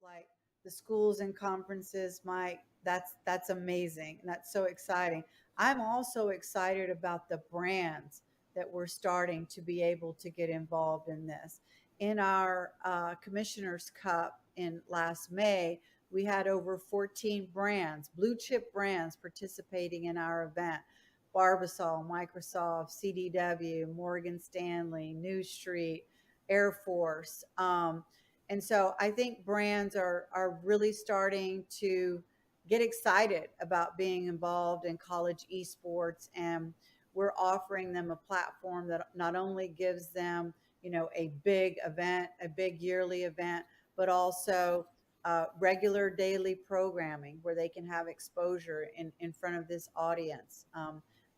S2: Like the schools and conferences, Mike, that's amazing. And that's so exciting. I'm also excited about the brands that we're starting to be able to get involved in this. In our Commissioner's Cup in last May, we had over 14 brands, blue chip brands participating in our event. Barbasol, Microsoft, CDW, Morgan Stanley, New Street, Air Force. And so I think brands are really starting to get excited about being involved in college esports, and we're offering them a platform that not only gives them, a big event, a big yearly event, but also regular daily programming where they can have exposure in front of this audience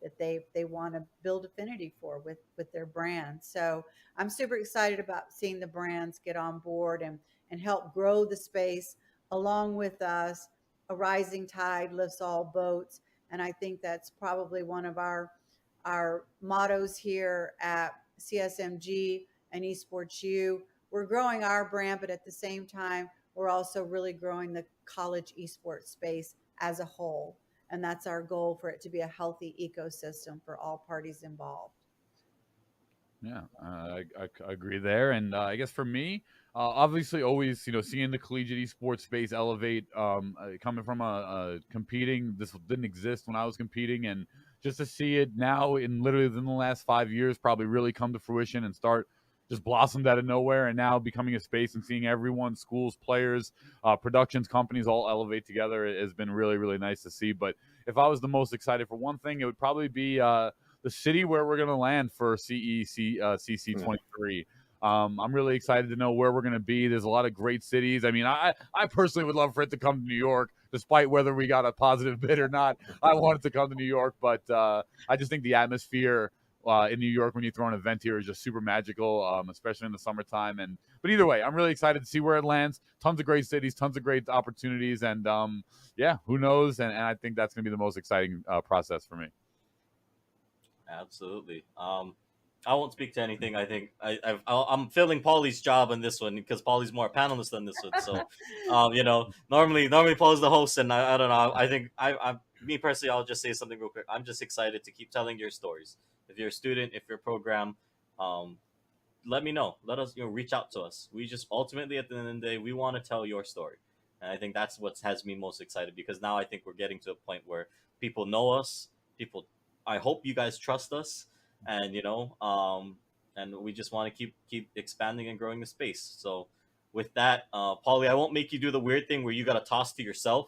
S2: that they want to build affinity for with their brand. So I'm super excited about seeing the brands get on board and help grow the space along with us. A rising tide lifts all boats. And I think that's probably one of our mottos here at CSMG and Esports U. We're growing our brand, but at the same time, we're also really growing the college esports space as a whole. And that's our goal, for it to be a healthy ecosystem for all parties involved.
S11: Yeah, I agree there. And I guess for me, obviously always, seeing the collegiate esports space elevate, coming from competing, this didn't exist when I was competing. And just to see it now in literally within the last 5 years, probably really come to fruition and start just blossomed out of nowhere and now becoming a space and seeing everyone, schools, players, productions, companies all elevate together has been really, really nice to see. But if I was the most excited for one thing, it would probably be the city where we're going to land for CC23. I'm really excited to know where we're going to be. There's a lot of great cities. I mean, I personally would love for it to come to New York, despite whether we got a positive bid or not. I want it to come to New York, but I just think the atmosphere in New York when you throw an event here is just super magical, especially in the summertime. But either way, I'm really excited to see where it lands. Tons of great cities, tons of great opportunities, and yeah, who knows? And I think that's going to be the most exciting process for me.
S1: Absolutely. I won't speak to anything. I think I'm filling Paulie's job on this one because Paulie's more a panelist than this one. So, normally Paulie's the host, and I don't know. I think me personally, I'll just say something real quick. I'm just excited to keep telling your stories. If you're a student, if you're a program, let me know. Let us, reach out to us. We just ultimately at the end of the day, we want to tell your story, And I think that's what has me most excited, because now I think we're getting to a point where people know us. People, I hope you guys trust us, and and we just want to keep expanding and growing the space. So with that, Paulie, I won't make you do the weird thing where you got to toss to yourself,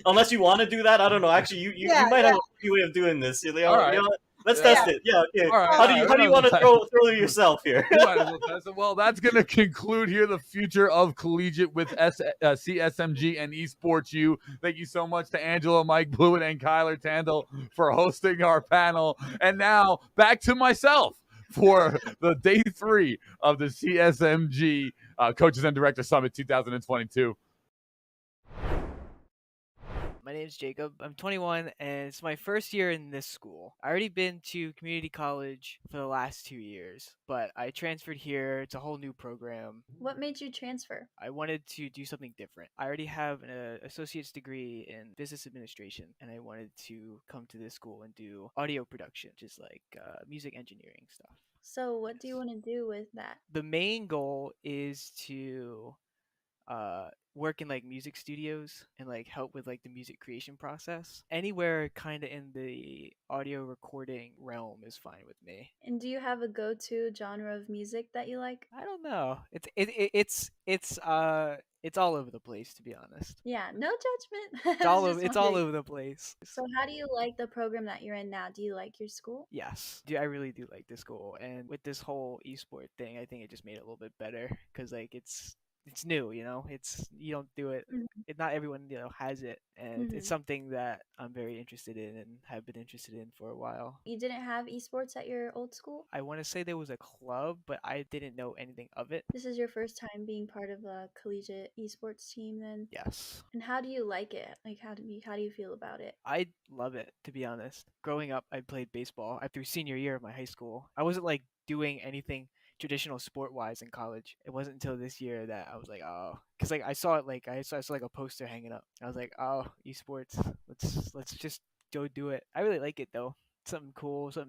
S1: unless you want to do that. I don't know. Actually, you might have a funny way of doing this.
S11: All right.
S1: Let's test it. Yeah. Okay.
S11: All right,
S1: How do you want to throw to yourself here?
S11: You might as well test it. Well, that's going to conclude here the future of collegiate with CSMG and Esports U. Thank you so much to Angela, Mike Blewett, and Kyler Tandle for hosting our panel. And now back to myself for the day 3 of the CSMG Coaches and Director Summit 2022.
S10: My name is Jacob. I'm 21, and it's my first year in this school. I already been to community college for the last 2 years, but I transferred here. It's a whole new program.
S24: What made you transfer?
S10: I wanted to do something different. I already have an associate's degree in business administration, and I wanted to come to this school and do audio production, just like music engineering stuff.
S24: So what do you want to do with that?
S10: The main goal is to work in like music studios and like help with like the music creation process. Anywhere kind of in the audio recording realm is fine with me.
S24: And do you have a go-to genre of music that you like?
S10: I don't know. It's all over the place, to be honest.
S24: Yeah, no judgment.
S10: It's all over the place.
S24: So how do you like the program that you're in now? Do you like your school?
S10: Yes, I really do like this school, and with this whole esport thing, I think it just made it a little bit better, because like it's new, it's, you don't do it, not everyone has it, and it's something that I'm very interested in and have been interested in for a while.
S24: You didn't have esports at your old school?
S10: I want to say there was a club, but I didn't know anything of it.
S24: This is your first time being part of a collegiate esports team then?
S10: Yes.
S24: And how do you like it? Like how do you feel about it?
S10: I love it, to be honest. Growing up, I played baseball through senior year of my high school. I wasn't like doing anything traditional sport wise in college. It wasn't until this year that I was like, oh, because like I saw it, like I saw like a poster hanging up. I was like, oh, esports, let's just go do it. I really like it though. Something cool, something